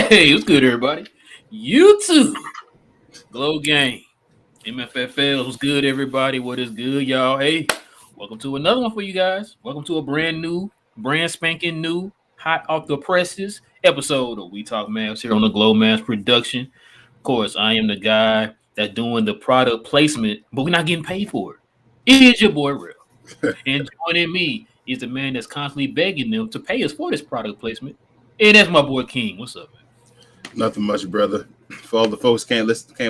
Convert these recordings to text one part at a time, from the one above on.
Hey, what's good, everybody? YouTube, Glow Gang, MFFL, what's good, everybody? What is good, y'all? Hey, welcome to another one for you guys. Welcome to a brand spanking new, hot off the presses episode of We Talk Mavs here on the Glow Mavs production. Of course, I am the guy that's doing the product placement, but we're not getting paid for it. It is your boy, Real. And joining me is the man that's constantly begging them to pay us for this product placement. And that's my boy King. What's up, man? Nothing much, brother. For all the folks can't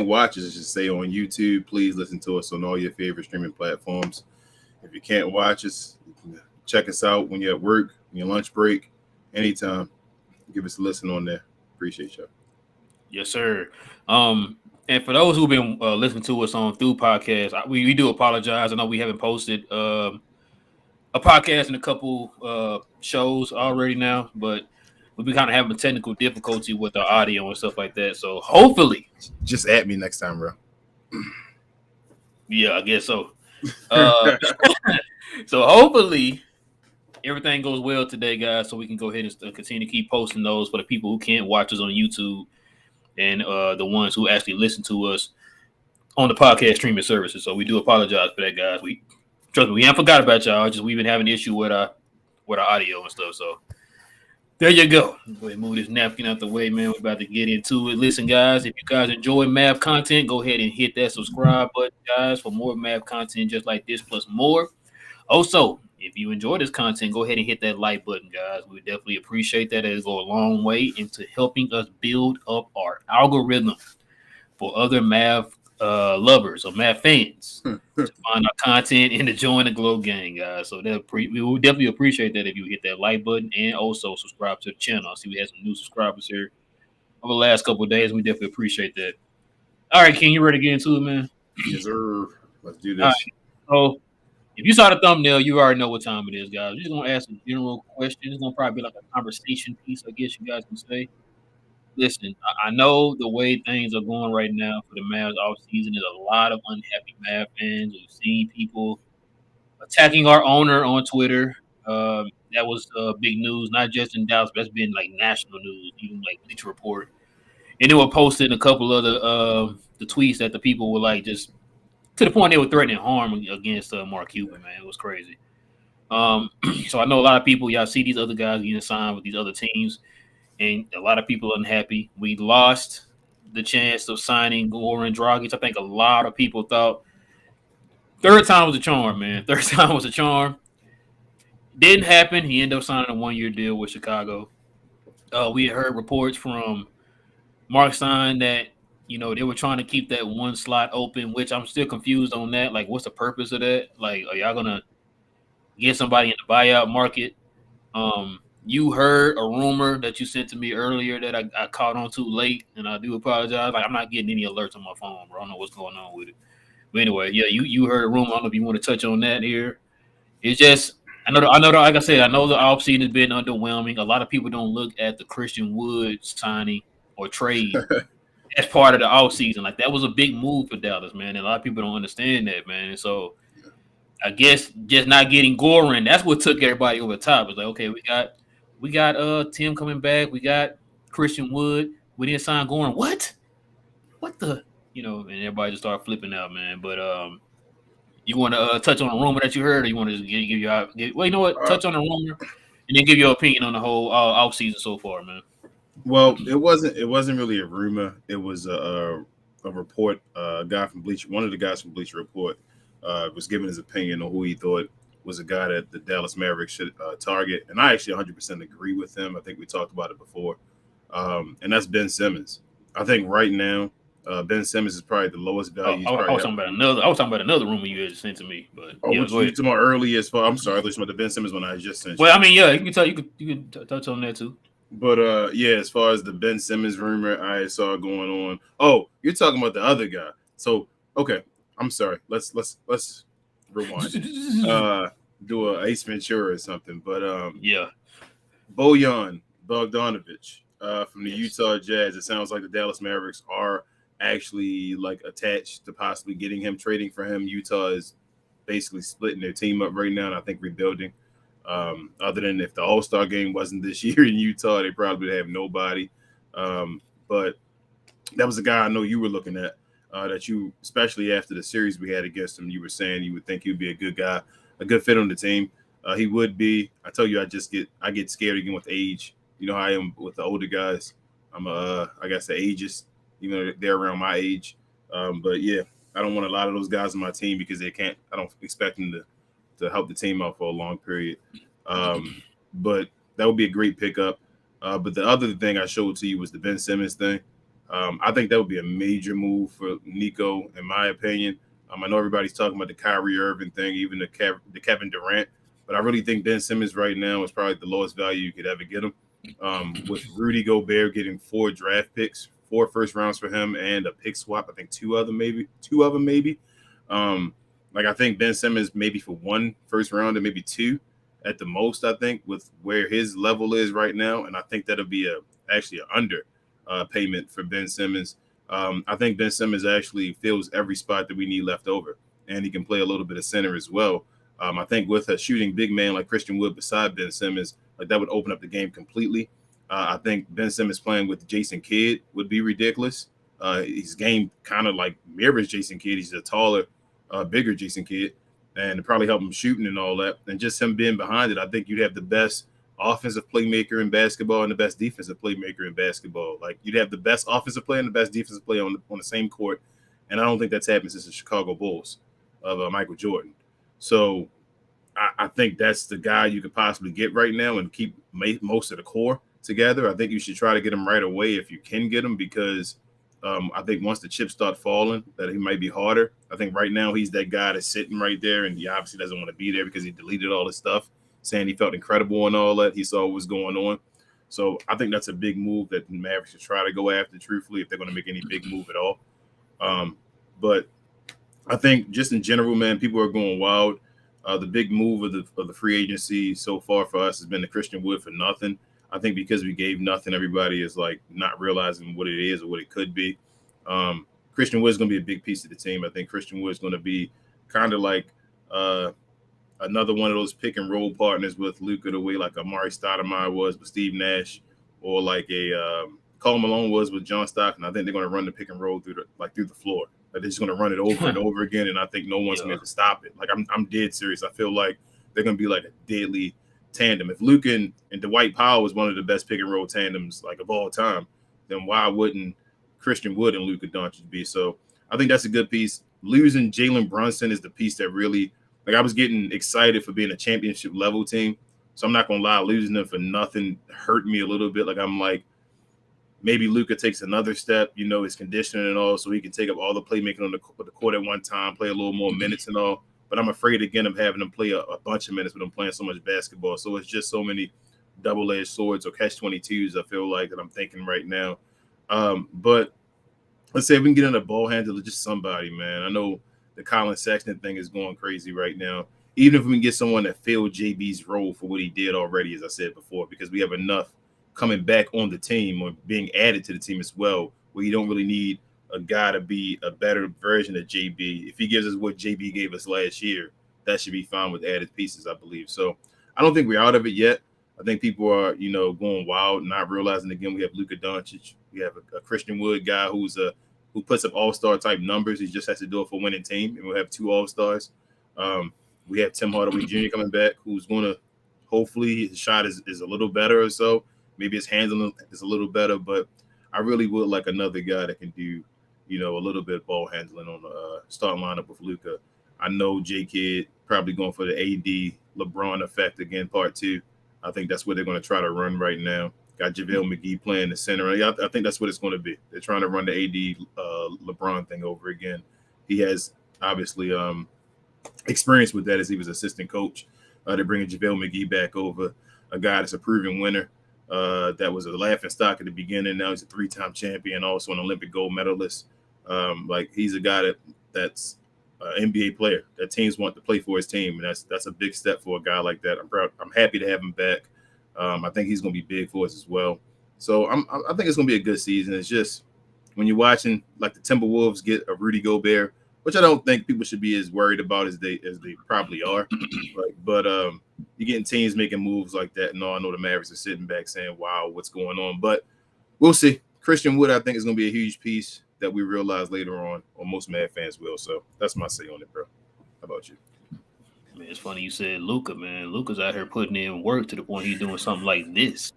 watch us, just say on YouTube. Please listen to us on all your favorite streaming platforms. If you can't watch us, you can check us out when you're at work, on your lunch break, anytime. Give us a listen on there. Appreciate y'all. Yes, sir. And for those who've been listening to us on through podcasts, we do apologize. I know we haven't posted a podcast in a couple shows already now, but we've been kind of having technical difficulty with our audio and stuff like that. So hopefully, Just at me next time, bro. yeah, I guess so. Uh, so hopefully everything goes well today, guys. So we can go ahead and continue to keep posting those for the people who can't watch us on YouTube and the ones who actually listen to us on the podcast streaming services. So we do apologize for that, guys. We trust me, we haven't forgot about y'all. Just we've been having an issue with our audio and stuff. So there you go. Go ahead and move this napkin out the way, man. We're about to get into it. Listen, guys, if you guys enjoy math content, go ahead and hit that subscribe button, guys, for more math content just like this plus more. Also, if you enjoy this content, go ahead and hit that like button, guys. We definitely appreciate that. It'll go a long way into helping us build up our algorithm for other math lovers or math fans to find our content and to join the Glow Gang, guys. So we will definitely appreciate that if you hit that like button and also subscribe to the channel. I see we had some new subscribers here over the last couple of days. We definitely appreciate that. All right, King, you ready to get into it, man? Yes, sir. Let's do this. All right. So if you saw the thumbnail, you already know what time it is, guys. We're just gonna ask a general question. It's gonna probably be like a conversation piece, I guess you guys can say. Listen, I know the way things are going right now for the Mavs off season. There's a lot of unhappy Mav fans. We've seen people attacking our owner on Twitter. That was big news, not just in Dallas, but that's been like national news, even like Bleacher Report. And they were posting a couple of the tweets that the people were like just to the point they were threatening harm against Mark Cuban. Man, it was crazy. So I know a lot of people, y'all see these other guys getting signed with these other teams. And a lot of people are unhappy. We lost the chance of signing Goran Dragic. I think a lot of people thought third time was a charm, man. Third time was a charm. Didn't happen. He ended up signing a one-year deal with Chicago. We had heard reports from Mark Stein that they were trying to keep that one slot open, which I'm still confused on that. Like, what's the purpose of that? Like, are y'all gonna get somebody in the buyout market? You heard a rumor that you sent to me earlier that I caught on too late, and I do apologize. Like, I'm not getting any alerts on my phone, bro. I don't know what's going on with it. But anyway, yeah, you heard a rumor. I don't know if you want to touch on that here. It's just I know. Like I said, I know the offseason has been underwhelming. A lot of people don't look at the Christian Wood signing or trade as part of the offseason. Like, that was a big move for Dallas, man. And a lot of people don't understand that, man. And so I guess just not getting Goran, that's what took everybody over the top. It's like, okay, we got Tim coming back. We got Christian Wood. We didn't sign Goran. What? What the? And everybody just started flipping out, man. But you want to touch on a rumor that you heard, or you want to just give your well, you know what? Touch on the rumor, and then give your opinion on the whole off season so far, man. Well, it wasn't really a rumor. It was a report. Guy from Bleacher, one of the guys from Bleacher Report, was giving his opinion on who he thought was a guy that the Dallas Mavericks should target, and I actually 100% agree with him. I think we talked about it before, and that's Ben Simmons. I think right now, Ben Simmons is probably the lowest value. I was talking about another rumor you had sent to me, but you talking about early as far? I'm sorry, I was talking about the Ben Simmons one I just sent. Well, I mean, yeah, you can touch on that too. But yeah, as far as the Ben Simmons rumor I saw going on. Oh, you're talking about the other guy. So okay, I'm sorry. Let's rewind. Do a Ace Ventura or something. But yeah, Bojan Bogdanovic from the Utah Jazz. It sounds like the Dallas Mavericks are actually like attached to possibly getting him, trading for him. Utah is basically splitting their team up right now, and I think rebuilding. Other than if the All-Star game wasn't this year in Utah, they probably would have nobody. But that was the guy I know you were looking at. That you, especially after the series we had against him, you were saying you would think he would be a good guy, a good fit on the team. He would be. I tell you, I get scared again with age. You know how I am with the older guys. I guess the ages, even though they're around my age. But yeah, I don't want a lot of those guys on my team because they can't. I don't expect them to help the team out for a long period. But that would be a great pickup. But the other thing I showed to you was the Ben Simmons thing. I think that would be a major move for Nico, in my opinion. I know everybody's talking about the Kyrie Irving thing, even the Kevin Durant, but I really think Ben Simmons right now is probably the lowest value you could ever get him. With Rudy Gobert getting 4 draft picks, 4 first rounds for him, and a pick swap, I think two of them maybe. Like I think Ben Simmons maybe for 1 first round and maybe two at the most. I think with where his level is right now, and I think that'll be actually an under payment for Ben Simmons. I think Ben Simmons actually fills every spot that we need left over, and he can play a little bit of center as well. I think with a shooting big man like Christian Wood beside Ben Simmons, like that would open up the game completely. I think Ben Simmons playing with Jason Kidd would be ridiculous. His game kind of like mirrors Jason Kidd. He's a taller, bigger Jason Kidd, and it probably help him shooting and all that. And just him being behind it, I think you'd have the best offensive playmaker in basketball and the best defensive playmaker in basketball. Like you'd have the best offensive player and the best defensive player on the same court. And I don't think that's happened since the Chicago Bulls of Michael Jordan. So I think that's the guy you could possibly get right now and keep most of the core together. I think you should try to get him right away if you can get him because I think once the chips start falling, that he might be harder. I think right now he's that guy that's sitting right there, and he obviously doesn't want to be there because he deleted all his stuff, saying he felt incredible and all that. He saw what was going on. So I think that's a big move that the Mavericks should try to go after, truthfully, if they're going to make any big move at all. But I think just in general, man, people are going wild. The big move of the free agency so far for us has been the Christian Wood for nothing. I think because we gave nothing, everybody is like not realizing what it is or what it could be. Christian Wood is going to be a big piece of the team. I think Christian Wood is going to be kind of like another one of those pick and roll partners with Luka, the way like Amari Stoudemire was with Steve Nash, or like a Karl Malone was with John Stockton. I think they're going to run the pick and roll through the floor. Like they're just going to run it over and over again, and I think no one's going to stop it. Like I'm dead serious. I feel like they're going to be like a deadly tandem. If Luka and Dwight Powell was one of the best pick and roll tandems like of all time, then why wouldn't Christian Wood and Luka Doncic be? So I think that's a good piece. Losing Jalen Brunson is the piece that really, like, I was getting excited for being a championship level team. So I'm not gonna lie, losing them for nothing hurt me a little bit. Like I'm like, maybe Luka takes another step, his conditioning and all, so he can take up all the playmaking on the court at one time, play a little more minutes and all. But I'm afraid again of having him play a bunch of minutes with him playing so much basketball. So it's just so many double-edged swords or catch-22s, I feel like, that I'm thinking right now. But let's say we can get in a ball handler, just somebody, man. I know the Colin Sexton thing is going crazy right now. Even if we can get someone that filled JB's role for what he did already, as I said before, because we have enough coming back on the team or being added to the team as well, where you don't really need a guy to be a better version of JB. If he gives us what JB gave us last year, that should be fine with added pieces, I believe. So I don't think we're out of it yet. I think people are, going wild, not realizing, again, we have Luka Doncic. We have a Christian Wood guy who puts up all-star type numbers. He just has to do it for a winning team, and we'll have 2 all-stars. We have Tim Hardaway Jr. coming back, who's going to hopefully his shot is a little better or so. Maybe his handling is a little better, but I really would like another guy that can do, a little bit of ball handling on the starting lineup with Luka. I know J Kidd probably going for the AD LeBron effect again, part 2. I think that's what they're going to try to run right now. Got JaVale McGee playing the center. I think that's what it's going to be. They're trying to run the AD LeBron thing over again. He has obviously experience with that as he was assistant coach. They're bringing JaVale McGee back over, a guy that's a proven winner. That was a laughing stock at the beginning. Now he's a 3-time champion, also an Olympic gold medalist. He's a guy that's an NBA player that teams want to play for his team, and that's a big step for a guy like that. I'm happy to have him back. I think he's going to be big for us as well. So I think it's going to be a good season. It's just when you're watching like the Timberwolves get a Rudy Gobert, which I don't think people should be as worried about as they probably are. But you're getting teams making moves like that. And all, I know the Mavericks are sitting back saying, wow, what's going on? But we'll see. Christian Wood, I think, is going to be a huge piece that we realize later on, or most Mad fans will. So that's my say on it, bro. How about you? Man, it's funny you said Luka, man. Luka's out here putting in work to the point he's doing something like this.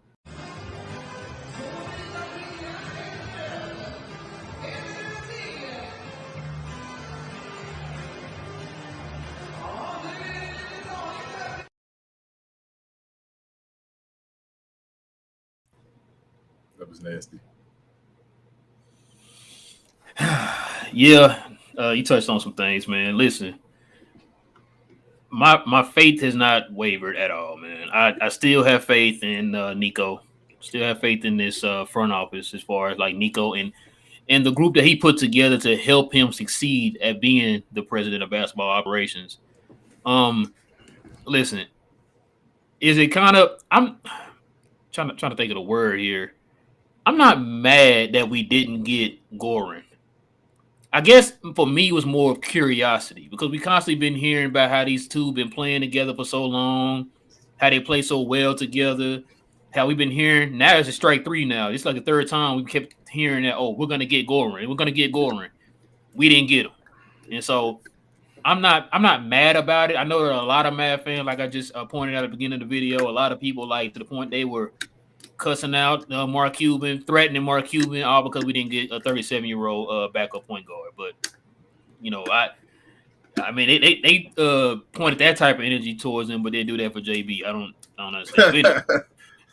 That was nasty. Yeah, you touched on some things, man. Listen, my faith has not wavered at all, man. I still have faith in Nico. Still have faith in this front office as far as like Nico and the group that he put together to help him succeed at being the president of basketball operations. Listen, is it kind of I'm trying to think of the word here. I'm not mad that we didn't get Goran. I guess for me it was more of curiosity because we constantly been hearing about how these two been playing together for so long, how they play so well together, how we've been hearing. Now it's a strike three now. It's like the third time we kept hearing that, oh, we're gonna get Goran. We're gonna get Goran. We didn't get him. And so I'm not mad about it. I know there are a lot of Mad fans, like I just pointed out at the beginning of the video, a lot of people like to the point they were cussing out Mark Cuban, threatening Mark Cuban, all because we didn't get a 37-year-old backup point guard. But you know, I mean, they pointed that type of energy towards him, but they do that for JB. I don't understand. Anyway,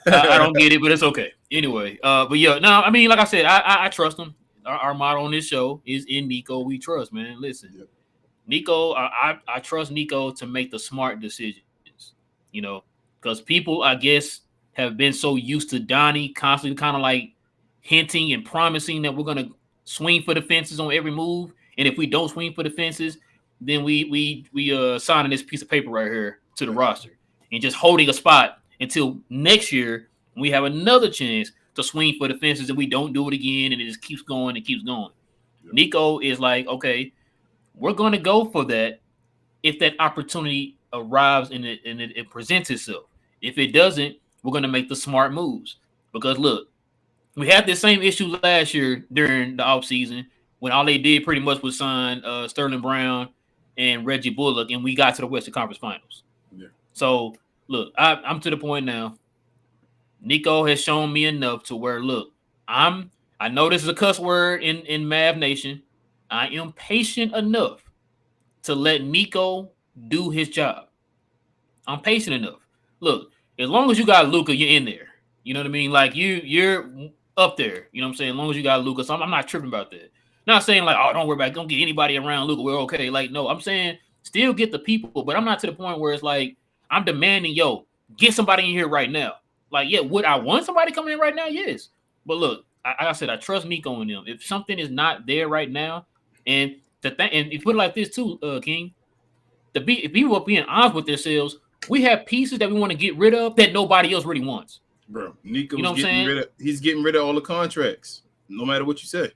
I don't get it, but it's okay. Anyway, but yeah, no, I mean, like I said, I trust him. Our motto on this show is "In Nico We Trust." Man, listen, Yep. Nico, I trust Nico to make the smart decisions. You know, because people, I guess, have been so used to Donnie constantly kind of like hinting and promising that we're gonna swing for the fences on every move, and if we don't swing for the fences, then we signing this piece of paper right here to the roster and just holding a spot until next year we have another chance to swing for the fences and we don't do it again, and it just keeps going and keeps going. Yep. Nico is like, okay, we're going to go for that if that opportunity arrives and it presents itself. If it doesn't, we're going to make the smart moves. Because look, we had this same issue last year during the offseason when all they did pretty much was sign Sterling Brown and Reggie Bullock, and we got to the Western Conference Finals. Yeah. So, look, I'm to the point now. Nico has shown me enough to where, look, I know this is a cuss word in Mav Nation. I am patient enough to let Nico do his job. I'm patient enough. Look, as long as you got Luka, you're in there. You know what I mean? Like you're up there. You know what I'm saying? As long as you got Luka, so I'm not tripping about that. Not saying like, oh, don't worry about it. Don't get anybody around Luka. We're okay. Like, no, I'm saying still get the people, but I'm not to the point where it's like I'm demanding, yo, get somebody in here right now. Like, yeah, would I want somebody coming in right now? Yes. But look, I said I trust Nico and them. If something is not there right now, and the thing, and you put it like this too, King, if people are being honest with themselves, we have pieces that we want to get rid of that nobody else really wants. Bro, Nico's You know what I'm saying? he's getting rid of all the contracts, no matter what you say.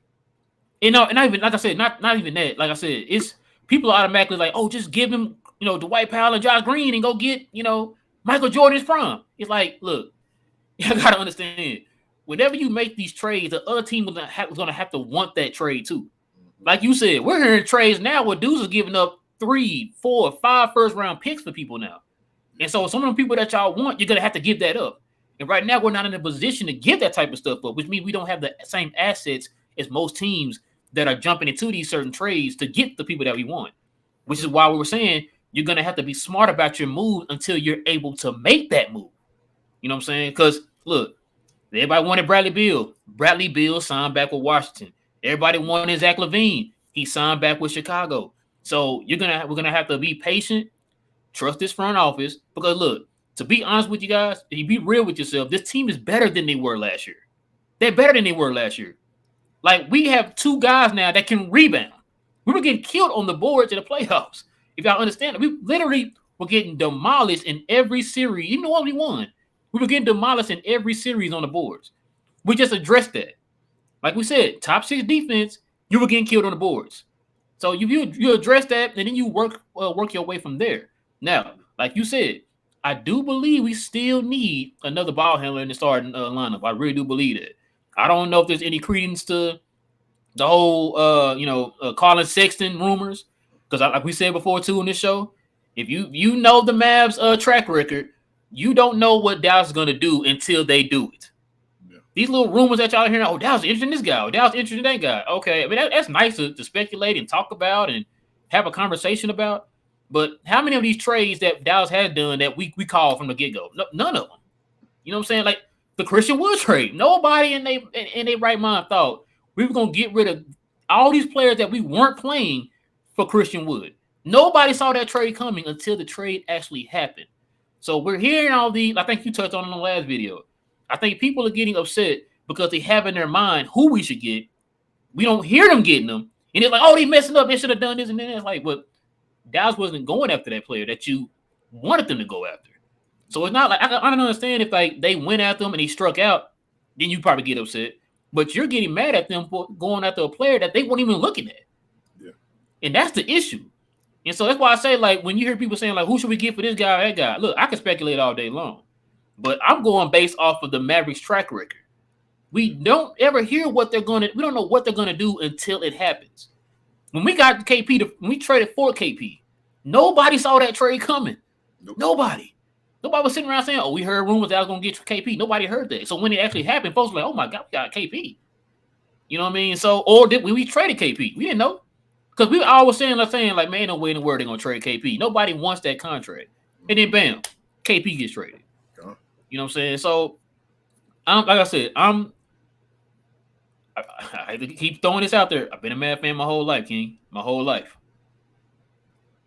And not even like I said, not even that. Like I said, it's people are automatically like, oh, just give him, Dwight Powell and Josh Green and go get, Michael Jordan's prime. It's like, look, you gotta understand. Whenever you make these trades, the other team is gonna have to want that trade too. Like you said, we're hearing trades now where dudes are giving up 3, 4, 5 first round picks for people now. And so some of the people that y'all want, you're gonna have to give that up. And right now we're not in a position to give that type of stuff up, which means we don't have the same assets as most teams that are jumping into these certain trades to get the people that we want. Which is why we were saying you're gonna have to be smart about your move until you're able to make that move. You know what I'm saying? Because look, everybody wanted Bradley Beal. Bradley Beal signed back with Washington. Everybody wanted Zach LaVine. He signed back with Chicago. So we're gonna have to be patient, trust this front office. Because look, to be honest with you guys, if you be real with yourself, this team is better than they were last year. They're better than they were last year. Like we have 2 guys now that can rebound. We were getting killed on the boards in the playoffs. If y'all understand it, we literally were getting demolished in every series. You know what we won? We were getting demolished in every series on the boards. We just addressed that. Like we said, top 6 defense, you were getting killed on the boards. So you address that, and then you work your way from there. Now, like you said, I do believe we still need another ball handler in the starting lineup. I really do believe that. I don't know if there's any credence to the whole Colin Sexton rumors, because like we said before too in this show, if you know the Mavs track record, you don't know what Dallas is gonna do until they do it. Yeah. These little rumors that y'all hearing, oh, Dallas interested in this guy, oh, Dallas interested in that guy. Okay, I mean that's nice to speculate and talk about and have a conversation about. But how many of these trades that Dallas has done that we call from the get go? No, none of them. You know what I'm saying? Like the Christian Wood trade. Nobody in their right mind thought we were gonna get rid of all these players that we weren't playing for Christian Wood. Nobody saw that trade coming until the trade actually happened. So we're hearing all these. I think you touched on in the last video. I think people are getting upset because they have in their mind who we should get. We don't hear them getting them, and it's like, oh, they messing up. They should have done this and then. It's like, but Dallas wasn't going after that player that you wanted them to go after. So it's not like I don't understand if like they went after him and he struck out, then you probably get upset. But you're getting mad at them for going after a player that they weren't even looking at. Yeah. And that's the issue. And so that's why I say, like, when you hear people saying, like, who should we get for this guy or that guy? Look, I can speculate all day long. But I'm going based off of the Mavericks track record. We don't ever hear what they're going to – we don't know what they're going to do until it happens. When we got KP, when we traded for KP, nobody saw that trade coming. Nope. Nobody was sitting around saying, oh, we heard rumors that I was going to get KP. Nobody heard that. So when it actually happened, folks were like, oh, my God, we got KP. You know what I mean? So, or did we traded KP? We didn't know. Because we always saying, like, man, no way in the world they're going to trade KP. Nobody wants that contract. And then, bam, KP gets traded. You know what I'm saying? So, like I said, I keep throwing this out there. I've been a Mad fan my whole life, King. My whole life.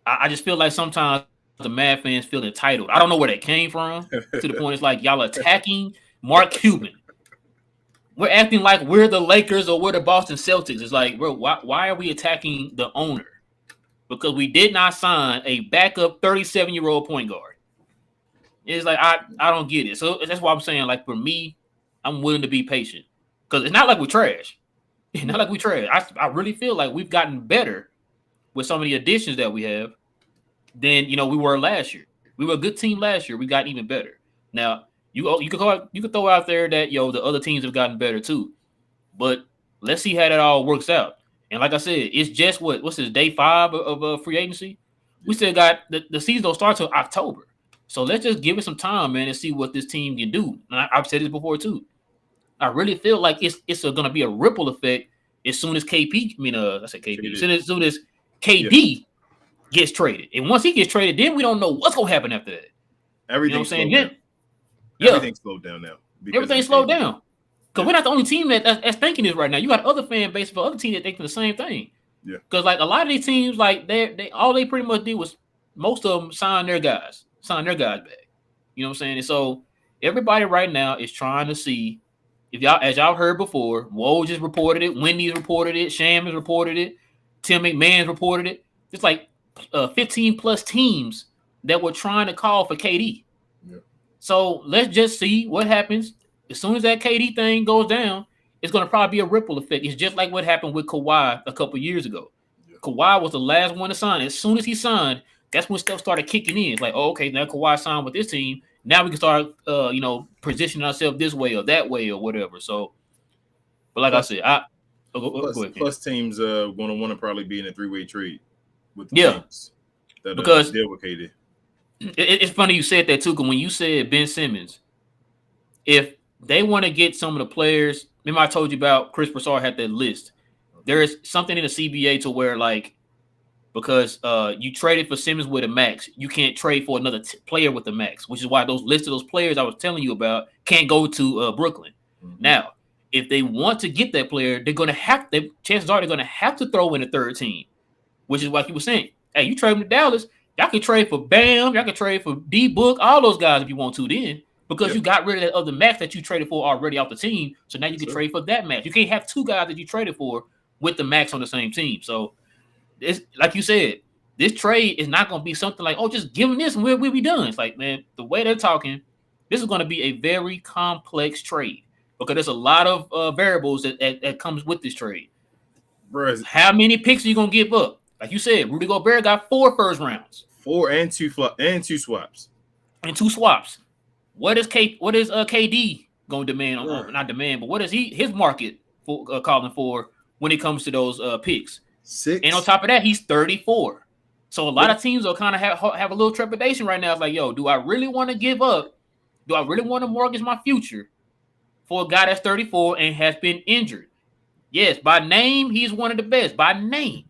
I just feel like sometimes the Mad fans feel entitled. I don't know where that came from. To the point it's like y'all attacking Mark Cuban. We're acting like we're the Lakers or we're the Boston Celtics. It's like, bro, why are we attacking the owner? Because we did not sign a backup 37-year-old point guard. It's like I don't get it. So that's why I'm saying, like, for me, I'm willing to be patient. Because it's not like we're trash. It's not like we trash. I really feel like we've gotten better with some of the additions that we have than we were last year. We were a good team last year. We got even better. Now you could throw out there that the other teams have gotten better too, but let's see how that all works out. And like I said, it's just what's this day 5 of free agency? We still got the season don't start till October, so let's just give it some time, man, and see what this team can do. And I've said this before too. I really feel like it's going to be a ripple effect as soon as KP. I said KP. As soon as KD gets traded, and once he gets traded, then we don't know what's going to happen after that. Everything's slowed down. Everything's slowed down now. Everything's slowed down because we're not the only team that's thinking this right now. You got other fan base for other teams that thinking the same thing. Yeah. Because like a lot of these teams, like they all they pretty much did was most of them sign their guys back. You know what I'm saying? And so everybody right now is trying to see if y'all heard before. Woj just reported it. Wendy's reported it. Sham has reported it. Tim McMahon's reported it. It's like 15 plus teams that were trying to call for KD. Yeah. So let's just see what happens. As soon as that KD thing goes down, it's going to probably be a ripple effect. It's just like what happened with Kawhi a couple years ago. Yeah. Kawhi was the last one to sign. As soon as he signed, that's when stuff started kicking in. It's like, oh, okay, now Kawhi signed with this team. Now we can start, positioning ourselves this way or that way or whatever. So, but like I said, plus teams going to want to probably be in a 3-way trade with the teams that because deal with KD. It's funny you said that too, because when you said Ben Simmons, if they want to get some of the players, remember I told you about Chris Broussard had that list. There is something in the CBA to where because you traded for Simmons with a max, you can't trade for another player with a max, which is why those list of those players I was telling you about can't go to Brooklyn. Mm-hmm. Now, if they want to get that player, chances are they're going to have to throw in a third team, which is what you were saying. Hey, you trade him to Dallas, y'all can trade for Bam, y'all can trade for D-Book, all those guys if you want to then, because you got rid of that other max that you traded for already off the team, so now you can trade for that max. You can't have two guys that you traded for with the max on the same team. So, it's like you said, this trade is not going to be something like, oh, just give them this and we'll be done. It's like, man, the way they're talking, this is going to be a very complex trade because there's a lot of variables that comes with this trade. Bruh. How many picks are you going to give up? Like you said, Rudy Gobert got 4 first rounds. 4 and 2 swaps. And 2 swaps. What is KD gonna demand not demand, but what is his market for calling for when it comes to those picks? And on 6. top of that, he's 34. So a lot What? of teams will kind of have a little trepidation right now. It's like, yo, do I really want to give up? Do I really want to mortgage my future for a guy that's 34 and has been injured? Yes, by name, he's one of the best. By name.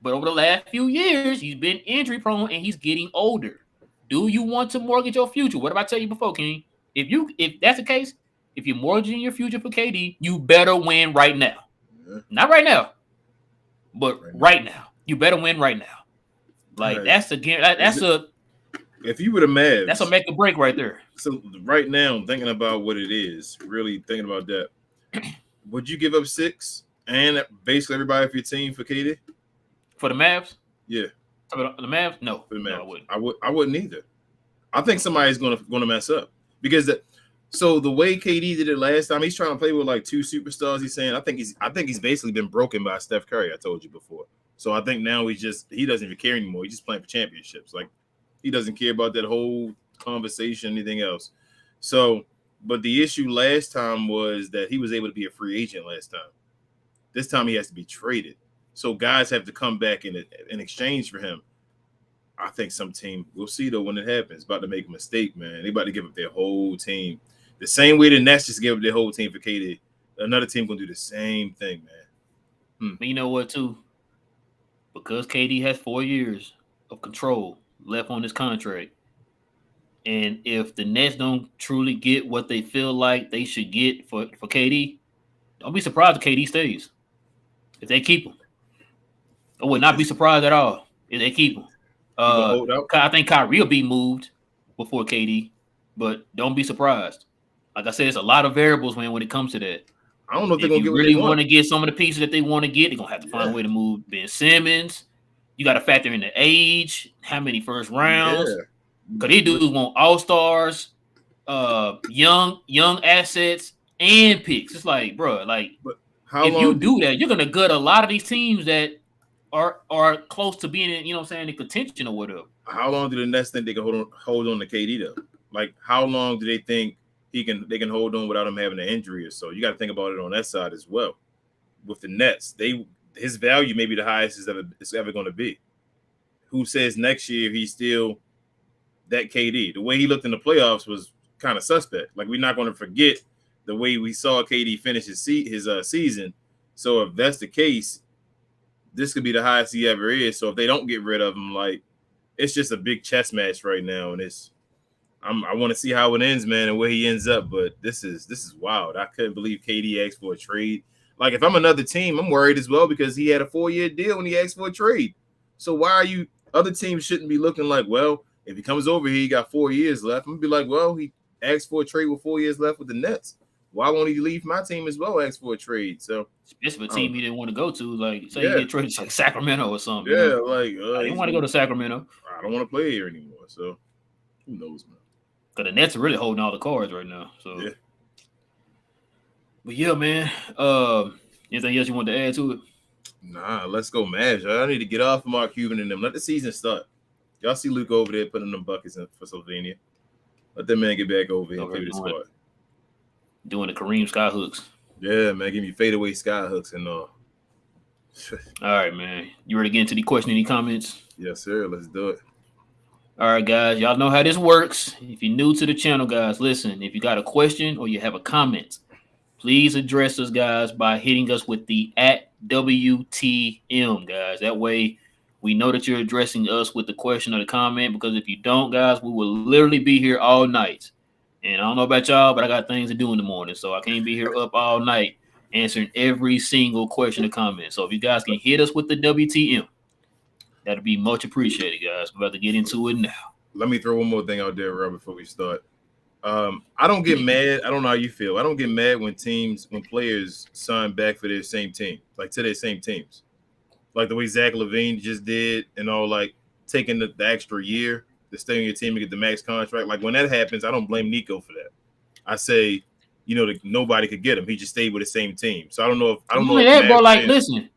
But over the last few years, he's been injury prone and he's getting older. Do you want to mortgage your future? What did I tell you before, King? If that's the case, if you're mortgaging your future for KD, you better win right now. Yeah. Not right now, but right now. You better win right now. Like that's a if you were the Mavs, that's a make or break right there. So right now, I'm thinking about what it is. Really thinking about that. Would you give up 6 and basically everybody for your team for KD? For the Mavs? Yeah. For the Mavs? No. For the Mavs. No, I wouldn't. I wouldn't either. I think somebody's gonna mess up because so the way KD did it last time, he's trying to play with like 2 superstars. He's saying I think he's basically been broken by Steph Curry. I told you before. So I think now he doesn't even care anymore. He's just playing for championships. Like he doesn't care about that whole conversation, anything else. So, but the issue last time was that he was able to be a free agent last time. This time he has to be traded. So guys have to come back in exchange for him. I think some team, we'll see though when it happens, about to make a mistake, man. They about to give up their whole team. The same way the Nets just gave up their whole team for KD. Another team gonna do the same thing, man. But you know what, too? Because KD has 4 years of control left on his contract, and if the Nets don't truly get what they feel like they should get for KD, don't be surprised if KD stays. If they keep him. I would not be surprised at all if they keep him. I think Kyrie will be moved before KD, but don't be surprised. Like I said, it's a lot of variables when it comes to that. I don't know if they're going to get really want to get some of the pieces that they want to get. They're going to have to find a way to move Ben Simmons. You got to factor in the age, how many first rounds. Because these dudes want all-stars, young assets, and picks. It's like, bro, if you do that, you're going to gut a lot of these teams that are close to being in, in contention or whatever. How long do the Nets think they can hold on to KD though? Like, how long do they think they can hold on without him having an injury or so? You got to think about it on that side as well. With the Nets, his value may be the highest it's ever going to be. Who says next year he's still that KD? The way he looked in the playoffs was kind of suspect. Like, we're not going to forget the way we saw KD finish his season. So if that's the case, this could be the highest he ever is. So if they don't get rid of him, like, it's just a big chess match right now, and I want to see how it ends, man, and where he ends up. But this is wild. I couldn't believe KD asked for a trade. Like, if I'm another team, I'm worried as well because he had a 4-year deal when he asked for a trade. So why are you? Other teams shouldn't be looking like, well, if he comes over here, he got 4 years left. I'm gonna be like, well, he asked for a trade with 4 years left with the Nets. Why won't he leave my team as well? Ask for a trade. So especially a team he didn't want to go to, like say he get traded to like Sacramento or something. Yeah, I didn't want to go to Sacramento. I don't want to play here anymore. So who knows, man? Because the Nets are really holding all the cards right now. So yeah. But yeah, man. Anything else you want to add to it? Nah, let's go Mavs. I need to get off of Mark Cuban and them. Let the season start. Y'all see Luke over there putting them buckets in for Slovenia. Let that man get back over here and play with the squad. Doing the Kareem sky hooks. Yeah, man. Give me fadeaway sky hooks and all. All right, man. You ready to get into the question? Any comments? Yes, sir. Let's do it. All right, guys. Y'all know how this works. If you're new to the channel, guys, listen. If you got a question or you have a comment, please address us, guys, by hitting us with the @WTM, guys. That way we know that you're addressing us with the question or the comment, because if you don't, guys, we will literally be here all night. And I don't know about y'all, but I got things to do in the morning, so I can't be here up all night answering every single question or comment. So if you guys can hit us with the WTM, that'd be much appreciated, guys. We're about to get into it now. Let me throw one more thing out there, Rob, before we start. I don't get mad. I don't know how you feel. I don't get mad when players sign back for their same team, like to their same teams. Like the way Zach LaVine just did and all, like taking the extra year to stay on your team and get the max contract. Like when that happens, I don't blame Nico for that. I say, nobody could get him. He just stayed with the same team. So I don't know if bro, like, listen,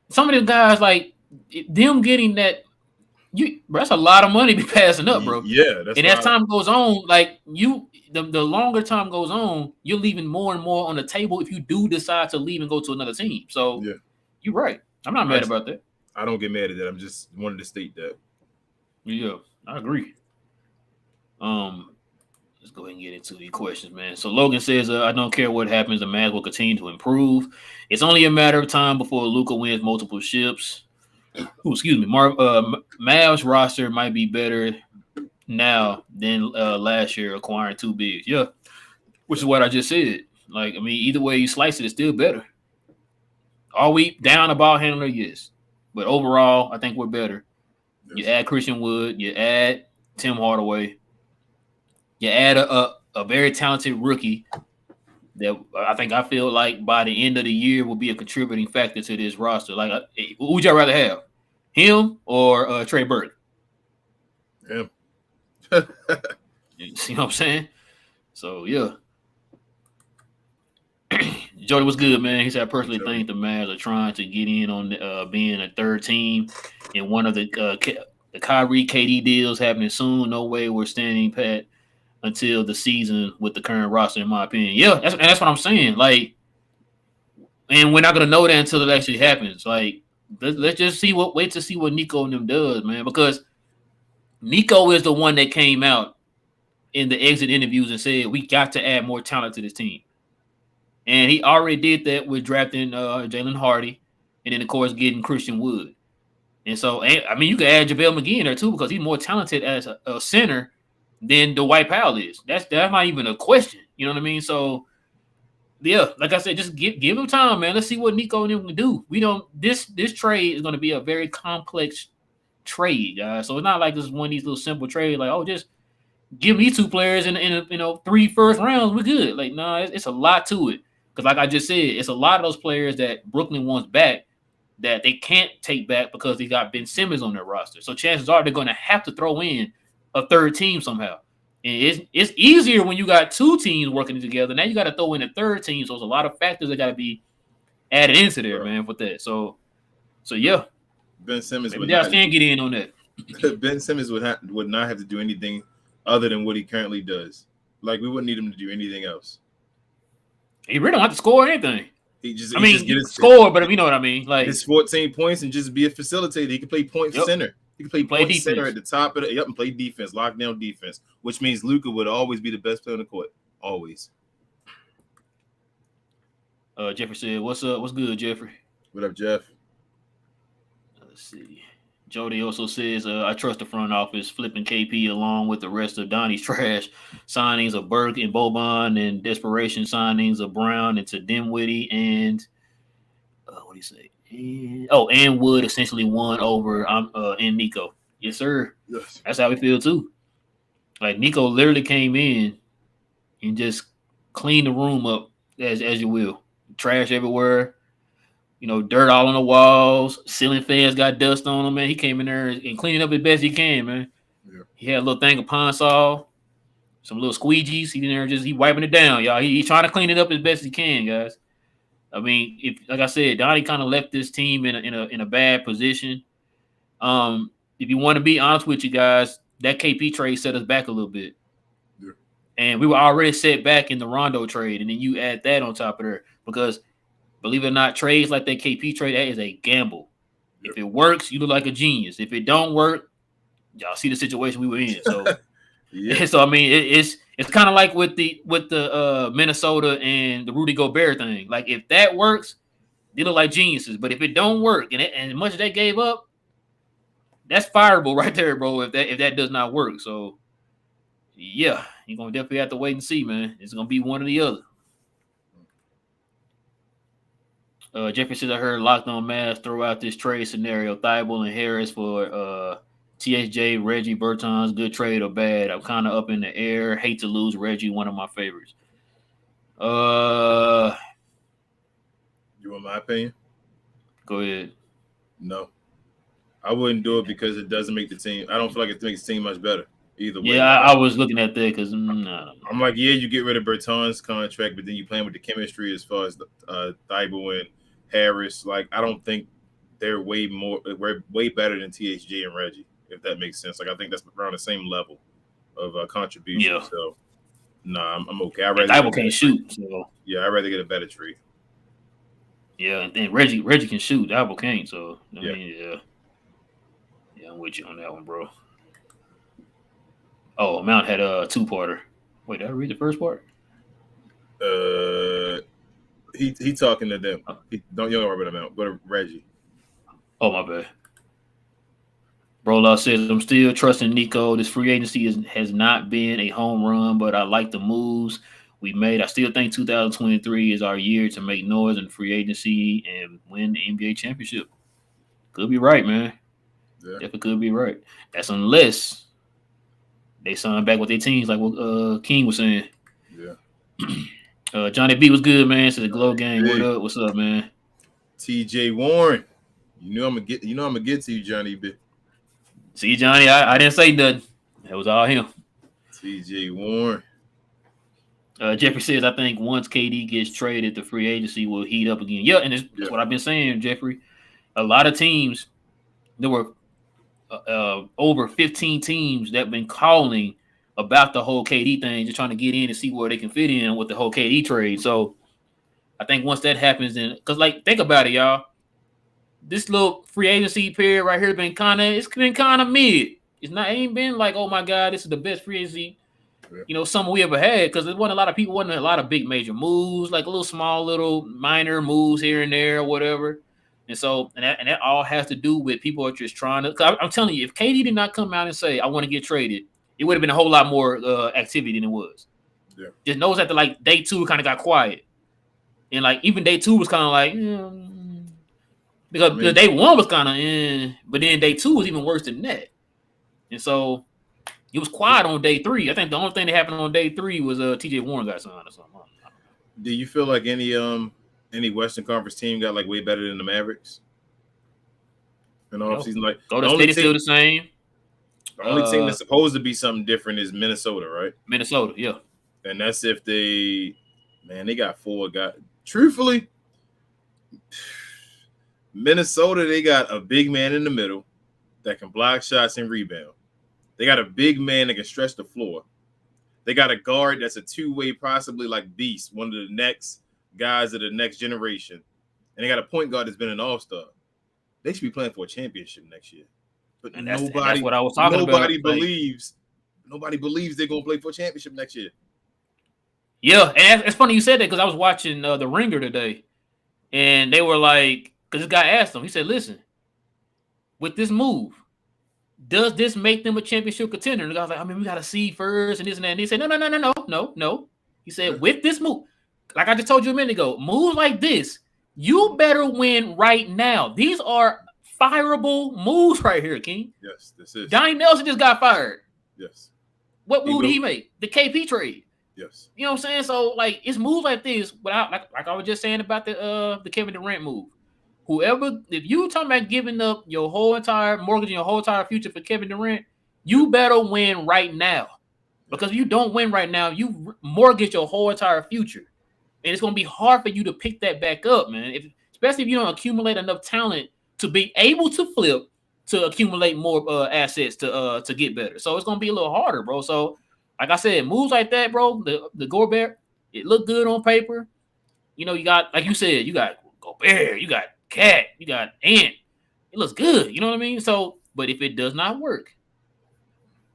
some of the guys, like them getting that, bro, that's a lot of money to be passing up, bro. Yeah, and as time goes on, like the longer time goes on, you're leaving more and more on the table if you do decide to leave and go to another team. So Yeah, you're right. I'm not mad about that. I don't get mad at that. I'm just wanted to state that. Yeah, I agree. Um, let's go ahead and get into the questions, man. So Logan says, "I don't care what happens. The Mavs will continue to improve. It's only a matter of time before Luka wins multiple ships." Ooh, excuse me. Mavs roster might be better now than last year acquiring two bigs. Yeah, which is what I just said. Like, I mean, either way you slice it, it's still better. Are we down a ball handler? Yes. But overall, I think we're better. You Yes. add Christian Wood, you add Tim Hardaway, you add a very talented rookie that I feel like by the end of the year will be a contributing factor to this roster. Like, who would y'all rather have? Him or Trey Burke? Him. You see what I'm saying? So, yeah. Jody was good, man. He said, I personally think the Mavs are trying to get in on being a third team, and one of the Kyrie KD deals happening soon. No way we're standing pat until the season with the current roster, in my opinion. Yeah, that's what I'm saying. Like, and we're not gonna know that until it actually happens. Like, let's just wait to see what Nico and them does, man, because Nico is the one that came out in the exit interviews and said we got to add more talent to this team. And he already did that with drafting Jalen Hardy, and then of course getting Christian Wood. And so, I mean, you can add JaVale McGee in there too because he's more talented as a center than Dwight Powell is. That's not even a question. You know what I mean? So, yeah, like I said, just give him time, man. Let's see what Nico and him can do. We don't. This trade is going to be a very complex trade, guys. So it's not like this is one of these little simple trades. Like, oh, just give me two players in 3 first rounds. We're good. Like, no, it's a lot to it. Because like I just said, it's a lot of those players that Brooklyn wants back that they can't take back because they got Ben Simmons on their roster. So chances are they're going to have to throw in a third team somehow. And it's easier when you got two teams working together. Now you got to throw in a third team. So there's a lot of factors that got to be added into there, man, with that. So yeah. Ben Simmons maybe Dallas can get in on that. Ben Simmons would not have to do anything other than what he currently does. Like, we wouldn't need him to do anything else. He really don't have to score anything. He just get his score, but you know what I mean. Like, his 14 points and just be a facilitator. He can play point center. He can play point defense. Center at the top of and play defense, lockdown defense, which means Luka would always be the best player on the court. Always. Jeffrey said, "What's up? What's good, Jeffrey?" What up, Jeff? Let's see. Jody also says, I trust the front office, flipping KP along with the rest of Donnie's trash signings of Burke and Boban and desperation signings of Brown into Dinwiddie and what do you say? And Wood essentially won over and Nico. Yes, sir. Yes. That's how we feel too. Like, Nico literally came in and just cleaned the room up as you will. Trash everywhere. Dirt all on the walls. Ceiling fans got dust on them, man. He came in there and cleaned up as best he can, man. Yeah. He had a little thing of Pine-Sol, some little squeegees. He in there he wiping it down, y'all. He's trying to clean it up as best he can, guys. I mean, like I said, Donnie kind of left this team in a bad position. If you want to be honest with you guys, that KP trade set us back a little bit. Yeah. And we were already set back in the Rondo trade, and then you add that on top of there because, believe it or not, trades like that KP trade, that is a gamble. Yep. If it works, you look like a genius. If it don't work, y'all see the situation we were in. So, yeah. So I mean, it's kind of like with the Minnesota and the Rudy Gobert thing. Like, if that works, they look like geniuses. But if it don't work, and as much as they gave up, that's fireable right there, bro. If that does not work, so yeah, you're gonna definitely have to wait and see, man. It's gonna be one or the other. Jeffrey says, I heard Locked On Mavs throw out this trade scenario: Thibault and Harris for TSJ, Reggie, Bertans. Good trade or bad? I'm kind of up in the air. Hate to lose Reggie, one of my favorites. You want my opinion? Go ahead. No, I wouldn't do it because it doesn't make the team. I don't feel like it makes the team much better either way. Yeah, I was looking at that because I'm like, yeah, you get rid of Bertans' contract, but then you play with the chemistry as far as Thibault and Harris. Like, I don't think they're way better than THJ and Reggie, if that makes sense. Like, I think that's around the same level of contribution. Yeah. So, Nah, I'm okay. And Thibault can't shoot, so yeah, I'd rather get a better trade. yeah. And then Reggie can shoot. Thibault can't, so I Yeah. mean, yeah, I'm with you on that one, bro. Oh, Mount had a two-parter. Wait, did I read the first part? He talking to them. You don't worry about him. Go to Reggie. Oh, my bad. Bro Law says, I'm still trusting Nico. This free agency has not been a home run, but I like the moves we made. I still think 2023 is our year to make noise in free agency and win the NBA championship. Could be right, man. Yeah. Definitely could be right. That's unless they sign back with their teams, like what King was saying. Yeah. Johnny B was good, man. Says the Glow Gang. Hey. What up? What's up, man? TJ Warren. You know I'm gonna get to you, Johnny B. See, Johnny, I didn't say nothing. That was all him. TJ Warren. Jeffrey says, I think once KD gets traded, the free agency will heat up again. Yeah, and that's what I've been saying, Jeffrey. A lot of teams, there were over 15 teams that have been calling about the whole KD thing, just trying to get in and see where they can fit in with the whole KD trade. So I think once that happens, then because think about it, y'all. This little free agency period right here been kind of mid. It ain't been like, oh my God, this is the best free agency, something we ever had, because there wasn't a lot of people, wasn't a lot of big major moves, like a little small little minor moves here and there or whatever. And so, and that all has to do with people are just trying to. Cause I'm telling you, if KD did not come out and say I want to get traded, it would have been a whole lot more activity than it was. Yeah. Just knows that day two kind of got quiet, and even day two was kind of like. Because day one was kind of but then day two was even worse than that. And so it was quiet on day three. I think the only thing that happened on day three was TJ Warren got signed or something. Do you feel like any Western Conference team got way better than the Mavericks in the offseason? Golden State is still the same. The only team that's supposed to be something different is Minnesota, right? Minnesota, yeah. And that's if they got 4 guys. Truthfully, Minnesota, they got a big man in the middle that can block shots and rebound. They got a big man that can stretch the floor. They got a guard that's a two-way, possibly beast, one of the next guys of the next generation. And they got a point guard that's been an all-star. They should be playing for a championship next year. But that's what I was talking about. Nobody believes they're going to play for a championship next year. Yeah, and it's funny you said that because I was watching The Ringer today. And they were like, because this guy asked him, he said, listen, with this move, does this make them a championship contender? And the guy was like, we got to see first and this and that. And he said, no. He said, with this move, like I just told you a minute ago, moves like this, you better win right now. These are fireable moves right here, King. Yes, this is. Donnie Nelson just got fired. Yes. What move did he make? The KP trade. Yes. You know what I'm saying? So, it's moves like this, without like I was just saying about the Kevin Durant move. If you talking about giving up your whole entire mortgage and your whole entire future for Kevin Durant, you better win right now. Because if you don't win right now, you mortgage your whole entire future. And it's going to be hard for you to pick that back up, man. Especially if you don't accumulate enough talent to be able to flip to accumulate more assets to get better. So it's going to be a little harder, bro. So, like I said, moves like that, bro, the Gobert, it looked good on paper. You got, like you said, you got Gobert, you got Cat, you got Ant. It looks good, you know what I mean? So, but if it does not work,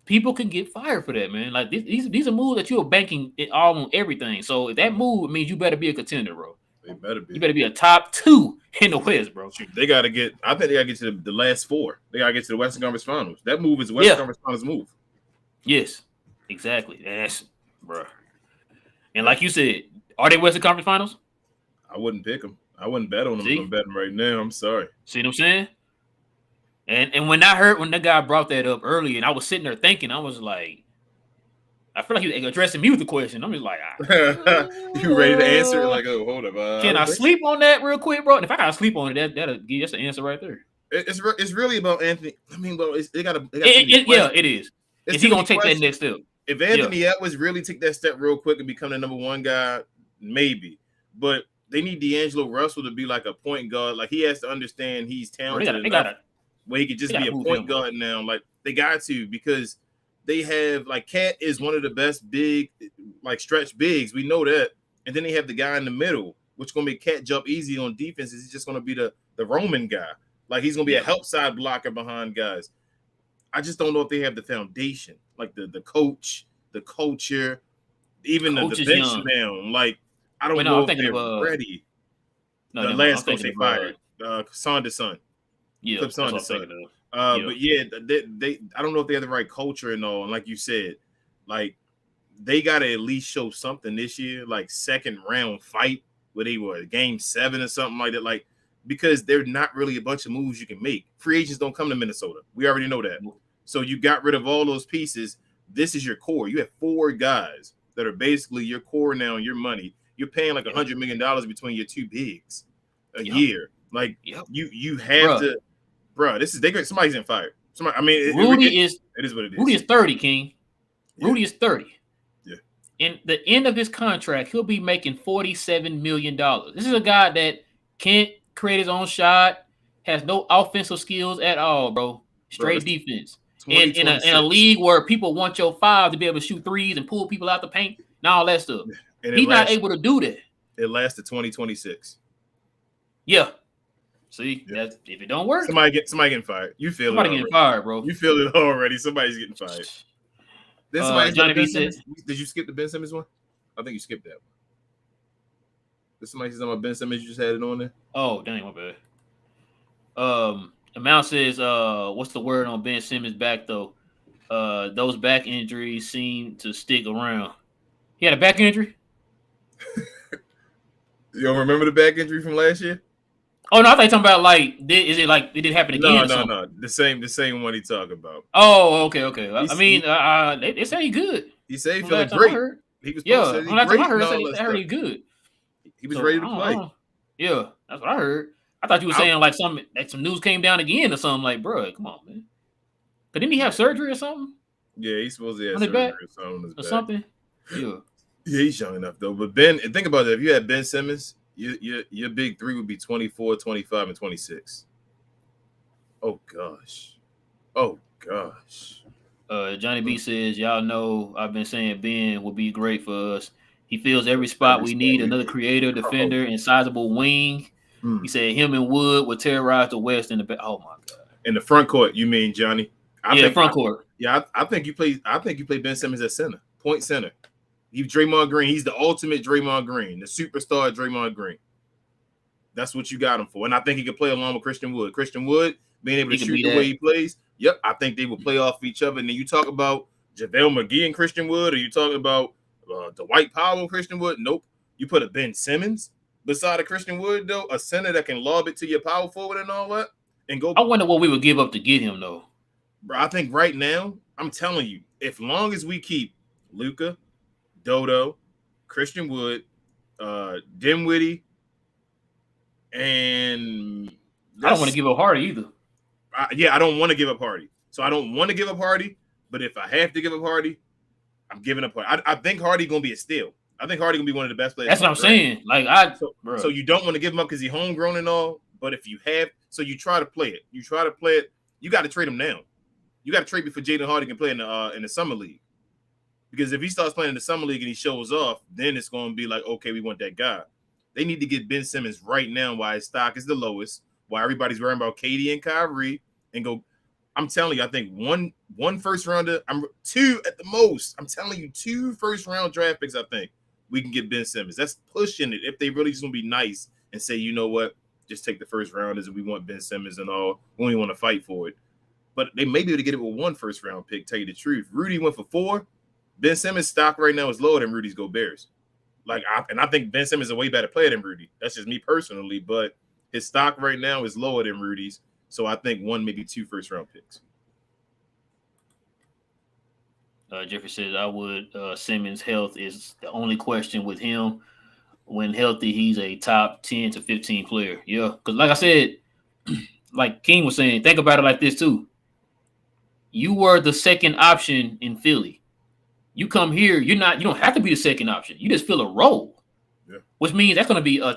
people can get fired for that, man. These are moves that you're banking it all on everything. So if that move, it means you better be a contender, bro. They better be. You better be a top 2 in the West, bro. They got to get. I think they got to get to the last 4. They got to get to the Western Conference Finals. That move is the Western Conference Finals move. Yes, exactly. That's, bro. And like you said, are they Western Conference Finals? I wouldn't pick them. I wouldn't bet on them. I'm betting right now. I'm sorry. See what I'm saying? And when the guy brought that up early, and I was sitting there thinking, I was like, I feel like he was addressing me with the question. I'm just like, you ready to answer? Like, oh, hold up. Can I sleep on that real quick, bro? And if I gotta sleep on it, that's the answer right there. It's really about Anthony. I mean, well, they got it is. Is he gonna take that next step? If Anthony Edwards really take that step real quick and become the number 1 guy, maybe. But they need D'Angelo Russell to be like a point guard. Like, he has to understand he's talented enough where he could just be a point guard now. Like, they got to, because they have like Cat is one of the best big, like stretch bigs. We know that. And then they have the guy in the middle, which gonna make Cat jump easy on defense. He's just gonna be the Roman guy. Like he's gonna be a help side blocker behind guys. I just don't know if they have the foundation, like the coach, the culture, even the bench now. Like I don't know if they're ready. No, the last coach they fired, Saunders' son. Yeah, Clip Saunders' son. But yeah, they I don't know if they have the right culture and all. And like you said, like they got to at least show something this year, like second round fight where they were game 7 or something like that. Like because they're not really a bunch of moves you can make. Free agents don't come to Minnesota. We already know that. So you got rid of all those pieces. This is your core. You have 4 guys that are basically your core now and your money. You're paying like $100 million between your 2 bigs a year. Like you have to, bro. This is somebody's getting fired. Somebody, I mean, Rudy it is what it is. Rudy is 30, King. Rudy is 30. Yeah. In the end of his contract, he'll be making $47 million. This is a guy that can't create his own shot, has no offensive skills at all, bro. Straight defense. And in a league where people want your 5 to be able to shoot threes and pull people out the paint and all that stuff. And he's not able to do that. It lasts to 2026. Yeah. See, that's if it don't work, somebody getting fired. You feel somebody getting fired, bro. You feel it already. Somebody's getting fired. Then Johnny B said, "Did you skip the Ben Simmons one? I think you skipped that one. Did somebody say something about Ben Simmons? You just had it on there. Oh, dang, my bad. Amount says, what's the word on Ben Simmons' back though? Those back injuries seem to stick around. He had a back injury. You don't remember the back injury from last year? Oh no, I thought you were talking about like is it like it did happen again? No. The same one he talking about. Oh, okay. I mean, they say he good. He said he feeling great. He was last time I heard he good. He was ready to play. Yeah, that's what I heard. I thought you were saying like some news came down again or something. Like, bro, come on, man. But didn't he have surgery or something? Yeah, he's supposed to have surgery or something. Yeah. Yeah, he's young enough though. But Ben, think about it. If you had Ben Simmons, your big 3 would be 24, 25, and 26. Oh gosh. Johnny B says, y'all know I've been saying Ben will be great for us. He fills every spot we need. Another creator, defender, and sizable wing. He said him and Wood would terrorize the West in the back. Oh my god! In the front court, you mean Johnny? Front court. I think you play Ben Simmons at center, point center. You Draymond Green. He's the ultimate Draymond Green, the superstar Draymond Green. That's what you got him for, and I think he could play along with Christian Wood. Christian Wood being able to shoot the way he plays. Yep, I think they will play off each other. And then you talk about JaVale McGee and Christian Wood, or you talking about Dwight Powell and Christian Wood? Nope. You put a Ben Simmons beside a Christian Wood, though, a center that can lob it to your power forward and all that, and go. I wonder what we would give up to get him, though. Bro, I think right now, I'm telling you, if long as we keep Luka, Dodo, Christian Wood, Dinwiddie, and I don't want to give up Hardy either. I don't want to give up Hardy. So I don't want to give up Hardy, but if I have to give up Hardy, I'm giving up Hardy. I think Hardy going to be a steal. I think Hardy going to be one of the best players. That's what I'm saying. Like so you don't want to give him up because he's homegrown and all, but if you have, so you try to play it. You got to trade him now. You got to trade before Jaden Hardy can play in the summer league. Because if he starts playing in the summer league and he shows off, then it's going to be like, okay, we want that guy. They need to get Ben Simmons right now while his stock is the lowest, while everybody's worrying about KD and Kyrie, and go. I'm telling you, I think one first rounder, 2 at the most. I'm telling you, 2 first round draft picks. I think we can get Ben Simmons. That's pushing it. If they really just want to be nice and say, you know what, just take the first rounders and we want Ben Simmons and all. We only want to fight for it. But they may be able to get it with 1 first round pick. Tell you the truth, Rudy went for 4. Ben Simmons' stock right now is lower than Rudy's Go Bears. I think Ben Simmons is a way better player than Rudy. That's just me personally, but his stock right now is lower than Rudy's. So I think 1, maybe 2 first round picks. Jeffrey says I would. Simmons' health is the only question with him. When healthy, he's a top 10 to 15 player. Yeah, because like I said, like King was saying, think about it like this too. You were the second option in Philly. You come here, you don't have to be the second option. You just fill a role, which means that's going to be a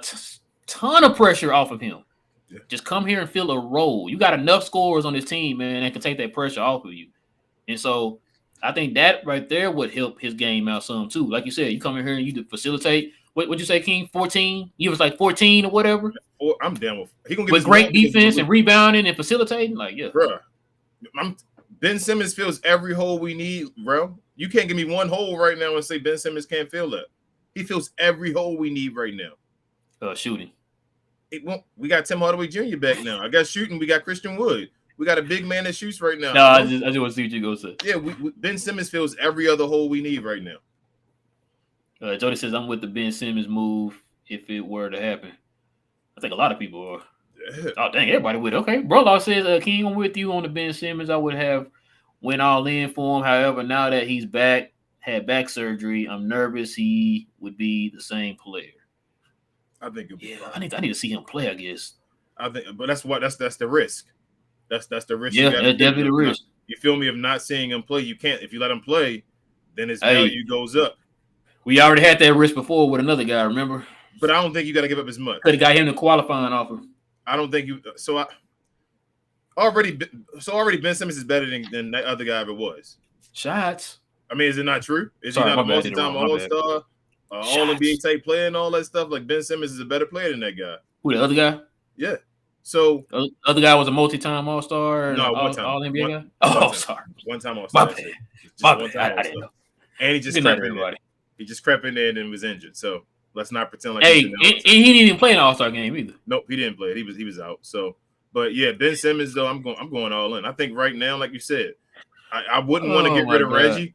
ton of pressure off of him. Yeah. Just come here and fill a role. You got enough scorers on this team, man, that can take that pressure off of you. And so I think that right there would help his game out some too. Like you said, you come in here and you facilitate. What you say, King? 14? You was like 14 or whatever. Or I'm down with. He gonna get With his money great because he's defense a and rebounding and facilitating, like yeah. Bruh. Ben Simmons fills every hole we need, bro. You can't give me one hole right now and say Ben Simmons can't fill that. He fills every hole we need right now. Shooting. We got Tim Hardaway Jr. back now. I got shooting. We got Christian Wood. We got a big man that shoots right now. No, I just want to see what you go say. Yeah, Ben Simmons fills every other hole we need right now. Jody says I'm with the Ben Simmons move if it were to happen. I think a lot of people are. Yeah. Oh dang, everybody with it. Okay, Brolo says, King, I'm with you on the Ben Simmons. I would have went all in for him. However, now that he's back, had back surgery, I'm nervous he would be the same player. I think it'll be fine. I need to see him play, I guess. I think, but that's the risk. That's the risk. Yeah, that's definitely the risk. You feel me? Of not seeing him play, you can't. If you let him play, then his value goes up. We already had that risk before with another guy, remember? But I don't think you got to give up as much. Could have got him the qualifying offer. I don't think you. Already Ben Simmons is better than that other guy ever was. Shots. I mean, is it not true? Is he not a multi-time All-Star, All-NBA type player and all that stuff? Like Ben Simmons is a better player than that guy. Who, the other guy? Yeah. So the other guy was a multi-time All-Star. No, one time. All-NBA guy. Sorry. One-time All-Star. My bad. I didn't know. And he just crept in there. He just crept in there and was injured. So let's not pretend like. Hey, he didn't even play an All-Star game either. Nope, he didn't play it. He was out. So, but yeah, Ben Simmons though, I'm going all in. I think right now, like you said, I wouldn't want to get rid of Reggie.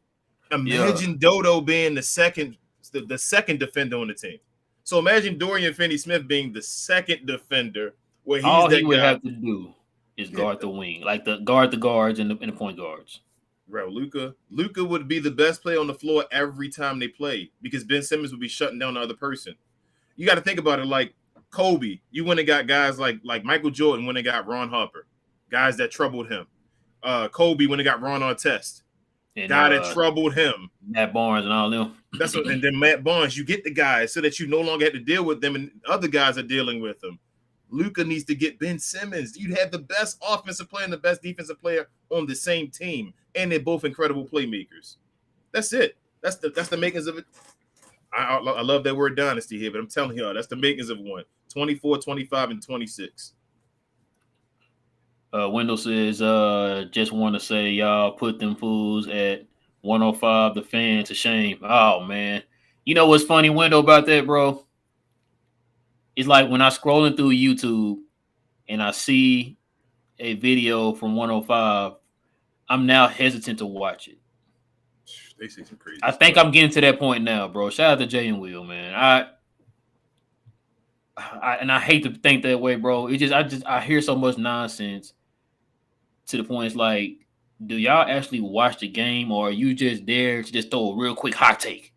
Imagine Dodo being the second defender on the team. So imagine Dorian Finney-Smith being the second defender. Where he's all he would have to do is guard the wing, like guard the guards and the point guards. Bro, Luka would be the best player on the floor every time they play because Ben Simmons would be shutting down the other person. You got to think about it like Kobe. You went and got guys like Michael Jordan when they got Ron Harper, guys that troubled him. Kobe when they got Ron Artest, guy that troubled him. Matt Barnes and all them. And then Matt Barnes. You get the guys so that you no longer have to deal with them and other guys are dealing with them. Luka needs to get Ben Simmons. You'd have the best offensive player and the best defensive player on the same team, and they're both incredible playmakers. That's it. That's the makings of it. I love that word dynasty here, but I'm telling y'all, that's the makings of one. 24, 25, and 26. Wendell says, just want to say y'all put them fools at 105, the fans to shame. Oh, man. You know what's funny, Wendell, about that, bro? It's like when I'm scrolling through YouTube and I see a video from 105, I'm now hesitant to watch it. They say some crazy I think I'm getting to that point now, bro. Shout out to Jay and Will, man. I hate to think that way, bro. I hear so much nonsense to the point it's like, do y'all actually watch the game or are you just there to just throw a real quick hot take?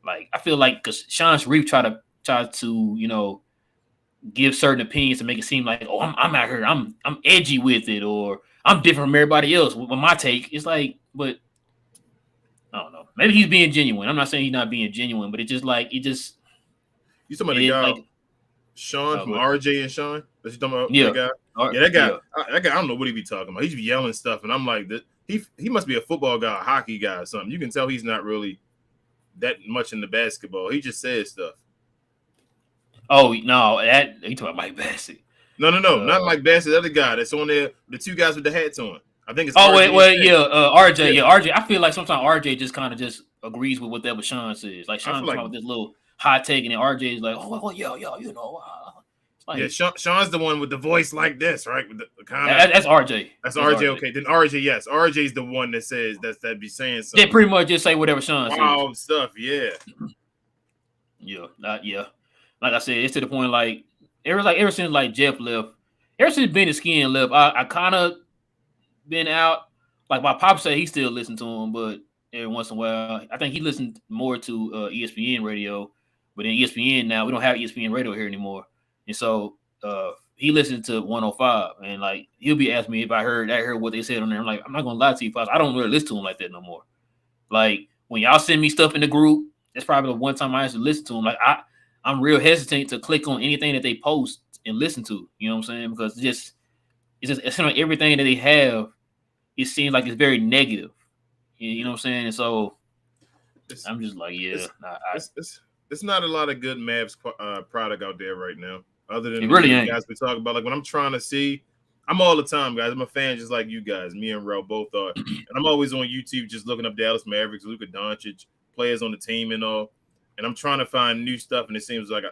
Like, I feel like because Sean Sharif tried to, you know, give certain opinions to make it seem like, oh, I'm out here, I'm edgy with it, or I'm different from everybody else with my take. It's like, but I don't know. Maybe he's being genuine. I'm not saying he's not being genuine, but you talking about the guy, like, Sean from RJ and Sean? That's you talking about? Yeah. That guy? That guy, I don't know what he be talking about. He's yelling stuff, and I'm like, he must be a football guy, a hockey guy or something. You can tell he's not really that much into basketball. He just says stuff. Oh, no, you talking about Mike Bassett. No, not Mike Bassett, the other guy that's on there, the two guys with the hats on. I think it's RJ. RJ. Yeah, RJ. I feel like sometimes RJ just kind of just agrees with whatever Sean says. Like Sean talking about this little hot take, and then RJ is like, oh, yo, you know. Like, yeah, Sean's the one with the voice like this, right? With the kind of that's RJ. That's RJ. Okay, then RJ, yes, RJ's the one that says that be saying something. They pretty much just say whatever Sean says. Wild stuff, yeah. Yeah. Like I said, it's to the point like ever since like Jeff left, ever since Benny Skin left, I kind of been out. Like my pop said, he still listen to him, but every once in a while, I think he listened more to ESPN radio. But in ESPN now, we don't have ESPN radio here anymore, and so he listened to 105, and like he'll be asking me if I heard what they said on there. I'm like, I'm not gonna lie to you, Pops. I don't really listen to him like that no more. Like when y'all send me stuff in the group, that's probably the one time I actually listen to him. Like I'm real hesitant to click on anything that they post and listen to. You know what I'm saying? Because it's like everything that they have, it seems like it's very negative. You know what I'm saying? And so It's I'm just like, yeah, it's it's not a lot of good Mavs product out there right now, other than it really the ain't. guys we talk about. Like when I'm trying to see, I'm all the time, guys. I'm a fan just like you guys. Me and Rel both are, and I'm always on YouTube just looking up Dallas Mavericks, Luka Doncic, players on the team and all. And I'm trying to find new stuff, and it seems like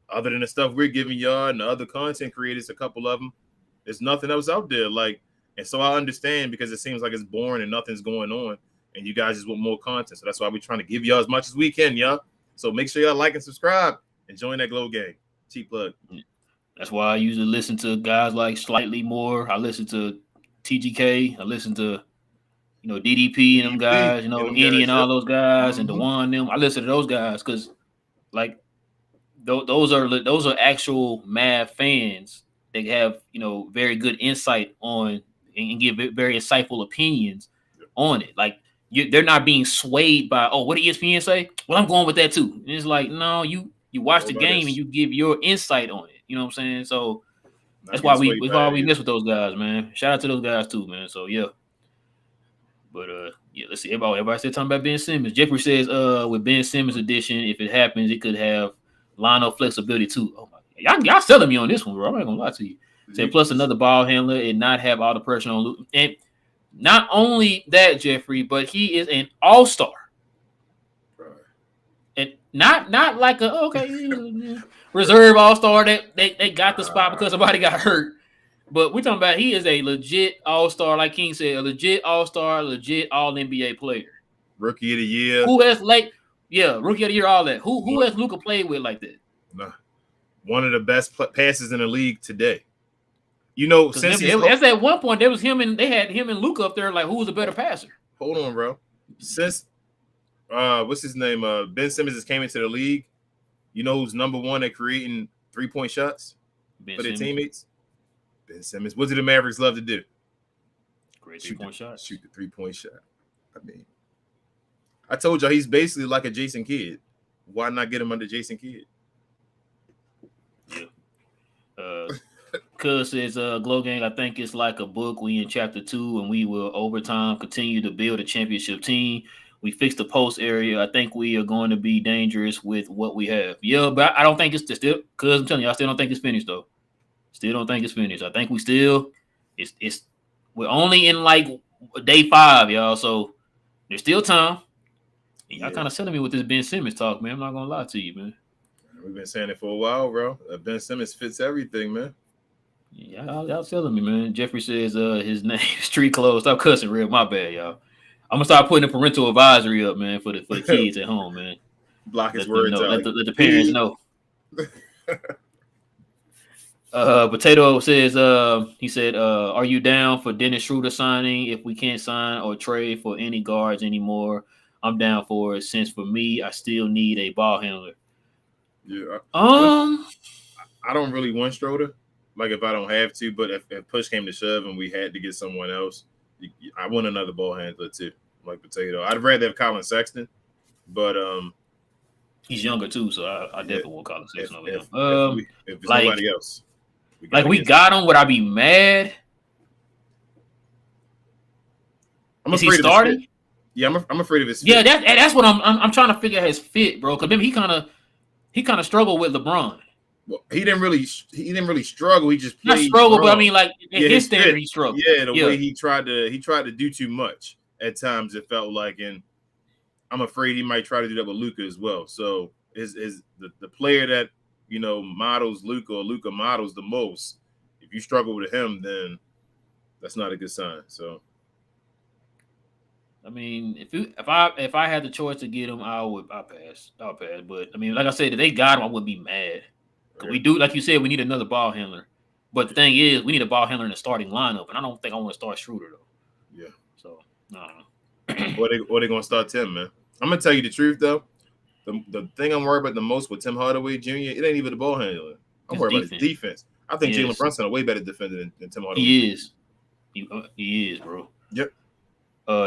other than the stuff we're giving y'all and the other content creators, a couple of them, there's nothing else out there. Like, and so I understand because it seems like it's boring and nothing's going on, and you guys just want more content. So that's why we're trying to give y'all as much as we can, y'all. So make sure y'all like and subscribe and join that Glow Gang. Cheap plug. That's why I usually listen to guys like Slightly More. I listen to TGK. I listen to DDP and them DDP guys. and them Any guys, and yep. all those guys and Mm-hmm. Dewan them. I listen to those guys because like those are actual Mav fans that have very good insight on and give very insightful opinions on it. Like they're not being swayed by what did ESPN say? Well, I'm going with that too. And it's like no, you watch All the about game and this. you give your insight on it. You know what I'm saying? So Not that's getting why swayed by it we either. mess with those guys, man. Shout out to those guys too, man. So yeah. But yeah, let's see. Everybody still talking about Ben Simmons. Jeffrey says, with Ben Simmons addition, if it happens, it could have lineup flexibility too. Oh my, y'all selling me on this one, bro. I'm not gonna lie to you. Said plus another ball handler and not have all the pressure on Luke. And not only that, Jeffrey, but he is an all-star. And not like reserve all-star that they got the spot because somebody got hurt. But we're talking about he is a legit all-star, like King said, a legit all-star, legit all-NBA player. Rookie of the year. Who has rookie of the year, all that. Who has Luka played with like that? Nah. One of the best passes in the league today. Since that's at one point there was they had him and Luka up there, like who was a better passer? Hold on, bro. Since what's his name? Ben Simmons just came into the league. You know who's number one at creating 3-point shots for their teammates? Ben Simmons. What do the Mavericks love to do? Great 3-point shot. Shoot the 3-point shot. I mean, I told y'all he's basically like a Jason Kidd. Why not get him under Jason Kidd? Yeah. Cuz says, Glow Gang, I think it's like a book. We in chapter 2, and we will over time continue to build a championship team. We fixed the post area. I think we are going to be dangerous with what we have. Yeah, but I don't think it's still. Cuz I'm telling you, I still don't think it's finished though. Still don't think it's finished. I think we still. We're only in like day 5, y'all. So there's still time. And y'all kind of selling me with this Ben Simmons talk, man. I'm not gonna lie to you, man. We've been saying it for a while, bro. Ben Simmons fits everything, man. Yeah, y'all selling me, man. Jeffrey says his name is Street Clothes. Stop cussing, real. My bad, y'all. I'm gonna start putting a parental advisory up, man, for the kids at home, man. Block his words out. Let the parents know. Potato says he said, are you down for Dennis Schroeder signing? If we can't sign or trade for any guards anymore, I'm down for it. Since for me, I still need a ball handler. Yeah. I don't really want Schroeder. Like if I don't have to, but if push came to shove and we had to get someone else, I want another ball handler too, like Potato. I'd rather have Colin Sexton, but he's younger too, so I definitely want Colin Sexton over him. If there's nobody else, we got him, would I be mad? Is he starting? Yeah, I'm afraid of his fit. Yeah, that's what I'm trying to figure out his fit, bro. Because maybe he kind of struggled with LeBron. Well, he didn't really struggle. He just played not struggle, strong. But I mean, like his standard, he struggled. Yeah, the way he tried to do too much at times. It felt like, and I'm afraid he might try to do that with Luka as well. So is the player that models Luka or Luka models the most? If you struggle with him, then that's not a good sign. So. I mean, if I had the choice to get him, I'll pass. But I mean, like I said, if they got him, I wouldn't be mad. Cause we do, like you said, we need another ball handler. But the thing is, we need a ball handler in the starting lineup, and I don't think I want to start Schroeder though. Yeah. So I don't know. Or they gonna start Tim, man. I'm gonna tell you the truth though. The thing I'm worried about the most with Tim Hardaway Jr. It ain't even the ball handler. I'm worried about his defense. I think Jalen Brunson a way better defender than Tim Hardaway. He is. He is, bro. Yep.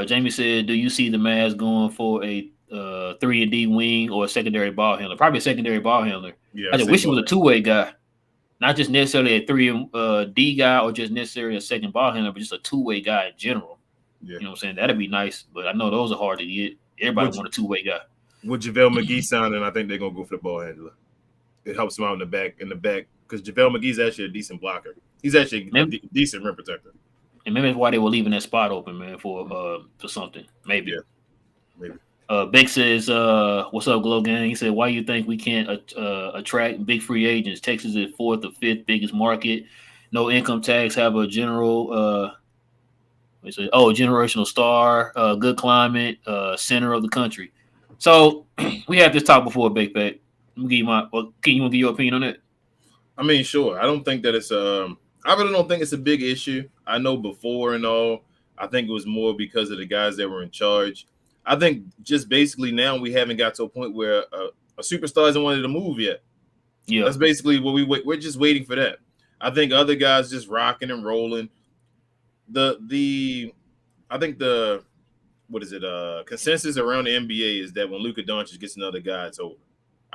Jamie said, "Do you see the Mavs going for a 3-and-D wing or a secondary ball handler? Probably a secondary ball handler. Yeah, I just wish he was a two-way guy, not just necessarily a 3-and-D guy or just necessarily a second ball handler, but just a two-way guy in general. Yeah. You know what I'm saying? That'd be nice, but I know those are hard to get. Everybody With want a two-way guy. with JaVale McGee signing, I think they're gonna go for the ball handler. It helps him out in the back, because JaVale McGee's actually a decent blocker. He's actually a Maybe, decent rim protector. and maybe that's why they were leaving that spot open, man, for something. Yeah, Maybe. maybe. Big says, "What's up, Glow Gang?" He said, "Why you think we can't attract big free agents? Texas is fourth or fifth biggest market. No income tax. Have a general generational star. Good climate. Center of the country." So we had this talk before, Big Fat. Let me give you my. Well, can you want to give your opinion on it? I mean, sure. I don't think that it's I really don't think it's a big issue. I know before and all, I think it was more because of the guys that were in charge. I think just basically now we haven't got to a point where a superstar hasn't wanted to move yet. Yeah, That's basically what we're just waiting for that. I think other guys just rocking and rolling. The I think the what is it? Consensus around the NBA is that when Luka Doncic gets another guy, it's over.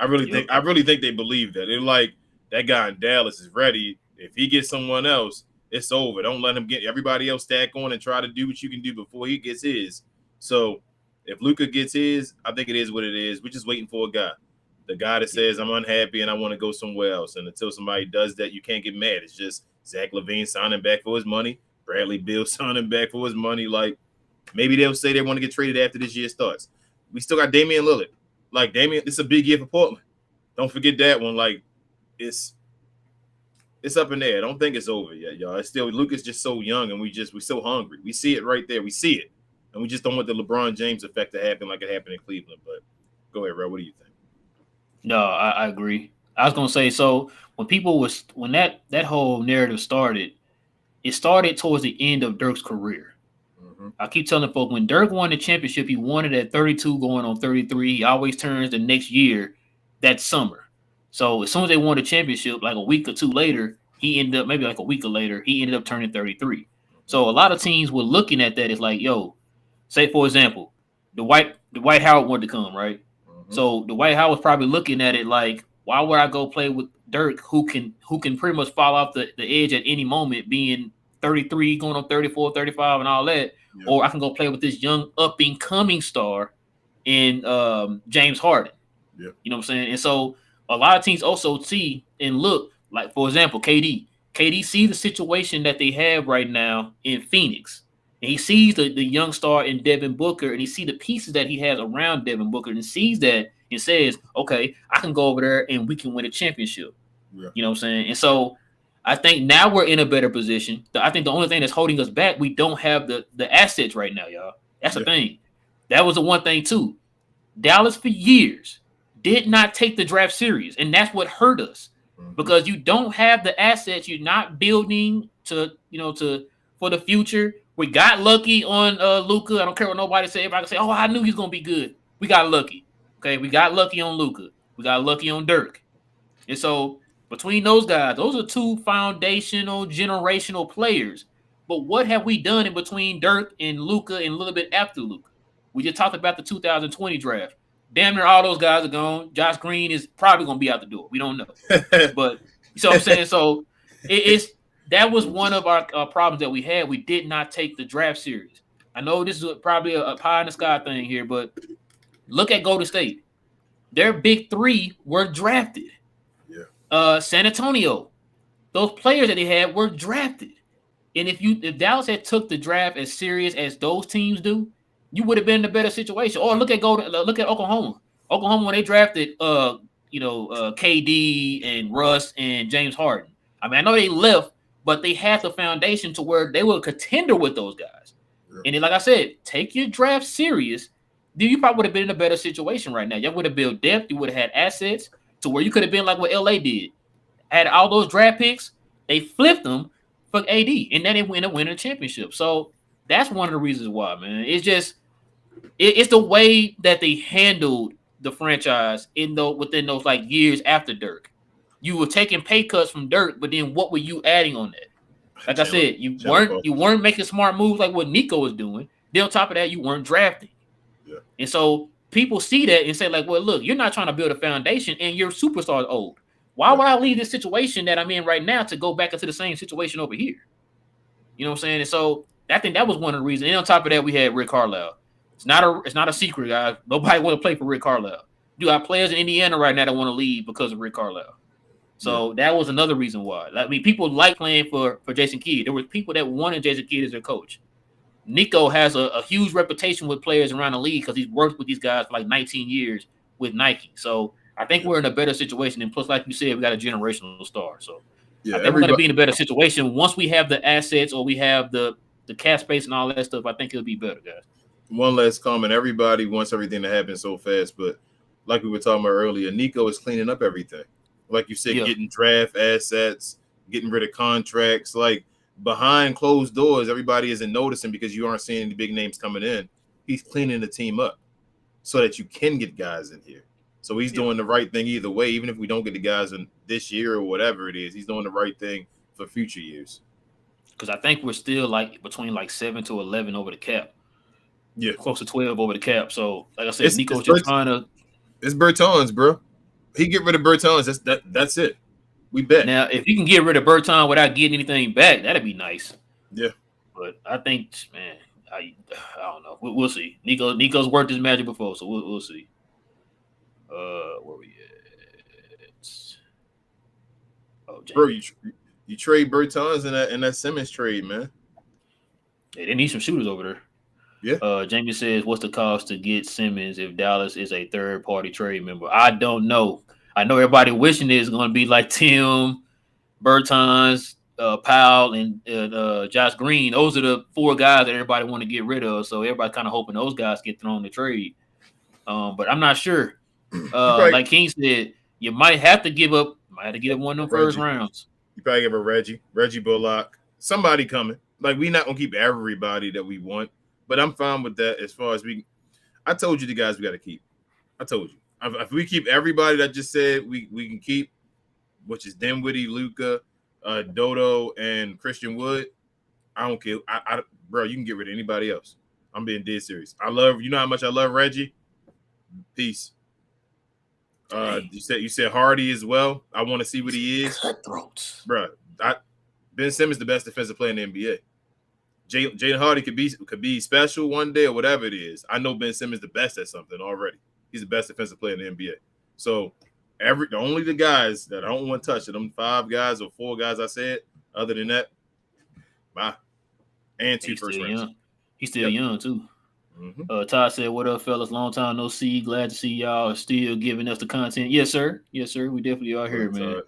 yep, I really think they believe that. They're like, that guy in Dallas is ready. If he gets someone else, it's over. Don't let him get everybody else stack on and try to do what you can do before he gets his. So if Luka gets his, I think it is what it is. We're just waiting for a guy. The guy that says I'm unhappy and I want to go somewhere else. And until somebody does that, you can't get mad. It's just Zach LaVine signing back for his money, Bradley Beal signing back for his money. Like, maybe they'll say they want to get traded after this year starts. We still got Damian Lillard. Like, Damian, it's a big year for Portland. Don't forget that one. Like, it's up in there. I don't think it's over yet, y'all. It's still, Luka's just so young, and we're so hungry. We see it right there. We see it, and we just don't want the LeBron James effect to happen like it happened in Cleveland. But go ahead, Red. What do you think? no, I agree. I was gonna say, so when that whole narrative started, it started towards the end of Dirk's career. Mm-hmm. I keep telling folks, when Dirk won the championship, he won it at 32 going on 33. He always turns the next year that summer. So as soon as they won the championship, like a week or two later, he ended up, maybe like a week or later, he ended up turning 33. So a lot of teams were looking at that as like, yo, say for example, Dwight Howard wanted to come, right? Mm-hmm. So Dwight Howard was probably looking at it like, why would I go play with Dirk, who can pretty much fall off the edge at any moment, being 33, going on 34, 35, and all that, Yeah. or I can go play with this young up and coming star in James Harden. Yeah. You know what I'm saying? And so a lot of teams also see and look, like for example, KD. KD sees the situation that they have right now in Phoenix. And he sees the young star in Devin Booker, and he sees the pieces that he has around Devin Booker, and sees that and says, okay, I can go over there and we can win a championship. Yeah. You know what I'm saying? And so I think now we're in a better position. I think the only thing that's holding us back, we don't have the assets right now, y'all. That's the thing. That was the one thing too. Dallas for years did not take the draft serious, and that's what hurt us. Mm-hmm. Because you don't have the assets, you're not building to for the future. We got lucky on Luka. I don't care what nobody say. Everybody can say, "Oh, I knew he was gonna be good." We got lucky. Okay, we got lucky on Luka. We got lucky on Dirk. And so between those guys, those are two foundational, generational players. But what have we done in between Dirk and Luka and a little bit after Luka? We just talked about the 2020 draft. Damn near all those guys are gone. Josh Green is probably going to be out the door. We don't know. But you know what I'm saying? So that was one of our problems that we had. We did not take the draft serious. I know this is probably a pie in the sky thing here, but look at Golden State. Their big three were drafted. Yeah. San Antonio, those players that they had were drafted. And if Dallas had took the draft as serious as those teams do, you would have been in a better situation. Or look at Oklahoma. Oklahoma, when they drafted KD and Russ and James Harden. I mean, I know they left, but they had the foundation to where they were a contender with those guys. Yeah. And then, like I said, take your draft serious, then you probably would have been in a better situation right now. You would have built depth. You would have had assets to where you could have been like what LA did. Had all those draft picks, they flipped them for AD, and then they win a championship. So that's one of the reasons why, man. It's just it's the way that they handled the franchise within those like years after Dirk. You were taking pay cuts from Dirk, but then what were you adding on that? Like I said, you weren't making smart moves like what Nico was doing. Then on top of that, you weren't drafting. Yeah. And so people see that and say, like, well, look, you're not trying to build a foundation and your superstar is old. Why would I leave this situation that I'm in right now to go back into the same situation over here? You know what I'm saying? And so I think that was one of the reasons. And on top of that, we had Rick Carlisle. It's not a secret, guys. Nobody want to play for Rick Carlisle. You got players in Indiana right now that want to leave because of Rick Carlisle. So that was another reason why. I mean, people like playing for Jason Kidd. There were people that wanted Jason Kidd as their coach. Nico has a huge reputation with players around the league because he's worked with these guys for like 19 years with Nike. So I think we're in a better situation. And plus, like you said, we got a generational star. So I think we're going to be in a better situation once we have the assets or we have the cap space and all that stuff. I think it'll be better, guys. One last comment. Everybody wants everything to happen so fast, but like we were talking about earlier, Nico is cleaning up everything. Like you said, getting draft assets, getting rid of contracts. Like behind closed doors, everybody isn't noticing because you aren't seeing any big names coming in. He's cleaning the team up so that you can get guys in here. So he's doing the right thing either way, even if we don't get the guys in this year or whatever it is. He's doing the right thing for future years. Because I think we're still like between like 7 to 11 over the cap. Yeah, close to 12 over the cap. So, like I said, Nico's just trying to. It's Bertans, bro. He get rid of Bertans. That's it. We bet. Now, if you can get rid of Bertans without getting anything back, that'd be nice. Yeah. But I think, man, I don't know. We'll see. Nico's worked his magic before, so we'll see. Where we at? Oh, bro, you trade Bertans in that Simmons trade, man. Hey, they need some shooters over there. Yeah. Jamie says, what's the cost to get Simmons if Dallas is a third-party trade member? I don't know. I know everybody wishing it's going to be like Tim, Bertans, Powell, and Josh Green. Those are the 4 guys that everybody want to get rid of. So everybody kind of hoping those guys get thrown in the trade. But I'm not sure. Like King said, you might have to give up. Might have to give up one of them first rounds. You probably give a Reggie Bullock, somebody coming. Like we're not gonna keep everybody that we want. But I'm fine with that as far as I told you the guys we got to keep. I told you. If we keep everybody that just said we can keep, which is Dinwiddie, Luka, Dodo, and Christian Wood, I don't care. Bro, you can get rid of anybody else. I'm being dead serious. You know how much I love Reggie? Peace. You said Hardy as well. I want to see what he is. Cutthroats. Bro, Ben Simmons the best defensive player in the NBA. Jaden Hardy could be special one day or whatever it is. I know Ben Simmons the best at something already. He's the best defensive player in the NBA. So only the guys that I don't want to touch it, them 5 guys or 4 guys I said. Other than that, bye. And 2 first rounds. He's still young too. Mm-hmm. Todd said, "What up, fellas? Long time no see. Glad to see y'all still giving us the content." Yes, sir. Yes, sir. We definitely are here, man.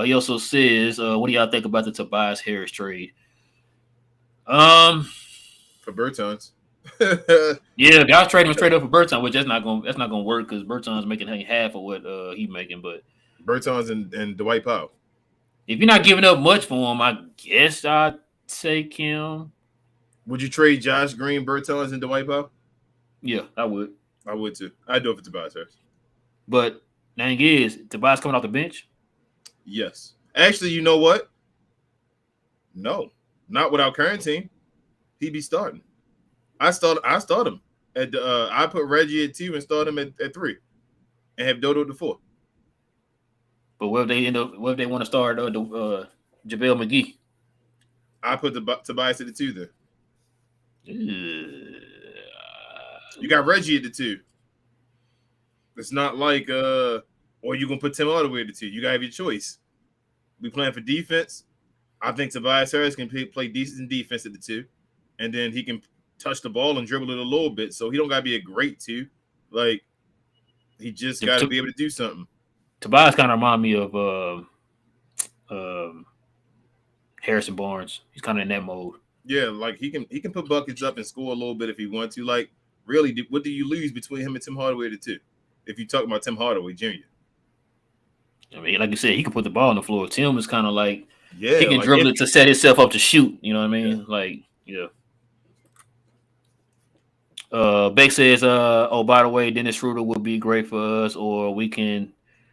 He also says, "What do y'all think about the Tobias Harris trade?" For Bertans. Yeah, guys trading him straight up for Bertans, which that's not gonna work because Bertans making half of what he's making. But Bertans and Dwight Powell. If you're not giving up much for him, I guess I'd take him. Would you trade Josh Green, Bertans, and Dwight Powell? Yeah, I would. I would too. I'd do it for Tobias Harris. But thing is, Tobias coming off the bench? Yes. Actually, you know what? No. Not with our current team. He'd be starting. I start him at I put Reggie at 2 and start him at 3, and have Dodo at 4. But what if they want to start JaVale McGee? I put Tobias at the 2 then. You got Reggie at the 2. It's not like or you gonna put Tim all the way at the 2. You gotta have your choice. We playing for defense. I think Tobias Harris can play decent defense at the 2, and then he can touch the ball and dribble it a little bit. So he don't gotta be a great 2. Like he just gotta be able to do something. Tobias kind of remind me of Harrison Barnes. He's kind of in that mode. Yeah, like he can put buckets up and score a little bit if he wants to. Like, really, what do you lose between him and Tim Hardaway at the 2? If you talk about Tim Hardaway Jr. I mean, like you said, he can put the ball on the floor. Tim is kind of like he can dribble it to set himself up to shoot. You know what I mean? Yeah. Beck says, "Oh, by the way, Dennis Schroeder will be great for us, or we can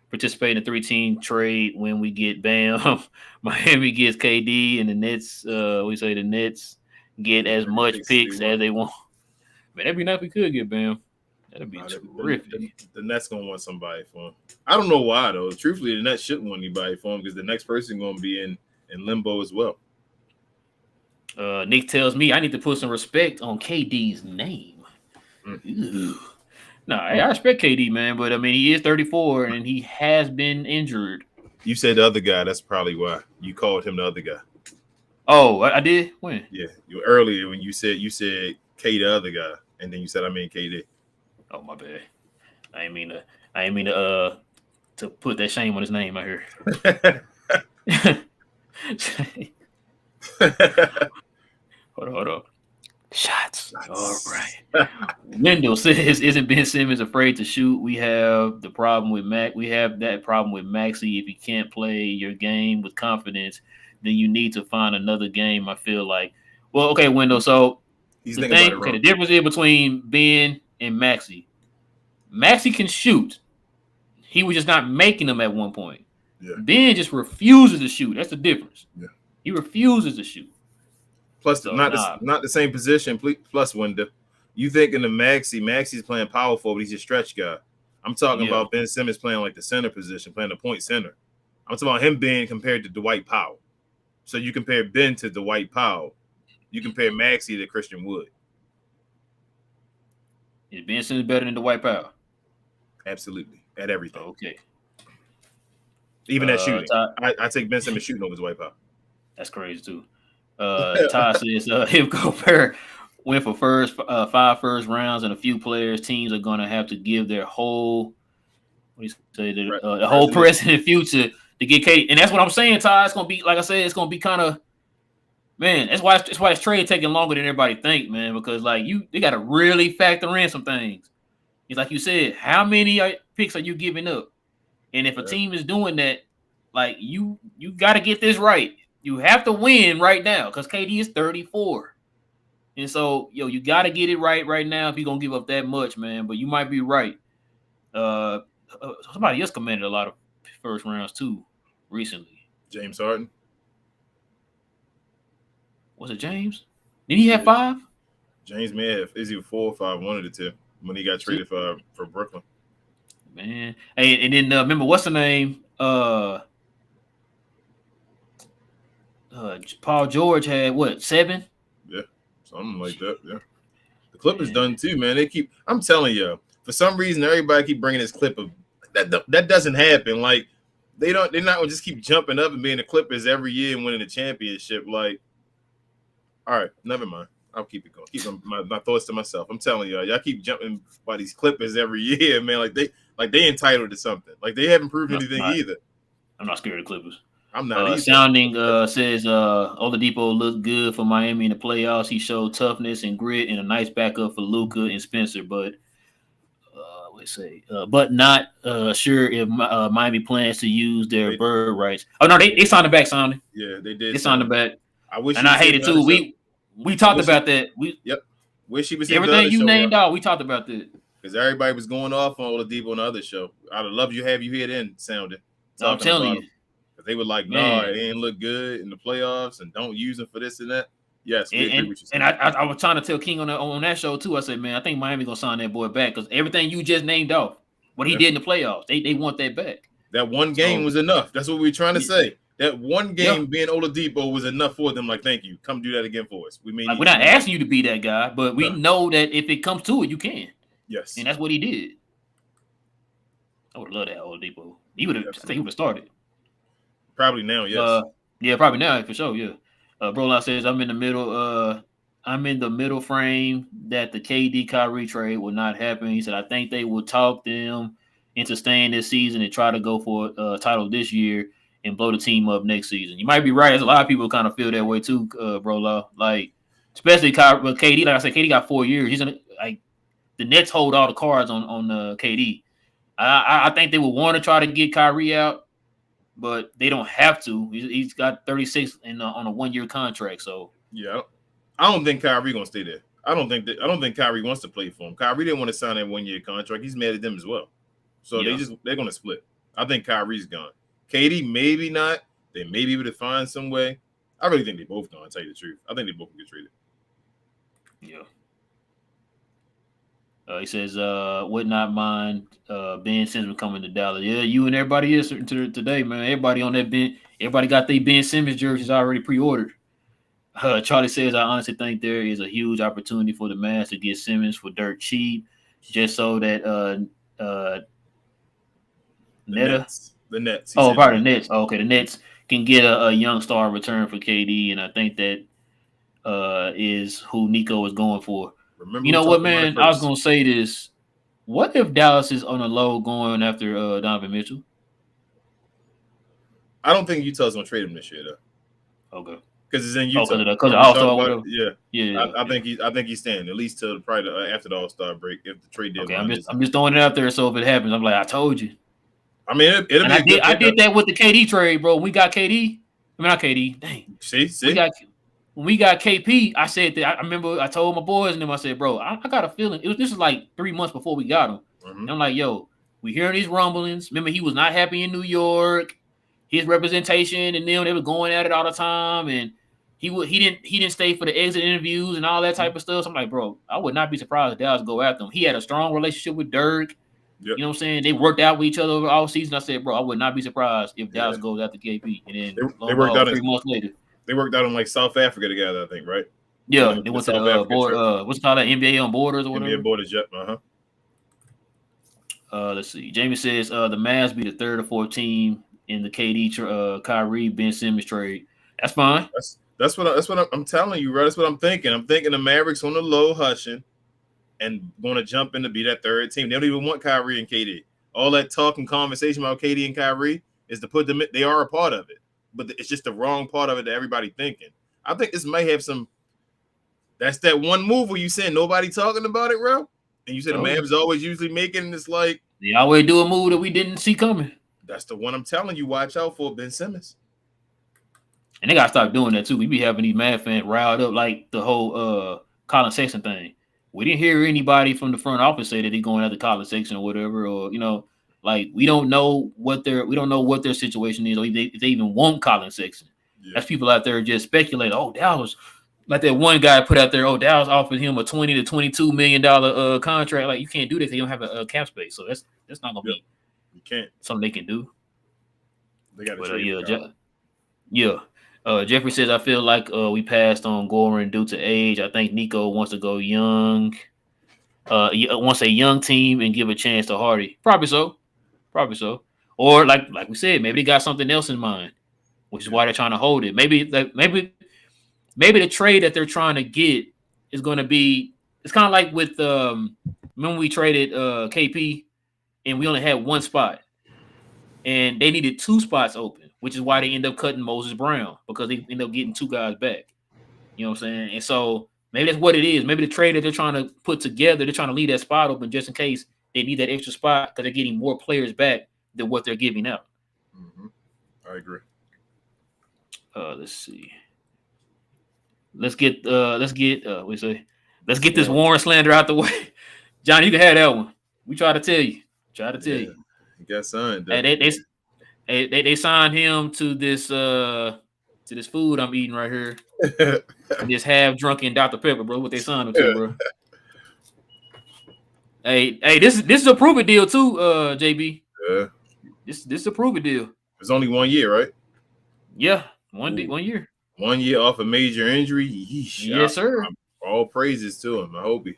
participate in a 3-team trade when we get Bam. Miami gets KD, and the Nets. We say the Nets get as much picks as they want. Man, that'd be nice if we could get Bam. That'd be terrific. The Nets gonna want somebody for him. I don't know why though. Truthfully, the Nets shouldn't want anybody for him because the next person gonna be in limbo as well. Nick tells me I need to put some respect on KD's name. Mm. No, I respect KD, man, but I mean he is 34 and he has been injured. You said the other guy. That's probably why you called him the other guy. Oh, I did? When? Yeah, you earlier when you said K the other guy, and then you said I mean KD. Oh, my bad. I didn't mean to. I didn't mean to put that shame on his name out here. Hold on. Shots. All right. Wendell says, "Isn't Ben Simmons afraid to shoot? We have the problem with Mac. We have that problem with Maxi. If you can't play your game with confidence, then you need to find another game. I feel like, well, okay, Wendell. So He's the thinking about thing, it okay, wrong. the difference is between Ben and Maxi. Maxi can shoot. He was just not making them at one point. Yeah. Ben just refuses to shoot. That's the difference. Yeah. He refuses to shoot. Plus, So nah, not the same position. Plus, Wendell, you thinking the Maxi's playing power forward, he's a stretch guy. I'm talking yeah. about Ben Simmons playing like the center position, playing the point center. I'm talking about him being compared to Dwight Powell. So you compare Ben to Dwight Powell. You compare Maxi to Christian Wood. Is Ben Simmons better than Dwight Powell? Absolutely. At everything. Okay. Even at shooting. Ty, I take Ben Simmons shooting over Dwight Powell. that's crazy too. Ty says if Gobert went for five first rounds and a few players, teams are gonna have to give their whole the whole present and future to get Katie. And that's what I'm saying, Ty. It's gonna be like I said, it's gonna be kind of man. That's why this trade taking longer than everybody think, man. Because like they got to really factor in some things. It's like you said, how many picks are you giving up? And if a team is doing that, like you got to get this right. You have to win right now because KD is 34. And so, you got to get it right now if you're going to give up that much, man. But you might be right. Somebody else commanded a lot of first rounds, too, recently. James Harden. Was it James? Did he have 5? James may have. Is he 4 or 5? One of the two when he got traded for Brooklyn. Man. Hey, and then remember, what's the name? Paul George had what 7? Yeah, something like that. Yeah, the Clippers done too, man. I'm telling you, for some reason, everybody keep bringing this clip of that doesn't happen. Like they're not gonna just keep jumping up and being the Clippers every year and winning the championship. Like, all right, never mind. I'll keep it going. Keep my thoughts to myself. I'm telling y'all keep jumping by these Clippers every year, man. Like they entitled to something. Like they haven't proved anything either. I'm not scared of Clippers. I'm not. Sounding says Oladipo looked good for Miami in the playoffs. He showed toughness and grit and a nice backup for Luka and Spencer, but but not sure if Miami plans to use their bird rights. Oh no, they signed the back, sounding. Yeah, they did. They signed the back. I wish, and I hate it too. We talked about that. Wish he was everything you named out. We talked about that because everybody was going off on Oladipo on the other show. I'd love you have you here then, sounding. I'm telling you. They were like, no, it didn't look good in the playoffs, and don't use him for this and that. Yes, and I was trying to tell King on that show too. I said, man, I think Miami gonna sign that boy back because everything you just named off, what he did in the playoffs, they want that back. That one game was enough. That's what we were trying to say. That one game being Oladipo was enough for them. Like, thank you, come do that again for us. We're not asking you to be that guy, but we know that if it comes to it, you can. Yes, and that's what he did. I would love that Oladipo. He would have. I think he would have started. Probably now, yes. Yeah, probably now for sure. Yeah. Brola says I'm in the middle. I'm in the middle frame that the KD Kyrie trade will not happen. He said I think they will talk them into staying this season and try to go for a title this year and blow the team up next season. You might be right. There's a lot of people kind of feel that way too, Brola. Like especially with KD. Like I said, KD got 4 years. He's in like the Nets hold all the cards on KD. I think they would want to try to get Kyrie out. But they don't have to. He's got 36 on a 1-year contract. So yeah, I don't think Kyrie gonna stay there. I don't think Kyrie wants to play for him. Kyrie didn't want to sign that 1-year contract. He's mad at them as well. So they're gonna split. I think Kyrie's gone. KD maybe not. They may be able to find some way. I really think they both gone. To tell you the truth, I think they both can get traded. Yeah. He says, would not mind Ben Simmons coming to Dallas. Yeah, you and everybody is today, man. Everybody on that Ben. Everybody got their Ben Simmons jerseys already pre-ordered. Charlie says, I honestly think there is a huge opportunity for the Mavs to get Simmons for dirt cheap, just so that The Netta. Nets. The Nets. He Oh, said the probably the Nets. Nets. Oh, okay, the Nets can get a young star return for KD, and I think that is who Nico is going for. Remember You who know what, talked about it man? I was first. gonna say this. What if Dallas is on a low going after Donovan Mitchell? I don't think Utah's gonna trade him this year though, Okay. because it's in Oh, Utah. because of We All talked Star, about it. whatever. Yeah, Yeah, yeah, yeah. I think he's staying at least till probably after the All Star break if the trade Okay, deadline is. I'm just throwing it out there. So if it happens, I'm like, I told you. I mean, it'll And be a good I pickup. did that with the KD trade, bro. We got KD. I mean, not KD. Dang. We See, got when we got KP. I said that I remember I told my boys and them. I said, bro, I got a feeling. This was like 3 months before we got him. hmm And I'm like, yo, we hearing these rumblings. Remember, he was not happy in New York. His representation and them, they were going at it all the time, and he didn't stay for the exit interviews and all that type of stuff. So I'm like, bro, I would not be surprised if Dallas go after him. He had a strong relationship with Dirk. Yep. You know what I'm saying? They worked out with each other over all season. I said, bro, I would not be surprised if Yeah. Dallas goes after KP. And then lo They and worked out behold, in 3 months later, they worked out in like South Africa together, I think, right? When they yeah, went they to the went to the South Africa board. trip. What's it called, that NBA on Borders or NBA whatever. border jet. Let's see. Jamie says the Mavs be the third or fourth team in the KD, Kyrie, Ben Simmons trade. That's fine. That's what I'm telling you, bro. That's what I'm thinking. I'm thinking the Mavericks on the low hushing and going to jump in to be that third team. They don't even want Kyrie and KD. All that talk and conversation about KD and Kyrie is to put them in. They are a part of it, but it's just the wrong part of it that everybody thinking. I think this may have some. That's that one move where you saying nobody talking about it, bro. And you said the Told you. Mavs always usually making this like They always do a move that we didn't see coming. that's the one I'm telling you. Watch out for Ben Simmons. And they gotta stop doing that too. We be having these Mad fans riled up like the whole Colin Sexton thing. We didn't hear anybody from the front office say that they're going after Colin Sexton or whatever, or like we don't know what their situation is, or if they even want Colin Sexton. Yeah. That's people out there just speculating. Oh, Dallas, like that one guy put out there. Oh, Dallas offered him a $20 to $22 million contract. Like you can't do that. They don't have a cap space, so that's not gonna be You can't. something they can do. They got to But trade. yeah. Jeffrey says, I feel like we passed on Goran due to age. I think Nico wants to go young. Wants a young team and give a chance to Hardy. Probably so. Or like we said, maybe they got something else in mind, which is why they're trying to hold it. Maybe the trade that they're trying to get is going to be. It's kind of like with when we traded KP and we only had one spot, and they needed 2 spots open, which is why they end up cutting Moses Brown because they end up getting 2 guys back. You know what I'm saying? And so maybe that's what it is. Maybe the trade that they're trying to put together, they're trying to leave that spot open just in case they need that extra spot because they're getting more players back than what they're giving out. Mm-hmm. I agree. Let's see. Let's get this Warren slander out the way. John, you can have that one. We try to tell you. You got signed. Hey, they signed him to this food I'm eating right here. This half drunken Dr. Pepper, bro. What they signed him to, bro. Hey, this is a prove it deal too, JB. Yeah. This is a prove it deal. It's only 1 year, right? Yeah, 1 year. 1 year off a major injury. Yeesh. Yes, sir. All praises to him. I hope he.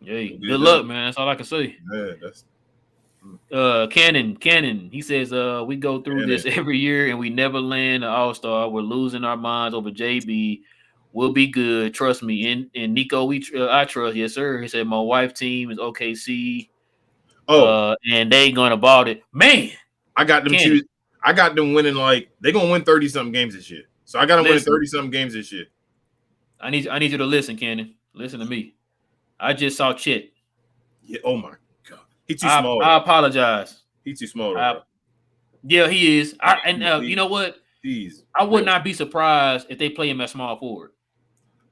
Hey, good luck, man. That's all I can say. Yeah, that's. Cannon. He says, we go through this every year and we never land an all-star. We're losing our minds over JB. We'll be good. Trust me. And Nico, I trust. Yes, sir. He said, my wife team is OKC. And they gonna ball it. Man, I got them choose. I got them winning they're gonna win 30-something games this year. So I got them winning 30-something games this year. I need you to listen, Cannon. Listen to me. I just saw Chet. Yeah. Oh my god. He's too small. I apologize. He's too small. Yeah, he is. You know what? I would not be surprised if they play him at small forward.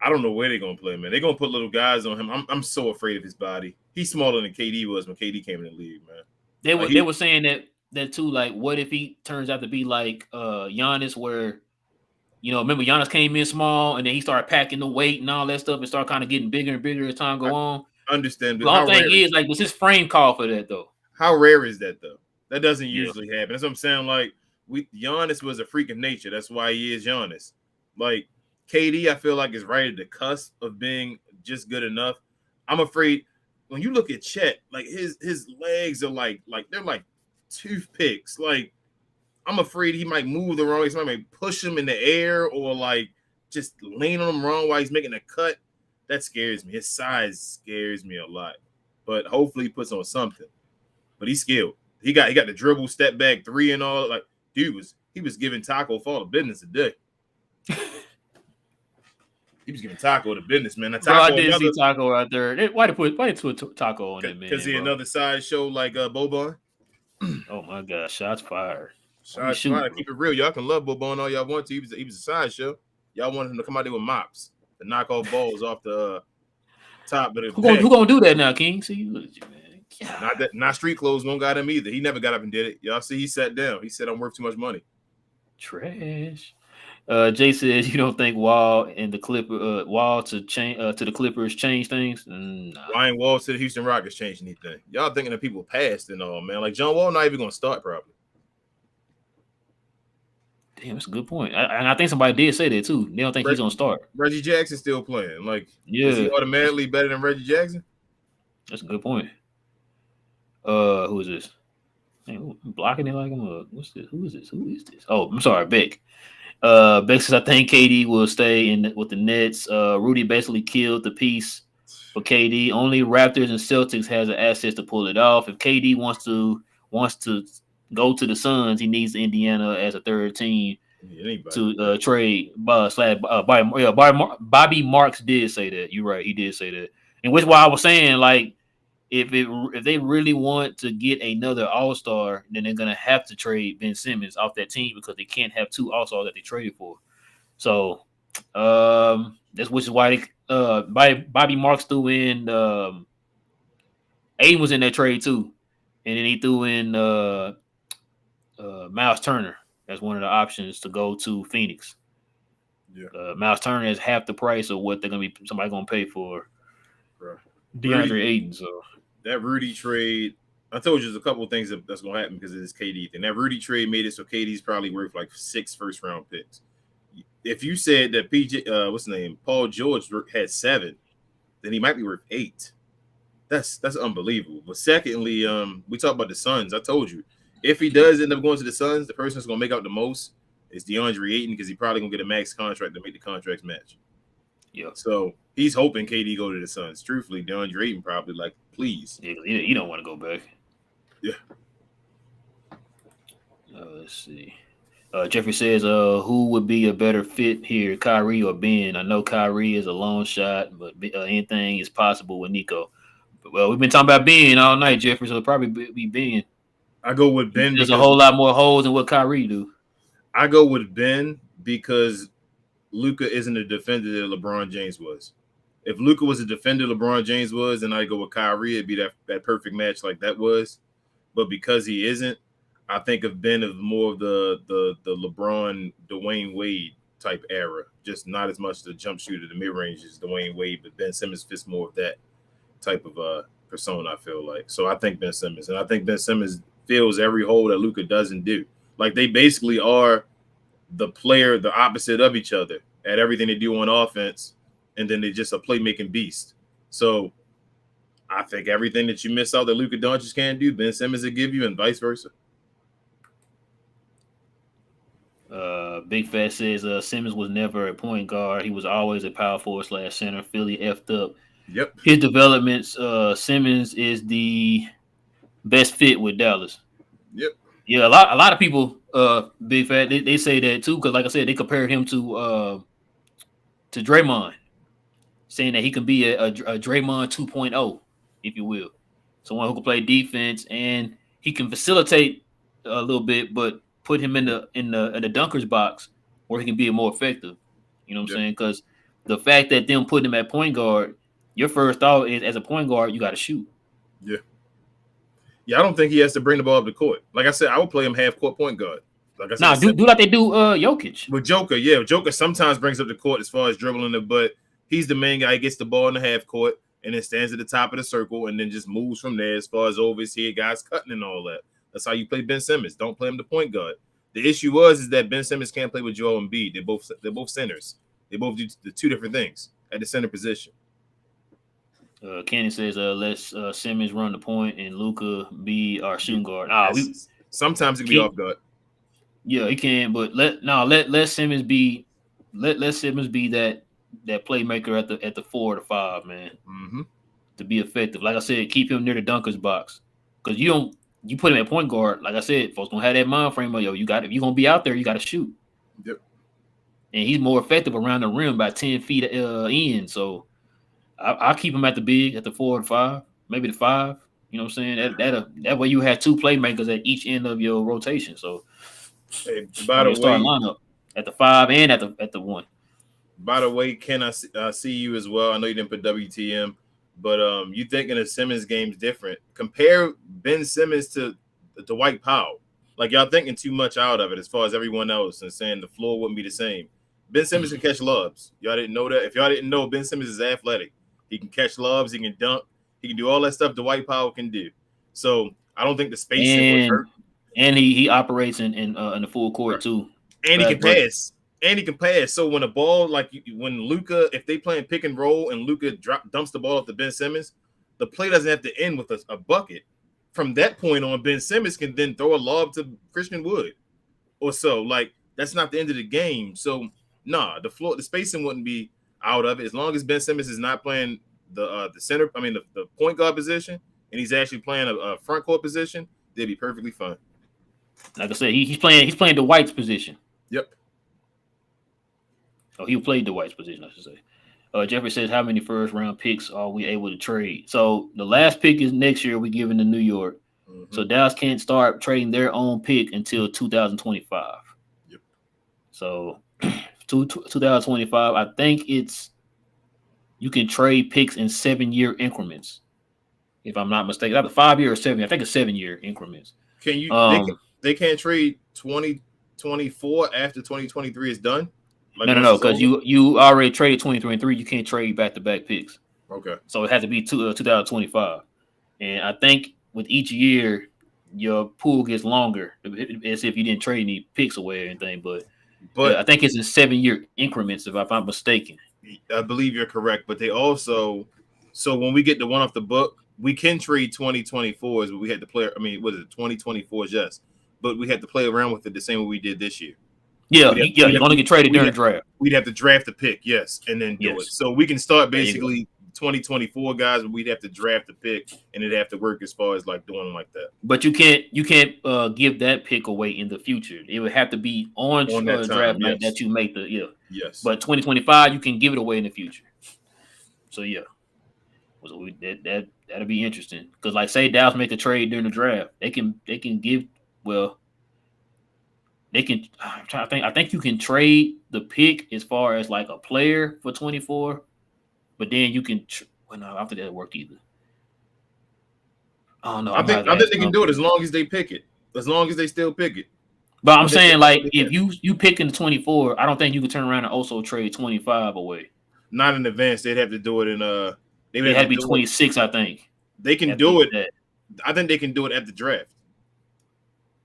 I don't know where they're gonna play him, man. They're gonna put little guys on him. I'm so afraid of his body. He's smaller than KD was when KD came in the league, man. They were saying that too. Like, what if he turns out to be like Giannis, where remember Giannis came in small and then he started packing the weight and all that stuff and started kind of getting bigger and bigger as time go on. Understand. The only thing is, like, was his frame call for that though? How rare is that though? That doesn't usually happen. That's what I'm saying. Like, Giannis was a freak of nature. That's why he is Giannis. Like, KD, I feel like is right at the cusp of being just good enough. I'm afraid when you look at Chet, like his legs are like they're like toothpicks. Like I'm afraid he might move the wrong way. Somebody might push him in the air or like just lean on him wrong while he's making a cut. That scares me. His size scares me a lot. But hopefully he puts on something. But he's skilled. He got the dribble, step back, three and all. Like dude he was giving Taco for the business today. He was giving Taco the business, man. Bro, I did see Taco out there. Why to put Taco on it, man? Because he another side show like Boban. Oh my gosh, shots fired. Shots fired. Keep it real. Y'all can love Boban all y'all want to. He was a sideshow. Y'all wanted him to come out there with mops to knock off balls off the top. But who gonna do that now, King? See, look at you, man. Not street clothes won't got him either. He never got up and did it. Y'all see, he sat down. He said, "I'm worth too much money." Trash. Jay says you don't think Wall and the Wall to the Clippers change things. Nah. Ryan Wall to the Houston Rockets changed anything? Y'all thinking of people past and all, man. Like John Wall not even gonna start probably. Damn, that's a good point. And I think somebody did say that too. They don't think he's gonna start. Reggie Jackson still playing. Like, is he automatically better than Reggie Jackson? That's a good point. Who is this? Man, I'm blocking it like I'm a. What's this? Who is this? Who is this? Oh, I'm sorry, Beck. Beck says I think KD will stay with the Nets. Rudy basically killed the piece for KD. Only Raptors and Celtics has the assets to pull it off. If KD wants to go to the Suns, he needs Indiana as a third team to trade. Bobby Marks did say that. You're right, he did say that, and which why I was saying like if they really want to get another All-Star, then they're gonna have to trade Ben Simmons off that team because they can't have two All-Stars that they traded for. So that's which is why Bobby Marks threw in Aiden was in that trade too, and then he threw in Miles Turner as one of the options to go to Phoenix. Yeah, Miles Turner is half the price of what they're gonna be somebody gonna pay for DeAndre Ayton. So that Rudy trade, I told you there's a couple of things that's gonna happen because of this KD thing. That Rudy trade made it so KD's probably worth like 6 first-round picks. If you said that what's his name, Paul George had 7, then he might be worth 8. That's unbelievable. But secondly, we talk about the Suns. I told you, if he does end up going to the Suns, the person that's gonna make out the most is DeAndre Ayton because he probably gonna get a max contract to make the contracts match. Yeah. So he's hoping KD go to the Suns. Truthfully, DeAndre Ayton probably like, please. Yeah, you don't want to go back. Yeah. Let's see. Jeffrey says, who would be a better fit here, Kyrie or Ben? I know Kyrie is a long shot, but anything is possible with Nico. Well, we've been talking about Ben all night, Jeffrey, so it'll probably be Ben. I go with Ben. There's a whole lot more holes than what Kyrie do. I go with Ben because Luka isn't a defender that LeBron James was. If Luka was a defender LeBron James was, then I go with Kyrie. It'd be that perfect match like that was. But because he isn't, I think of Ben as more of the LeBron, Dwayne Wade type era. Just not as much the jump shooter, the mid range as Dwayne Wade, but Ben Simmons fits more of that type of persona. I feel like so. I think Ben Simmons, and I think Ben Simmons fills every hole that Luka doesn't do. Like they basically are the player, the opposite of each other at everything they do on offense, and then they're just a playmaking beast. So I think everything that you miss out that Luka Doncic can't do, Ben Simmons will give you, and vice versa. Big Fat says Simmons was never a point guard. He was always a power forward / center. Philly effed up. Yep. His developments, Simmons is the best fit with Dallas. Yep. Yeah, a lot of people, Big Fat, they say that too, because like I said, they compared him to Draymond, saying that he can be a Draymond 2.0, if you will. Someone who can play defense and he can facilitate a little bit, but put him in the dunker's box where he can be more effective. You know what I'm saying? Because the fact that them putting him at point guard, your first thought is as a point guard, you got to shoot. Yeah. Yeah, I don't think he has to bring the ball up the court. Like I said, I would play him half court point guard. Like I said, do like they do Jokic. With Joker, yeah. Joker sometimes brings up the court as far as dribbling it, but he's the main guy. He gets the ball in the half court and then stands at the top of the circle and then just moves from there as far as over his head, guys cutting and all that. That's how you play Ben Simmons. Don't play him the point guard. The issue is that Ben Simmons can't play with Joel Embiid. They're both centers. They both do the two different things at the center position. Kenny says, "Let's Simmons run the point and Luca be our Yeah, shooting guard." sometimes it can be Keep, off guard. yeah, he can, but let Simmons be let Simmons be that playmaker at the 4 or the 5, man, Mm-hmm. to be effective. Like I said, keep him near the dunker's box because you put him at point guard. Like I said, folks gonna have that mind frame of if you're gonna be out there, you got to shoot, Yep. and he's more effective around the rim by 10 feet in. So I'll keep him at the big at the 4 or 5, maybe the 5. You know what I'm saying? That way you have two playmakers at each end of your rotation. So Hey, by or the your starting way, lineup at the 5 and at the 1. Ken, I see you as well. I know you didn't put WTM, but you thinking of Simmons games different. Compare Ben Simmons to Dwight Powell. Like y'all thinking too much out of it as far as everyone else and saying the floor wouldn't be the same. Ben Simmons can catch lobs. Y'all didn't know that. If y'all didn't know, Ben Simmons is athletic. He can catch lobs. He can dunk. He can do all that stuff Dwight Powell can do. So I don't think the spacing would And hurt. he operates in the full court too. And he can But pass. And he can pass. So when a ball, when Luca, if they playing pick and roll and Luca dumps the ball up to Ben Simmons, the play doesn't have to end with a bucket. From that point on, Ben Simmons can then throw a lob to Christian Wood or so. Like that's not the end of the game. So the spacing wouldn't be out of it as long as Ben Simmons is not playing the center. I mean the point guard position, and he's actually playing a front court position. They'd be perfectly fine. like I said, he's playing the White's position. Yep. Oh, he played the White's position, I should say. Jeffrey says, "How many first round picks are we able to trade?" So the last pick is next year. We giving to New York. Mm-hmm. So Dallas can't start trading their own pick until 2025. Yep. So 2025, I think you can trade picks in 7-year increments, if I'm not mistaken. Either 5-year or 7. I think it's 7-year increments. Can you? They can't trade 2024 after 2023 is done. Like no, because you already traded 23 and 3. You can't trade back-to-back picks. Okay. So it has to be 2025. And I think with each year, your pool gets longer, as if you didn't trade any picks away or anything. But yeah, I think it's in 7-year increments, if I'm not mistaken. I believe you're correct. But they also, so when we get the one off the book, we can trade 2024s, but we had to play. I mean, what is it? 2024s, yes. But we had to play around with it the same way we did this year. Yeah, you're going to get traded during the draft. We'd have to draft a pick, yes, and then do it. So we can start basically 2024 guys, but we'd have to draft a pick, and it'd have to work as far as like doing like that. But you can't give that pick away in the future. It would have to be on draft night that you make the Yes. But 2025, you can give it away in the future. So yeah, that'll be interesting because like say Dallas make a trade during the draft, they can give They can. I'm trying to think. I think you can trade the pick as far as like a player for 24, but then you can. Well, no, I don't think that work either. Oh no, I think they can do it as long as they pick it. As long as they still pick it. But I'm saying like if you pick in the 24, I don't think you can turn around and also trade 25 away. Not in advance. They'd have to do it in They would have to be 26, I think. They can do it. I think they can do it at the draft.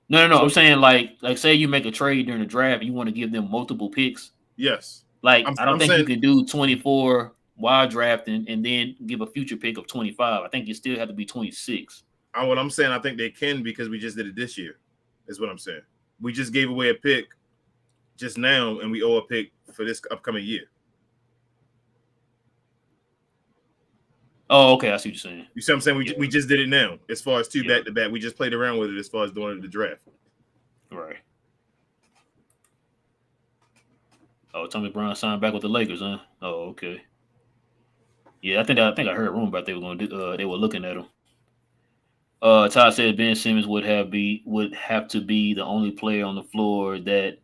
No. I'm saying like say you make a trade during the draft and you want to give them multiple picks. Yes. Like I don't think you can do 24 while drafting and then give a future pick of 25. I think you still have to be 26. What I'm saying, I think they can because we just did it this year. Is what I'm saying. We just gave away a pick just now, and we owe a pick for this upcoming year. Oh, okay. I see what you're saying. You see what I'm saying? We just did it now. As far as 2 back-to-back, we just played around with it as far as doing the draft. Right. Oh, Tommy Brown signed back with the Lakers, huh? Oh, okay. Yeah, I think I heard a rumor about they were going to do. They were looking at him. Todd said Ben Simmons would have to be the only player on the floor that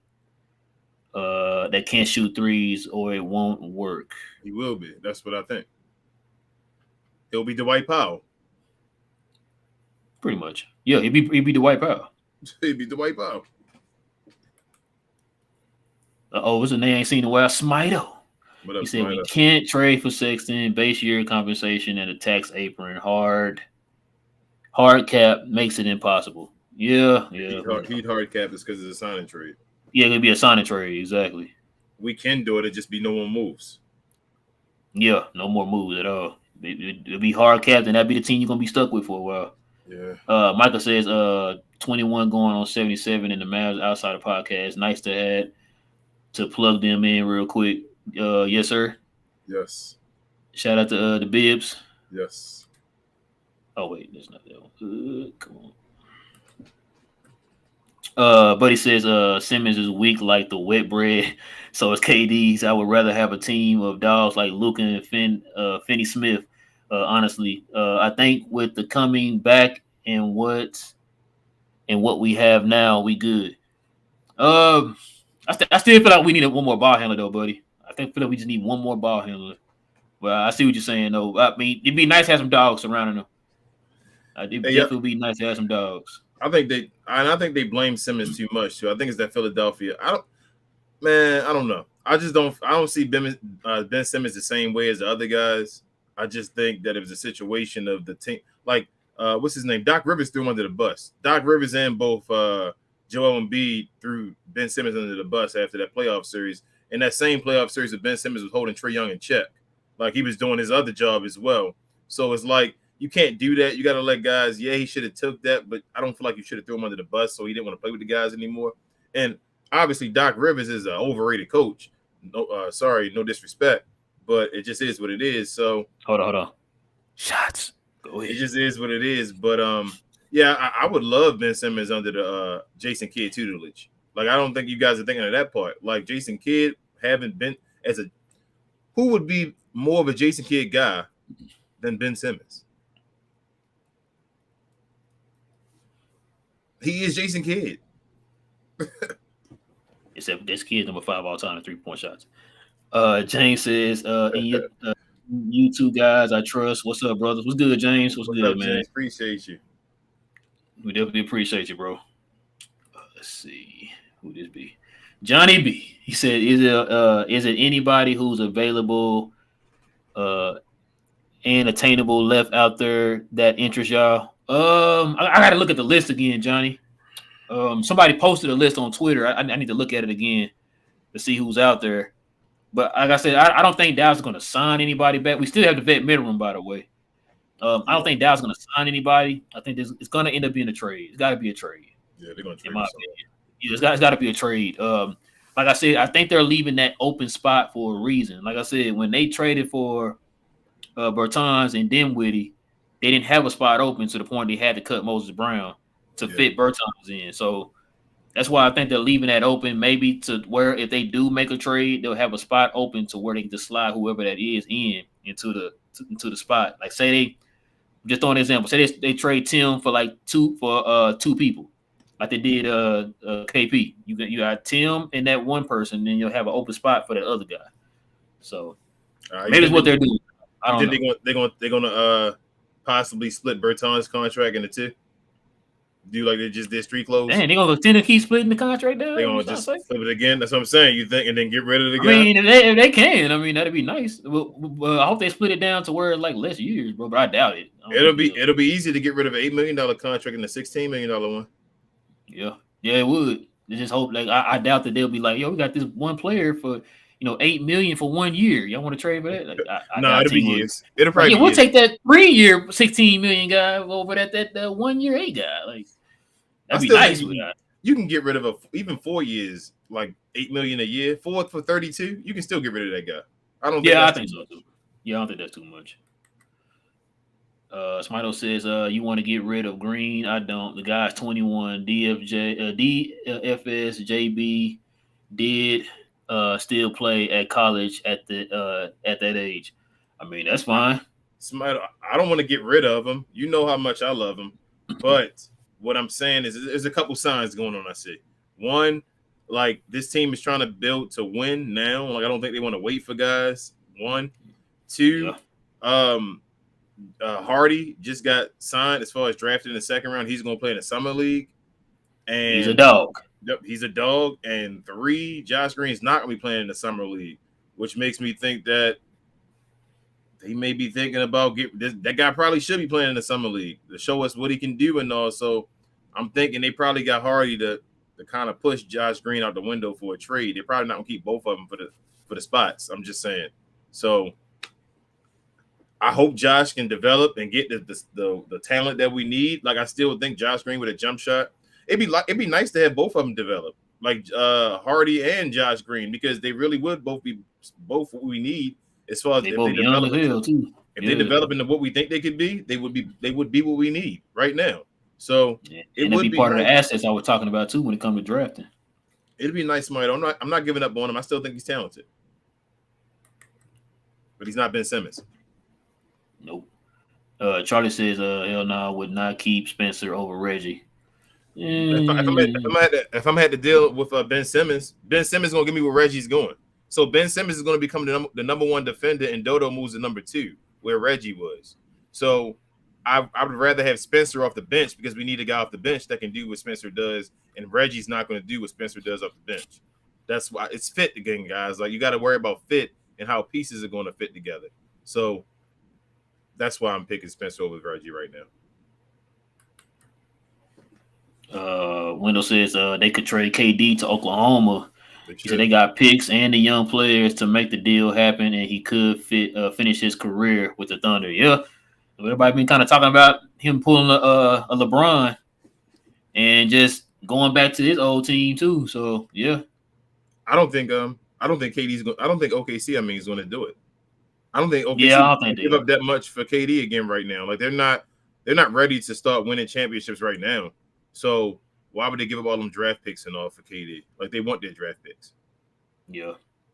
can't shoot threes, or it won't work. He will be. That's what I think. He'll be Dwight Powell. Pretty much. Yeah, he'd be Dwight Powell. He'd be Dwight Powell. What's the name? I ain't seen in a while. Smito. What up, he said Smito? We can't trade for Sexton. Base year compensation and a tax apron. Hard cap makes it impossible. Yeah. He'd hard cap is because it's a signing trade. Yeah, it'd be a signing trade, exactly. we can do it. It just be no more moves. Yeah, no more moves at all. It'll be hard captain. That'd be the team you're gonna be stuck with for a while. Yeah. Michael says 21 going on 77 in the Mavs outside of podcast. Nice to have to plug them in real quick. Yes, sir. Yes. Shout out to the Bibs. Yes. Oh wait, there's not that one. Come on. Buddy says Simmons is weak like the wet bread. So it's KD's. I would rather have a team of dogs like Luka and Finney Smith. Honestly, I think with the coming back and what we have now, we good. I still feel like we need one more ball handler though, buddy. I feel like we just need one more ball handler. But I see what you're saying though. I mean, it'd be nice to have some dogs surrounding them. It'd Hey, definitely be nice to have some dogs. I think they blame Simmons too much too. I think it's that Philadelphia. I don't know. I don't see Ben Simmons the same way as the other guys. I just think that it was a situation of the team. Like, what's his name? Doc Rivers threw him under the bus. Doc Rivers and both Joel Embiid threw Ben Simmons under the bus after that playoff series. In that same playoff series, Ben Simmons was holding Trae Young in check. Like, he was doing his other job as well. So it's like, you can't do that. You got to let guys. Yeah, he should have took that, but I don't feel like you should have threw him under the bus. So he didn't want to play with the guys anymore. And obviously, Doc Rivers is an overrated coach. No, no disrespect, but it just is what it is. So hold on. Shots. Go ahead. It just is what it is. But yeah, I would love Ben Simmons under the Jason Kidd tutelage. Like, I don't think you guys are thinking of that part. Like, Jason Kidd haven't been who would be more of a Jason Kidd guy than Ben Simmons? He is Jason Kidd. Except this kid number 5 all time in 3-point shots. James says, you two guys I trust. What's up, brothers? What's good, James? What's good, up, man? James? Appreciate you. We definitely appreciate you, bro. Let's see who this be. Johnny B. He said, is it anybody who's available and attainable left out there that interests y'all? I got to look at the list again, Johnny. Somebody posted a list on Twitter. I need to look at it again to see who's out there. But like I said, I don't think Dallas is going to sign anybody back. We still have the vet minimum, by the way. I don't think Dallas is going to sign anybody. I think it's going to end up being a trade. It's got to be a trade. Yeah, they're going to trade. In my opinion, it's got to be a trade. Like I said, I think they're leaving that open spot for a reason. Like I said, when they traded for Bertans and Dinwiddie, they didn't have a spot open to the point they had to cut Moses Brown to fit Bertans in. So that's why I think they're leaving that open, maybe to where if they do make a trade, they'll have a spot open to where they can just slide whoever that is into the spot. Like, say they just throwing an example. Say they trade Tim for like two people, like they did KP. You got Tim and that one person, then you'll have an open spot for that other guy. So maybe it's what they're doing. I don't know. They're gonna possibly split Bertans' contract into two. Do like they just did street clothes? Dang, they gonna continue to keep splitting the contract down? They gonna just flip it again? That's what I'm saying. You think, and then get rid of the guy? I mean, if they can, I mean, that'd be nice. Well, I hope they split it down to where like less years, bro. But I doubt it. It'll be easy to get rid of an $8 million contract and a $16 million one. Yeah, it would. They just hope. Like, I doubt that they'll be like, yo, we got this one player for $8 million for 1 year. Y'all want to trade for that? Like, no, it'll be years. It'll probably. We'll take that 3-year $16 million guy over that 1 year 8 guy. Like, that'd be nice. You can get rid of even 4 years, like $8 million a year, for 32. You can still get rid of that guy. I don't. Yeah, I think so too. Yeah, I don't think that's too much. Smito says, you want to get rid of Green? I don't. The guy's 21. DFS JB did still play at college at that age. I mean, that's fine. Smito, I don't want to get rid of him. You know how much I love him, but what I'm saying is there's a couple signs going on. I see. One, like, this team is trying to build to win now. Like, I don't think they want to wait for guys. 1, 2, Hardy just got signed as far as drafted in the second round. He's going to play in the summer league, and he's a dog. Yep, he's a dog. And 3, Josh Green's not going to be playing in the summer league, which makes me think that he may be thinking about that guy probably should be playing in the summer league to show us what he can do. And also, I'm thinking they probably got Hardy to kind of push Josh Green out the window for a trade. They're probably not gonna keep both of them for the spots. I'm just saying. So I hope Josh can develop and get the talent that we need. Like I still think Josh Green with a jump shot. It'd be nice to have both of them develop, like Hardy and Josh Green, because they really would both be both what we need as far as they both young as hell too. If they develop into what we think they could be, they would be what we need right now. So it would be part of the assets I was talking about too when it comes to drafting. It'd be nice, Mike. I'm not giving up on him. I still think he's talented, but he's not Ben Simmons. Nope. Charlie says, hell no, I would not keep Spencer over Reggie. If I'm had to deal with Ben Simmons gonna give me where Reggie's going. So Ben Simmons is gonna become the number one defender, and Dodo moves to number 2, where Reggie was. So I would rather have Spencer off the bench because we need a guy off the bench that can do what Spencer does, and Reggie's not going to do what Spencer does off the bench. That's why it's fit again, guys. Like you got to worry about fit and how pieces are going to fit together. So that's why I'm picking Spencer over Reggie right now. Wendell says they could trade KD to Oklahoma. He said they got picks and the young players to make the deal happen, and he could finish his career with the Thunder. Yeah. Everybody been kind of talking about him pulling a LeBron and just going back to his old team too. So yeah, I don't think KD's going. I don't think OKC is going to do it. I don't think OKC can give up that much for KD again right now. Like they're not ready to start winning championships right now. So why would they give up all them draft picks and all for KD? Like they want their draft picks. Yeah,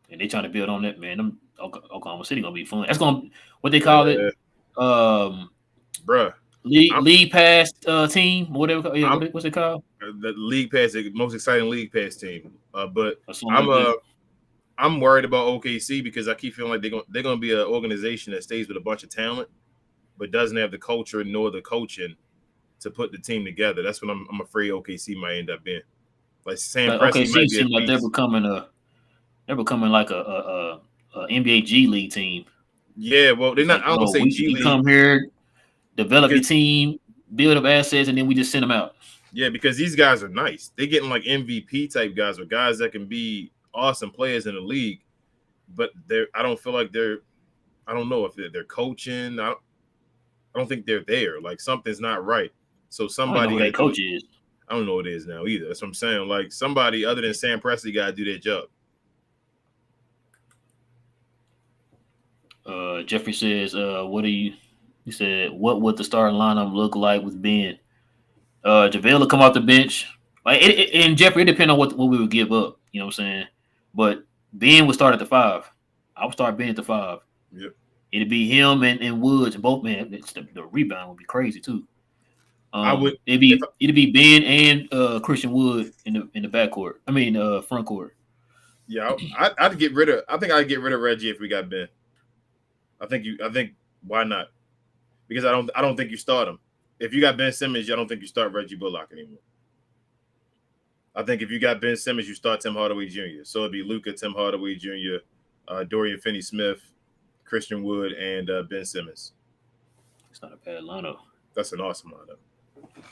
and they trying to build on that, man. Them Oklahoma City gonna be fun. That's gonna what they call it. Bruh, league pass team, whatever. Yeah, what's it called? The league pass, the most exciting league pass team. But I'm I'm worried about OKC because I keep feeling like they're gonna be an organization that stays with a bunch of talent, but doesn't have the culture nor the coaching to put the team together. That's what I'm afraid OKC might end up being. Like Sam Presti OKC might seems like they're becoming like a NBA G League team. Yeah, well, they're not. I don't say G League. Come here, develop your team, build up assets, and then we just send them out. Yeah, because these guys are nice. They're getting like MVP type guys or guys that can be awesome players in the league. But I don't feel like I don't know if they're coaching. I don't think they're there. Like something's not right. So somebody. I don't know who that coach is. I don't know what it is now either. That's what I'm saying. Like somebody other than Sam Presti got to do their job. Jeffrey says, he said, what would the starting lineup look like with Ben? JaVale will come off the bench. Like and Jeffrey, it depends on what we would give up. You know what I'm saying? But Ben would start at the 5. I would start Ben at the 5. Yep. It'd be him and Woods, and both man. The rebound would be crazy too. It'd be Ben and Christian Wood in the backcourt. I mean, front court. Yeah, I'd get rid of. I think I'd get rid of Reggie if we got Ben. I think why not? Because I don't think you start him. If you got Ben Simmons, I don't think you start Reggie Bullock anymore. I think if you got Ben Simmons, you start Tim Hardaway Jr. So it'd be Luka, Tim Hardaway Jr., Dorian Finney-Smith, Christian Wood, and Ben Simmons. It's not a bad lineup. That's an awesome lineup.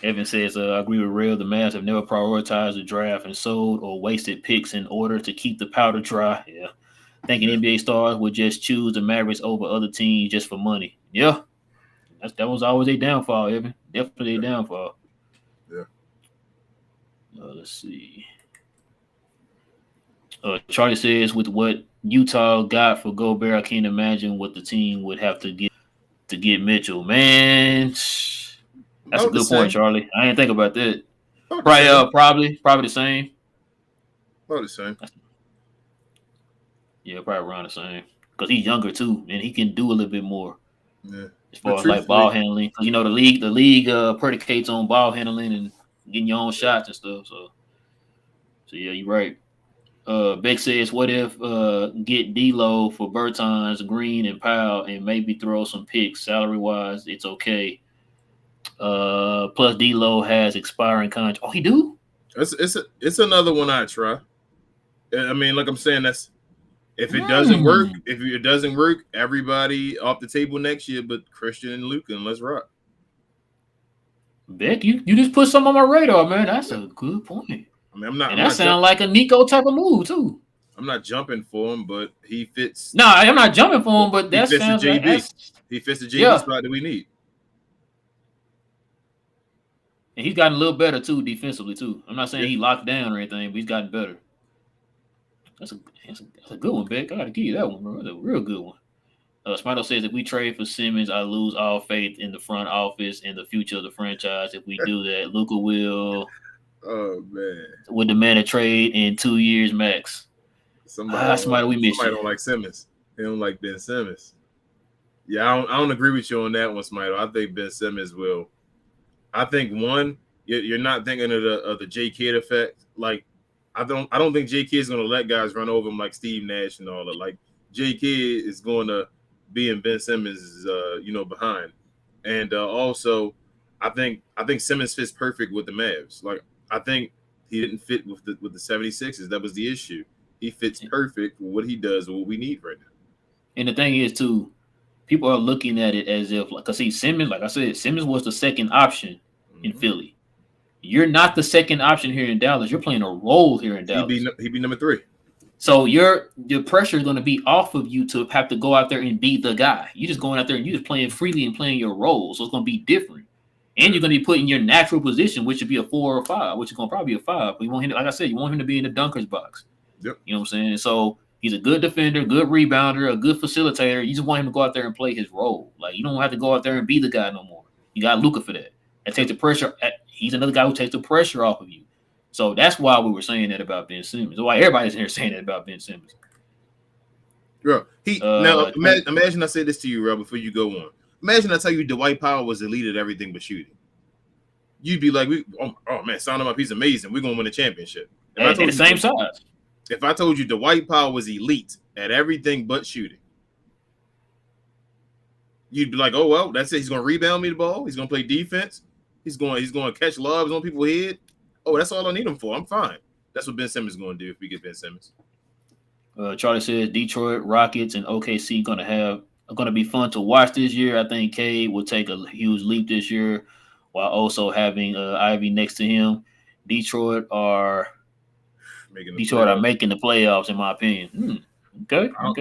Evan says, I agree with Real. The Mavs have never prioritized the draft and sold or wasted picks in order to keep the powder dry. Yeah. Thinking NBA stars would just choose the Mavericks over other teams just for money. Yeah. That was always a downfall, Evan. Definitely a downfall. Yeah. Let's see. Charlie says, with what Utah got for Gobert, I can't imagine what the team would have to get Mitchell. Man, that's a good point, Charlie. I didn't think about that. Probably the same. Probably the same. Yeah, probably around the same. Because he's younger too, and he can do a little bit more. Yeah. As far as like ball handling, because the league predicates on ball handling and getting your own shots and stuff. So yeah, you're right. Beck says, what if get D'Lo for Bertans, Green, and Powell, and maybe throw some picks salary wise? It's okay. Plus D'Lo has expiring contract. Oh, he do? It's another one I try. I mean, like I'm saying, that's if it doesn't work. If it doesn't work, everybody off the table next year, but Christian and Luka, and let's rock. Beck, you just put something on my radar, man. That's a good point. I mean, I'm not. And I'm that not. sounds like a Nico type of move too. I'm not jumping for him, but he fits. No, I'm not jumping for him, but He that fits the sounds like JB. that's He fits the JB yeah. spot that we need. And he's gotten a little better too defensively too. I'm not saying Yeah. he locked down or anything, but he's gotten better. That's a good one, Beck. I gotta give you that one, bro. That's a real good one. Smito says if we trade for Simmons, I lose all faith in the front office and the future of the franchise. If we do that, Luka Oh man, would demand a trade in 2 years max. Smito, we miss somebody you. don't like Simmons. They don't like Ben Simmons. Yeah, I don't agree with you on that one, Smito. I think Ben Simmons will. I think one, you're not thinking of the J Kidd effect. Like, I don't think J Kidd is going to let guys run over him like Steve Nash and all that. Like, J Kidd is going to be in Ben Simmons' behind, and also I think Simmons fits perfect with the Mavs. Like, I think he didn't fit with the 76ers. That was the issue. He fits perfect with what he does and what we need right now. And the thing is, too, people are looking at it as if, like, Simmons, like I said, Simmons was the second option in Philly. You're not the second option here in Dallas. You're playing a role here in Dallas. He'd be number 3. So your pressure is going to be off of you to have to go out there and be the guy. You're just going out there and you're just playing freely and playing your role. So it's going to be different. And you're going to be put in your natural position, which would be a 4 or 5, which is going to probably be a 5. But you want him, like I said, you want him to be in the dunker's box. Yep. You know what I'm saying? So he's a good defender, good rebounder, a good facilitator. You just want him to go out there and play his role. Like, you don't have to go out there and be the guy no more. You got Luka for that. That takes the pressure. He's another guy who takes the pressure off of you. So that's why we were saying that about Ben Simmons. Why everybody's in here saying that about Ben Simmons. Bro, now imagine I say this to you, Rob, before you go on. Imagine I tell you Dwight Powell was elite at everything but shooting. You'd be like, oh man, sign him up. He's amazing. We're gonna win a championship. At the same size. If I told you Dwight Powell was elite at everything but shooting, you'd be like, oh well, that's it. He's gonna rebound me the ball. He's gonna play defense. He's going to catch lobs on people's head. Oh, that's all I need him for. I'm fine. That's what Ben Simmons is going to do if we get Ben Simmons. Charlie says Detroit Rockets and OKC are going to be fun to watch this year. I think Cade will take a huge leap this year, while also having Ivy next to him. Detroit are making the playoffs, in my opinion. Okay. I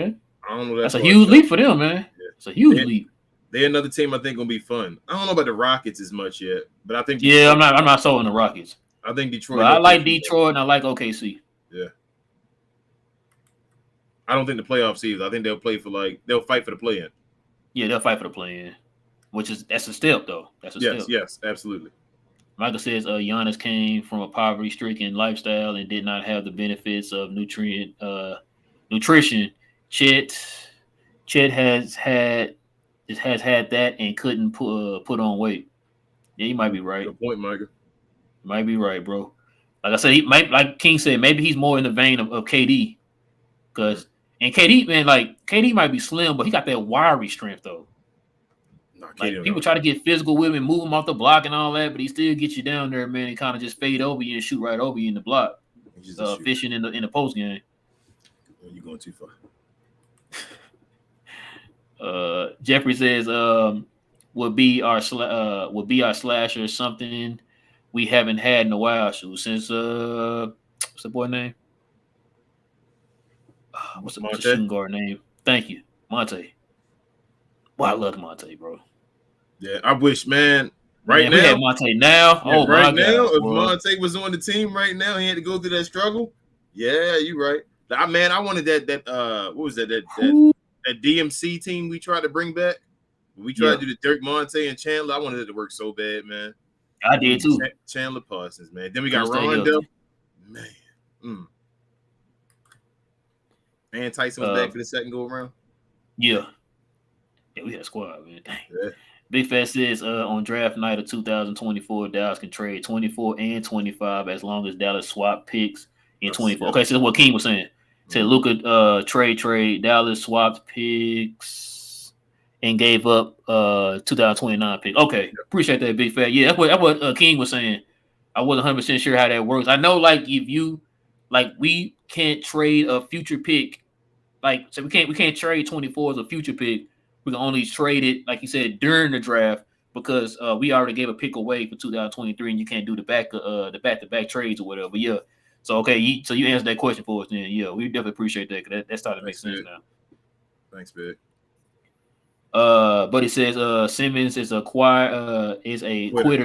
don't know. That's a huge leap for them, man. Yeah. It's a huge leap. They're another team I think gonna be fun. I don't know about the Rockets as much yet, but I think I'm not sold on the Rockets. I think Detroit. Well, I like Detroit and I like OKC. Yeah. I don't think the playoffs either. I think they'll fight for the play-in. Yeah, they'll fight for the play-in, that's a step though. That's a step. Yes, absolutely. Michael says Giannis came from a poverty-stricken lifestyle and did not have the benefits of nutrition. Chet has had that and couldn't put on weight. Yeah, you might be right. Good point, Michael. Might be right, bro. Like I said, like King said, maybe he's more in the vein of KD. And KD, man, like KD might be slim, but he got that wiry strength though. Like people try to get physical with him and move him off the block and all that, but he still gets you down there, man, and kind of just fade over you and shoot right over you in the block. Fishing in the post game. You're going too far. Jeffrey says would be our slasher, something we haven't had in a while. Since what's the boy name? What's the shooting guard name? Thank you, Monte. Boy, I love Monte, bro. Yeah, I wish, man. Now, we had Monte now. Yeah, right now, if Monte was on the team right now, he had to go through that struggle. Yeah, you're right. I wanted that what was that DMC team we tried to bring back. We tried to do the Dirk Monte and Chandler. I wanted it to work so bad, man. I did too. Chandler Parsons, man. Then we got Rondo. Man. And Tyson was back for the second go around. Yeah, we had a squad, man. Yeah. Big Fat says on draft night of 2024, Dallas can trade 24 and 25 as long as Dallas swap picks in 24. Okay, so that's what King was saying. Said Luka trade. Dallas swapped picks and gave up 2029 pick. Okay, appreciate that, Big Fat. Yeah, that's what King was saying. I wasn't 100% sure how that works. I know, we can't trade a future pick. So we can't trade 24 as a future pick. We can only trade it, like you said, during the draft because we already gave a pick away for 2023, and you can't do the back-to-back trades or whatever. But yeah, So okay, so you answered that question for us. Then yeah, we definitely appreciate that because that started to make Thanks, sense big. now. Thanks, big. But he says Simmons is a quitter,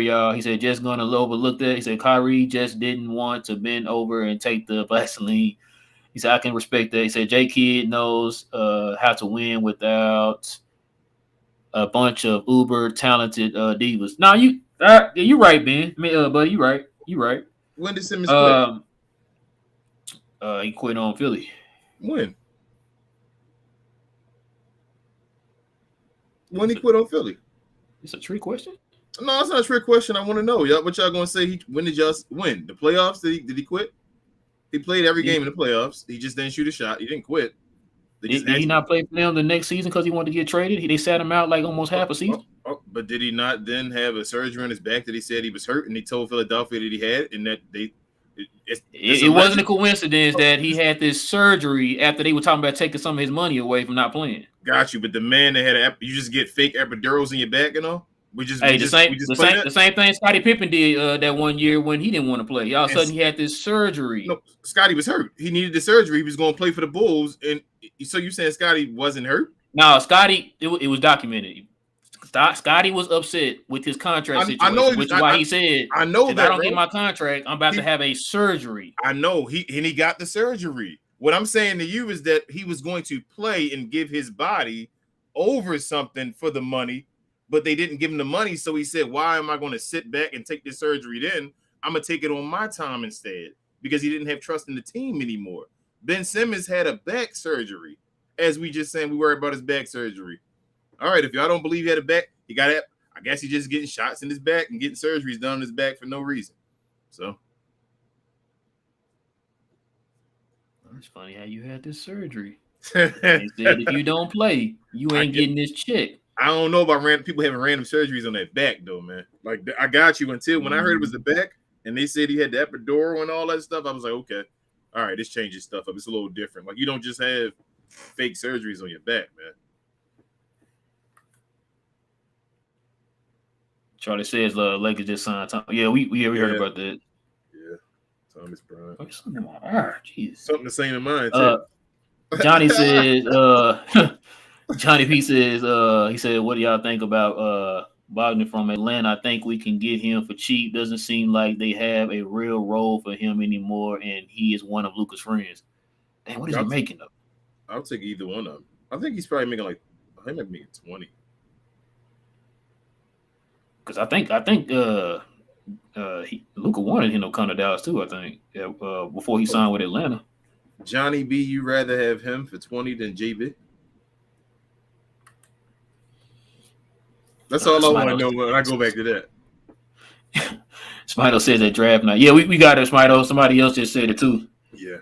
y'all. He said just gonna overlook that. He said Kyrie just didn't want to bend over and take the Vaseline. He said I can respect that. He said J Kidd knows how to win without a bunch of uber talented divas. Now you right, Ben. I mean, buddy, you right. You right. When did Simmons quit? Um, he quit on Philly. When? When he quit on Philly? It's a trick question. No, it's not a trick question. I want to know. Y'all, what y'all gonna say? When did y'all win the playoffs? Did he quit? He played every game in the playoffs. He just didn't shoot a shot. He didn't quit. Did he not play for them the next season because he wanted to get traded? They sat him out like almost half a season. But did he not then have a surgery on his back that he said he was hurt, and he told Philadelphia that he had, and that it wasn't a coincidence that he had this surgery after they were talking about taking some of his money away from not playing. Got you, but the man that had you just get fake epidurals in your back, you know? The same thing Scottie Pippen did that one year when he didn't want to play. All of a sudden, he had this surgery. No, Scottie was hurt. He needed the surgery. He was going to play for the Bulls, and so you saying Scottie wasn't hurt? No, Scottie. It was documented. Scottie was upset with his contract situation, which is why he said, "I know that I don't get my contract. I'm about to have a surgery." I know he got the surgery. What I'm saying to you is that he was going to play and give his body over something for the money. But they didn't give him the money, so he said, why am I going to sit back and take this surgery then? I'm going to take it on my time instead, because he didn't have trust in the team anymore. Ben Simmons had a back surgery. As we just saying, we worry about his back surgery. All right, if y'all don't believe he had a back, he got it. I guess he's just getting shots in his back and getting surgeries done on his back for no reason. So. It's funny how you had this surgery. They said if you don't play, you ain't getting this check. I don't know about people having random surgeries on that back, though, man. Like, I got you until when I heard it was the back and they said he had the epidural and all that stuff. I was like, okay, all right, this changes stuff up. It's a little different. Like, you don't just have fake surgeries on your back, man. Charlie says Lakers just signed Tom. Yeah, we heard about that. Yeah, Thomas Bryant. Something in my eye. Jeez. Something the same in mine, too. Johnny says, Johnny P says, he said, what do y'all think about Wagner from Atlanta? I think we can get him for cheap. Doesn't seem like they have a real role for him anymore, and he is one of Luka's friends. Damn, what is he making of? I'll take either one of them. I think he's probably making he might be making 20. Because I think Luka wanted him to come to Dallas too. I think before he signed with Atlanta. Johnny B, you rather have him for 20 than JB? That's all I want to know when I go back to that. Smito says that draft night. Yeah, we got it, Smito. Somebody else just said it too. Yeah.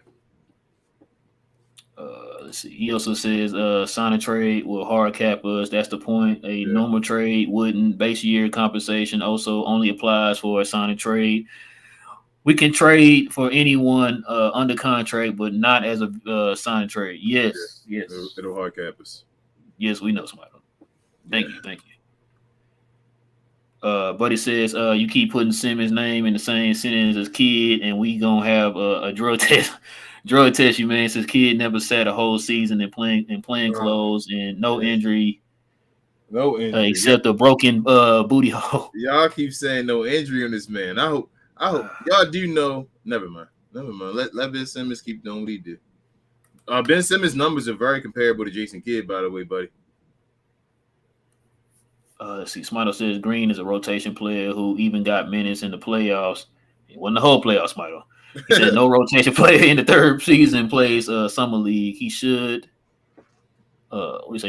Let's see. He also says sign a trade will hard cap us. That's the point. A normal trade wouldn't. Base year compensation also only applies for a sign a trade. We can trade for anyone under contract, but not as a sign a trade. Yes. It'll hard cap us. Yes, we know, Smito. Thank you. But it says you keep putting Simmons' name in the same sentence as Kidd, and we gonna have a drug test. Drug test, you man. Says Kidd never sat a whole season in playing clothes and no injury. No injury, except a broken booty hole. Y'all keep saying no injury on this man. I hope y'all do know. Never mind. Let Ben Simmons keep doing what he did. Ben Simmons' numbers are very comparable to Jason Kidd, by the way, buddy. Let's see. Smito says Green is a rotation player who even got minutes in the playoffs. It wasn't the whole playoffs, Smito. He said no rotation player in the third season plays summer league. He should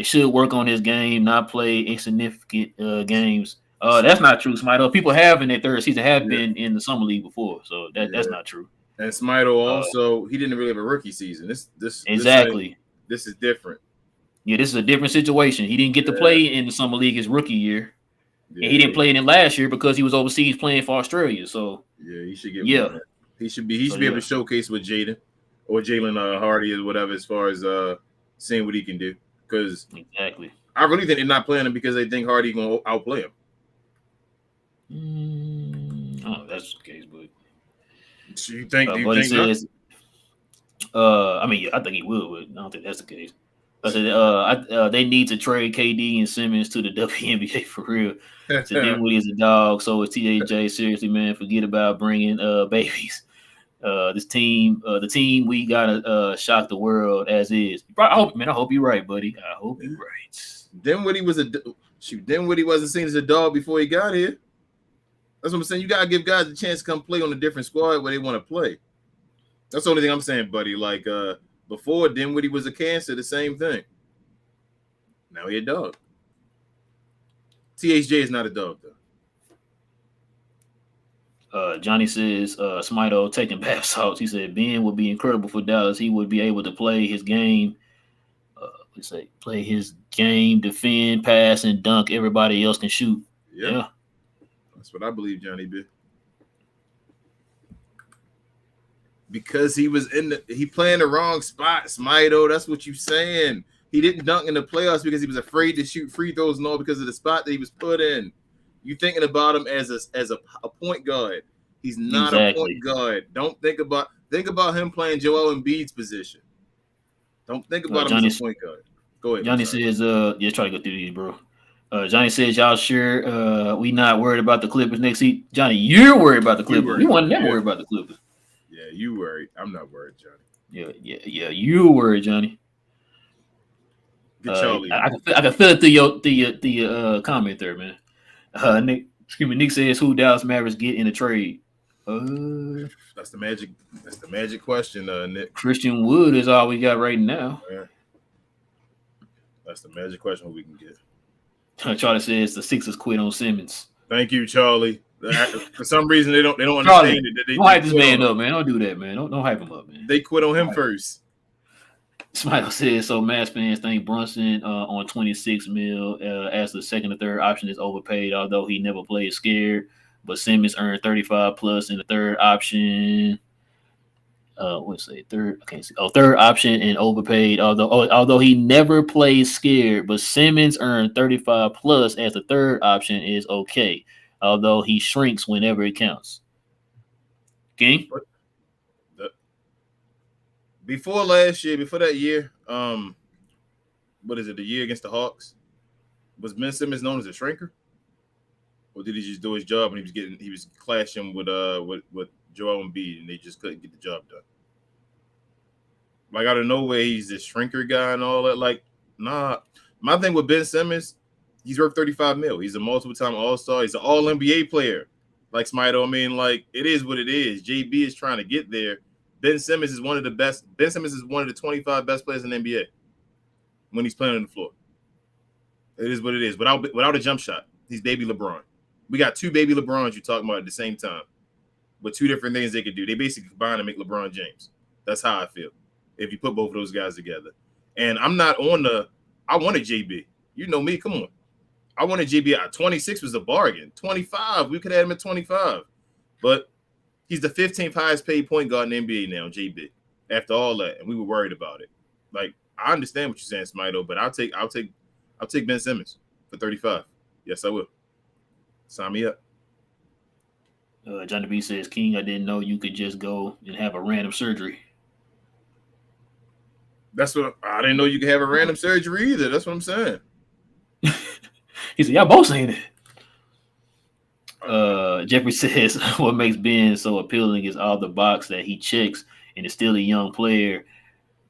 should work on his game, not play insignificant games. That's not true, Smito. People have in their third season have been in the summer league before, so that's not true. And Smito also he didn't really have a rookie season. This exactly. This is different. Yeah, this is a different situation. He didn't get to play in the summer league his rookie year. Yeah. And he didn't play in it last year because he was overseas playing for Australia. So he should get more. He should be able to showcase with Jaden or Jalen Hardy or whatever as far as seeing what he can do. Because I really think they're not playing him because they think Hardy gonna outplay him. Oh, that's the case, but You think? Do you But he think not? says, I mean, yeah, I think he will, but I don't think that's the case. I said, they need to trade KD and Simmons to the WNBA for real. So Dinwiddie is a dog. So is TAJ. Seriously, man, forget about bringing babies. The team we gotta shock the world as is. I hope you're right, buddy. I hope you're right. Dinwiddie was Dinwiddie wasn't seen as a dog before he got here. That's what I'm saying. You gotta give guys a chance to come play on a different squad where they want to play. That's the only thing I'm saying, buddy. Like before, Dinwiddie was a cancer. The same thing. Now he a dog. THJ is not a dog though. Johnny says, Smito taking bath salts. He said Ben would be incredible for Dallas. He would be able to play his game. Play his game, defend, pass, and dunk. Everybody else can shoot. Yep. Yeah, that's what I believe, Johnny B. Because he was he playing the wrong spot, Smito. That's what you saying. He didn't dunk in the playoffs because he was afraid to shoot free throws and all because of the spot that he was put in. You thinking about him as a point guard. He's not a point guard. Don't think about him playing Joel Embiid's position. Don't think about him as a point guard. Go ahead. Johnny says, yeah, try to go through these, bro. Johnny says, y'all sure we not worried about the Clippers next week? Johnny, you're worried about the Clippers. We weren't never worried about the Clippers. Yeah, you worried. I'm not worried, Johnny. Yeah, you worried, Johnny. Get Charlie. I can feel it through your comment there, man. Nick says, who Dallas Mavericks get in a trade? That's the magic question, Nick. Christian Wood is all we got right now. Yeah. That's the magic question who we can get. Charlie says the Sixers quit on Simmons. Thank you, Charlie. For some reason they don't understand it. Don't hype this man up, man. Don't do that, man. Don't hype him up, man. They quit on him first. Smile says, so Mavs fans think Brunson on $26 million as the second or third option is overpaid, although he never played scared. But Simmons earned 35 plus in the third option. Third? I can't see. Third option and overpaid, although he never played scared. But Simmons earned 35 plus as the third option is okay, although he shrinks whenever it counts. King? Before that year, what is it? The year against the Hawks, was Ben Simmons known as a shrinker, or did he just do his job and he was clashing with Joel Embiid and they just couldn't get the job done? Like out of nowhere, he's this shrinker guy and all that. Like, nah. My thing with Ben Simmons, he's worth $35 million. He's a multiple-time All-Star. He's an All-NBA player. Like Smito, I mean, like it is what it is. JB is trying to get there. Ben Simmons is one of the best. Ben Simmons is one of the 25 best players in the NBA when he's playing on the floor. It is what it is. Without a jump shot, he's baby LeBron. We got two baby LeBrons you're talking about at the same time with two different things they could do. They basically combine to make LeBron James. That's how I feel if you put both of those guys together. And I'm not on I wanted JB. You know me. Come on. I wanted JB. 26 was a bargain. 25. We could have him at 25. But he's the 15th highest paid point guard in the NBA now, JB. After all that, and we were worried about it. Like, I understand what you're saying, Smito, but I'll take Ben Simmons for 35. Yes, I will. Sign me up. Johnny B says, King, I didn't know you could just go and have a random surgery. That's what I didn't know you could have a random surgery either. That's what I'm saying. He said, y'all both saying it. Jeffrey says, what makes Ben so appealing is all the box that he checks and is still a young player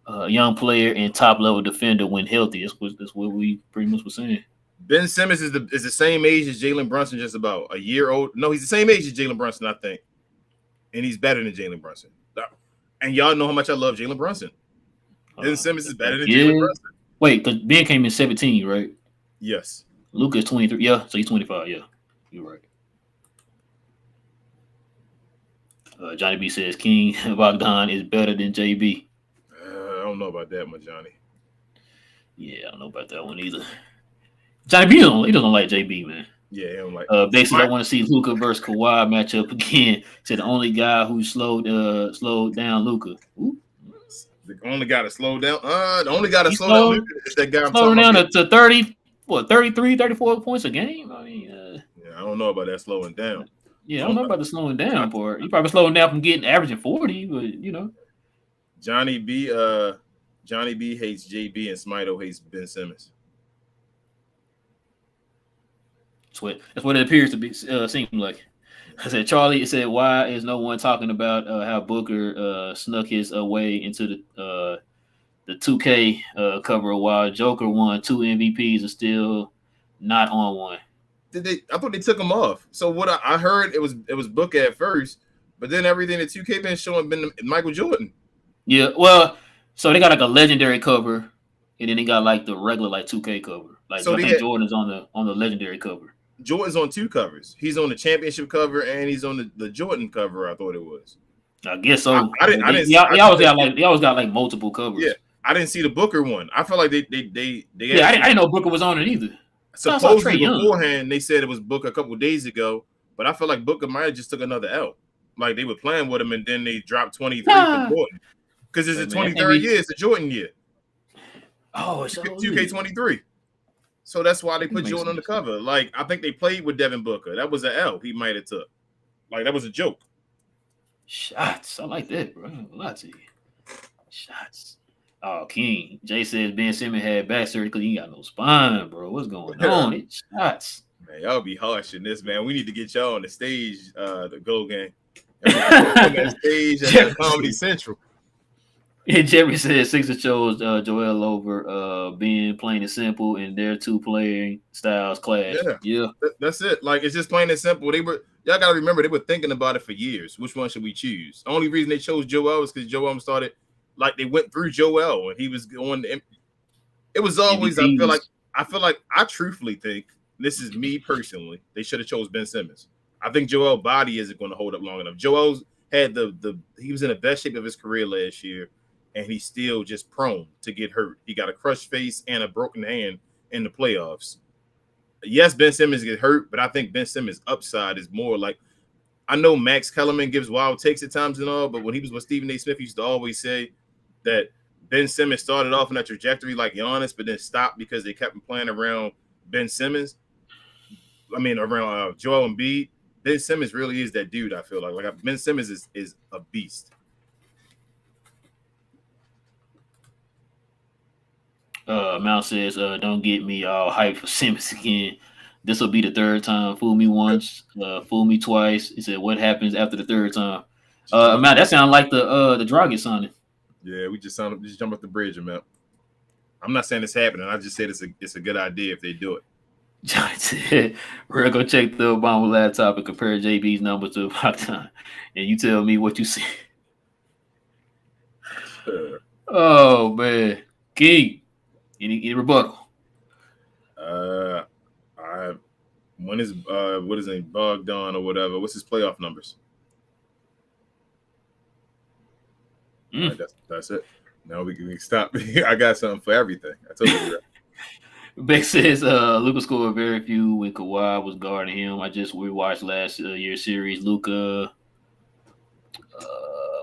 and top level defender when healthy. That's what we pretty much were saying. Ben Simmons is the same age as Jalen Brunson, just about a year old. No, he's the same age as Jalen Brunson, I think. And he's better than Jalen Brunson. And y'all know how much I love Jalen Brunson. Ben Simmons is better than Jalen Brunson. Wait, because Ben came in 17, right? Yes. Luka is 23. Yeah, so he's 25. Yeah, you're right. Johnny B says King Bogdan is better than JB. I don't know about that one, Johnny. Yeah, I don't know about that one either. Johnny B doesn't like JB, man. Yeah, he don't like. Basically, I want to see Luka versus Kawhi matchup again. Said the only guy who slowed down Luka. The only guy to slow down. The only guy to slow down is that guy. Slow down to 30, 33, 34 points a game. I mean, yeah, I don't know about that slowing down. Yeah, I don't know about the slowing down part. You probably slowing down from getting averaging 40, but Johnny B hates JB and Smito hates Ben Simmons. That's what it appears to be. Seem like. I said, Charlie. It said, why is no one talking about how Booker snuck his way into the 2K cover while Joker won 2 MVPs and still not on one? I thought they took him off. So what I heard it was Booker at first, but then everything that 2K been showing been Michael Jordan. Yeah, well, so they got like a legendary cover, and then they got like the regular like 2K cover. Like so I think Jordan's on the legendary cover. Jordan's on 2 covers. He's on the championship cover and he's on the Jordan cover. I thought it was. I guess so. They always got like multiple covers. Yeah, I didn't see the Booker one. I felt like they. Yeah, I didn't know Booker was on it either. Supposedly beforehand they said it was Booker a couple of days ago, but I felt like Booker might have just took another L. Like they were playing with him and then they dropped 23 for Jordan because it's the 23rd year. It's a Jordan year. Oh, it's 2K23. So that's why they put Jordan on the cover. Like I think they played with Devin Booker. That was an L he might have took. Like that was a joke. Shots. I like that, bro. A lot to you. Shots. Oh, King. Jay says Ben Simmons had back surgery because he got no spine, bro. What's going on? It's shots. Man, y'all be harsh in this, man. We need to get y'all on the stage, the Go Gang. On that stage at Comedy Central. And Jerry says Sixers chose Joel over being plain and simple, and their 2 playing styles clash. Yeah. That's it. Like it's just plain and simple. Y'all gotta remember they were thinking about it for years. Which one should we choose? The only reason they chose Joel is because Joel started like they went through Joel and he was going. It was always. I feel like I truthfully think this is me personally. They should have chose Ben Simmons. I think Joel's body isn't going to hold up long enough. Joel's had he was in the best shape of his career last year. And he's still just prone to get hurt. He got a crushed face and a broken hand in the playoffs. Yes, Ben Simmons get hurt, but I think Ben Simmons' upside is more like I know Max Kellerman gives wild takes at times and all, but when he was with Stephen A. Smith, he used to always say that Ben Simmons started off in that trajectory like Giannis, but then stopped because they kept him playing around Ben Simmons. I mean, around Joel Embiid. Ben Simmons really is that dude. I feel like Ben Simmons is a beast. Mount says, don't get me all hyped for Simmons again. This will be the 3rd time. Fool me once, fool me twice. He said, what happens after the 3rd time? Mount, that sounds like the Dragic signing. Yeah, we just jump off the bridge, Mount. I'm not saying it's happening. I just said it's a good idea if they do it. Johnny said, we're going to check the Obama laptop and compare JB's numbers to about time. And you tell me what you see. Oh, man. King. Any rebuttal? When is what is his name? Bogdan or whatever. What's his playoff numbers? Right, that's it. Now we can stop. I got something for everything. I told you that. Beck says Luka scored very few when Kawhi was guarding him. I just rewatched last year's series. Luka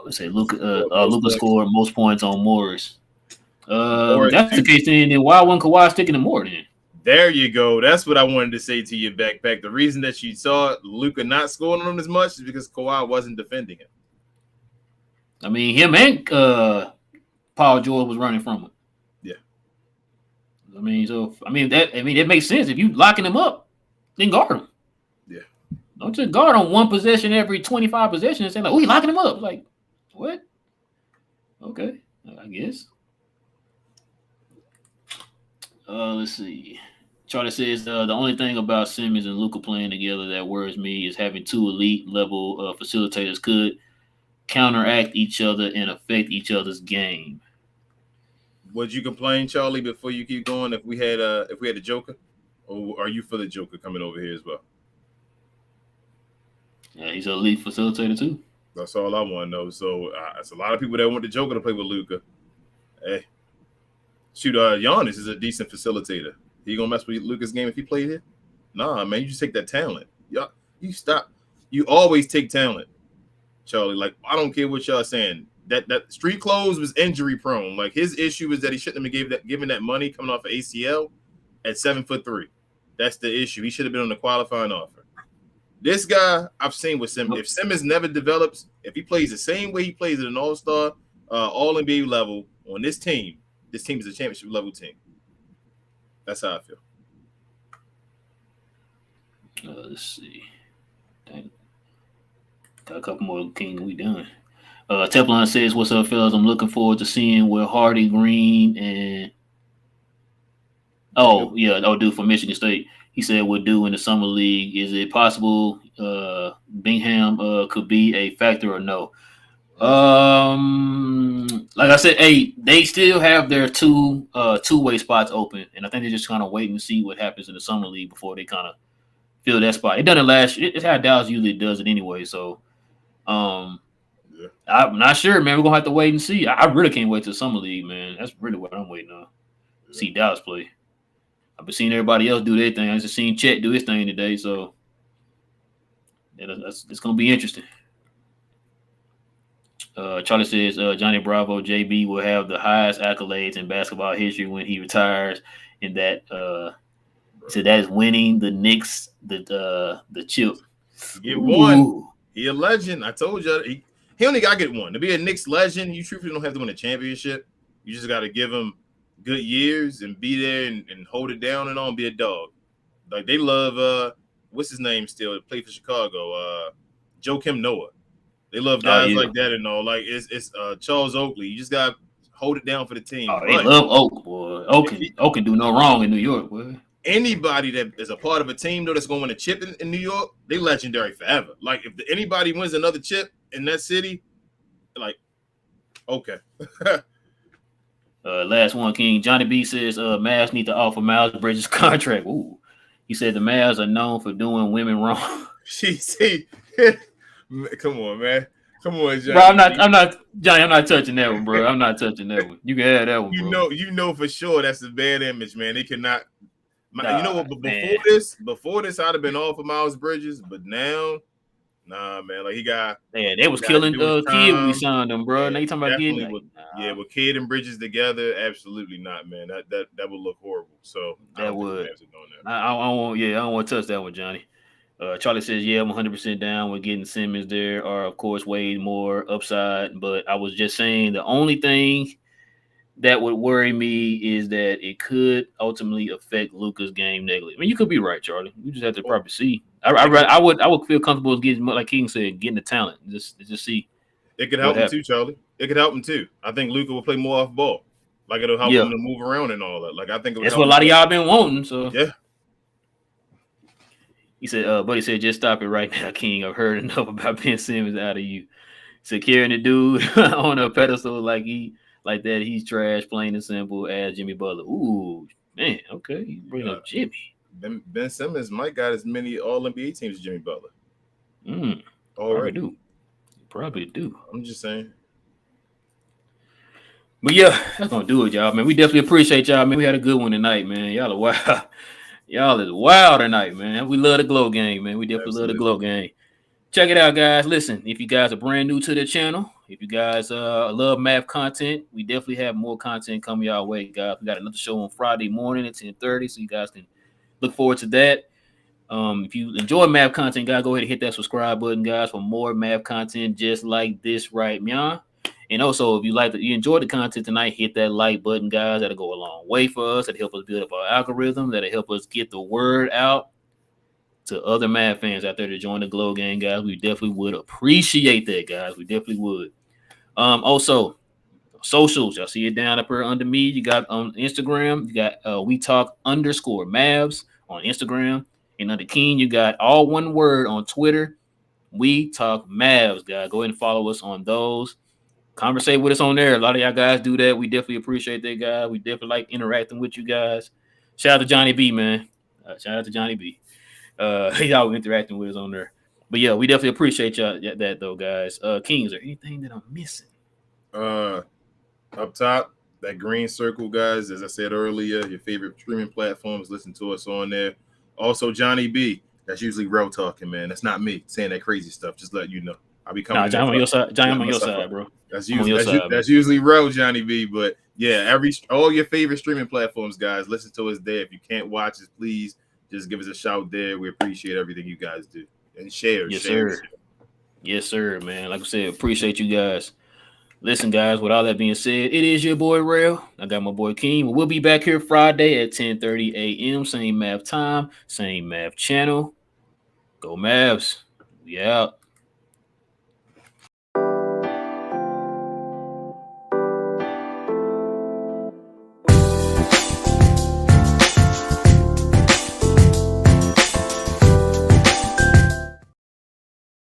scored most points on Morris. That's the case then why wasn't Kawhi sticking to more then? There you go. That's what I wanted to say to you, Backpack. The reason that you saw Luka not scoring on him as much is because Kawhi wasn't defending him. I mean, him and Paul George was running from him. Yeah. I mean, it makes sense. If you locking him up, then guard him. Yeah. Don't just guard on one possession every 25 possessions and say, like, oh, you locking him up. Like, what? Okay, I guess. Let's see. Charlie says the only thing about Simmons and Luka playing together that worries me is having 2 elite level facilitators could counteract each other and affect each other's game. Would you complain, Charlie, before you keep going if we had a Joker, or are you for the Joker coming over here as well? Yeah, he's an elite facilitator too. That's all I want to know. So it's a lot of people that want the Joker to play with Luka. Hey. Shoot, Giannis is a decent facilitator. He gonna mess with Luka's game if he played here? Nah, man, you just take that talent. You stop. You always take talent, Charlie. Like I don't care what y'all saying. That street clothes was injury prone. Like his issue is that he shouldn't have been given that money coming off of ACL at 7'3". That's the issue. He should have been on the qualifying offer. This guy I've seen with Simmons. If Simmons never develops, if he plays the same way he plays at an All-Star, All NBA level on this team is a championship level team. That's how I feel. Let's see. Dang. Got a couple more King. We done. Teflon says, "What's up, fellas? I'm looking forward to seeing where Hardy, Green, and dude from Michigan State. He said would do in the summer league. Is it possible Bingham could be a factor or no? Like I said, hey, they still have their two-way spots open, and I think they're just kind of waiting to see what happens in the summer league before they kind of fill that spot. It done it last year. It's how Dallas usually does it anyway. So, I'm not sure, man. We're gonna have to wait and see. I really can't wait till summer league, man. That's really what I'm waiting on. See Dallas play. I've been seeing everybody else do their thing. I just seen Chet do his thing today, so it's gonna be interesting. Charlie says Johnny Bravo JB will have the highest accolades in basketball history when he retires, and that so that is winning the Knicks the chip. Get one. He a legend. I told you he only got to get one. To be a Knicks legend, you truthfully don't have to win a championship. You just got to give him good years and be there and hold it down and all and be a dog. Like they love what's his name still play for Chicago, Joakim Noah. They love guys like that and all. Like it's Charles Oakley. You just got to hold it down for the team. Oh, they love Oak, boy. Oak can do no wrong in New York, boy. Anybody that is a part of a team though that's going to win a chip in New York, they legendary forever. Like if anybody wins another chip in that city, like okay. Last one, King. Johnny B says Mavs need to offer Miles Bridges contract. Ooh. He said the Mavs are known for doing women wrong. See, come on, man. Come on, Johnny. Bro, I'm not Johnny, I'm not touching that one, bro. I'm not touching that one. You can have that one, bro. You know for sure that's a bad image, man. They cannot you know what, but before this I'd have been all for Miles Bridges, but now nah, man. Like he got they was killing the kid when we signed him, bro. Now you talking about getting with Kid and Bridges together, absolutely not, man. That would look horrible. So that would. I don't want to touch that one, Johnny. Charlie says, yeah, I'm 100% down with getting Simmons there. Or of course, way more upside. But I was just saying the only thing that would worry me is that it could ultimately affect Luka's game negatively. I mean, you could be right, Charlie. We just have to probably see. I would feel comfortable getting, like King said, getting the talent. Just see. It could help him too, Charlie. It could help him too. I think Luka will play more off ball. Like it'll help him to move around and all that. Like I think that's what a lot of y'all been wanting. So yeah. He said, Buddy said, just stop it right now, King. I've heard enough about Ben Simmons out of you. He said, carrying the dude on a pedestal like that, he's trash, plain and simple, as Jimmy Butler. Ooh, man, okay. You bring up Jimmy. Ben Simmons might got as many All-NBA teams as Jimmy Butler. Probably do. I'm just saying. But yeah, that's gonna do it, y'all, man. We definitely appreciate y'all, man. We had a good one tonight, man. Y'all are wild. Y'all is wild tonight, man. We love the Glow Game, man. We definitely love the Glow Game. Check it out, guys. Listen, if you guys are brand new to the channel, if you guys love math content, we definitely have more content coming y'all way, guys. We got another show on Friday morning at 10:30, so you guys can look forward to that. If you enjoy math content, guys, go ahead and hit that subscribe button, guys, for more math content just like this right now. And also, if you enjoyed the content tonight, hit that like button, guys. That'll go a long way for us. That'll help us build up our algorithm. That'll help us get the word out to other Mad fans out there to join the Glow Gang, guys. We definitely would appreciate that, guys. We definitely would. Also, socials. Y'all see it down up here under me. You got on Instagram. You got We Talk _Mavs on Instagram. And under King, you got all one word on Twitter. We Talk Mavs, guys. Go ahead and follow us on those. Conversate with us on there. A lot of y'all guys do that. We definitely appreciate that, guys. We definitely like interacting with you guys. Shout out to Johnny B, man. Shout out to Johnny B. Y'all interacting with us on there. But yeah, we definitely appreciate y'all that though, guys. King, is there anything that I'm missing? Up top, that green circle, guys. As I said earlier, your favorite streaming platforms, listen to us on there. Also, Johnny B. That's usually real talking, man. That's not me saying that crazy stuff. Just let you know. I'll be coming. Nah, John, I'm on your side. John, I'm on your side, bro. That's usually real, Johnny B. But yeah, all your favorite streaming platforms, guys. Listen to us there. If you can't watch us, please just give us a shout there. We appreciate everything you guys do. and share. Yes, sir. Yes, sir, man. Like I said, appreciate you guys. Listen, guys, with all that being said, it is your boy Rail. I got my boy King. We'll be back here Friday at 10:30 a.m. Same math time, same math channel. Go Mavs. We out.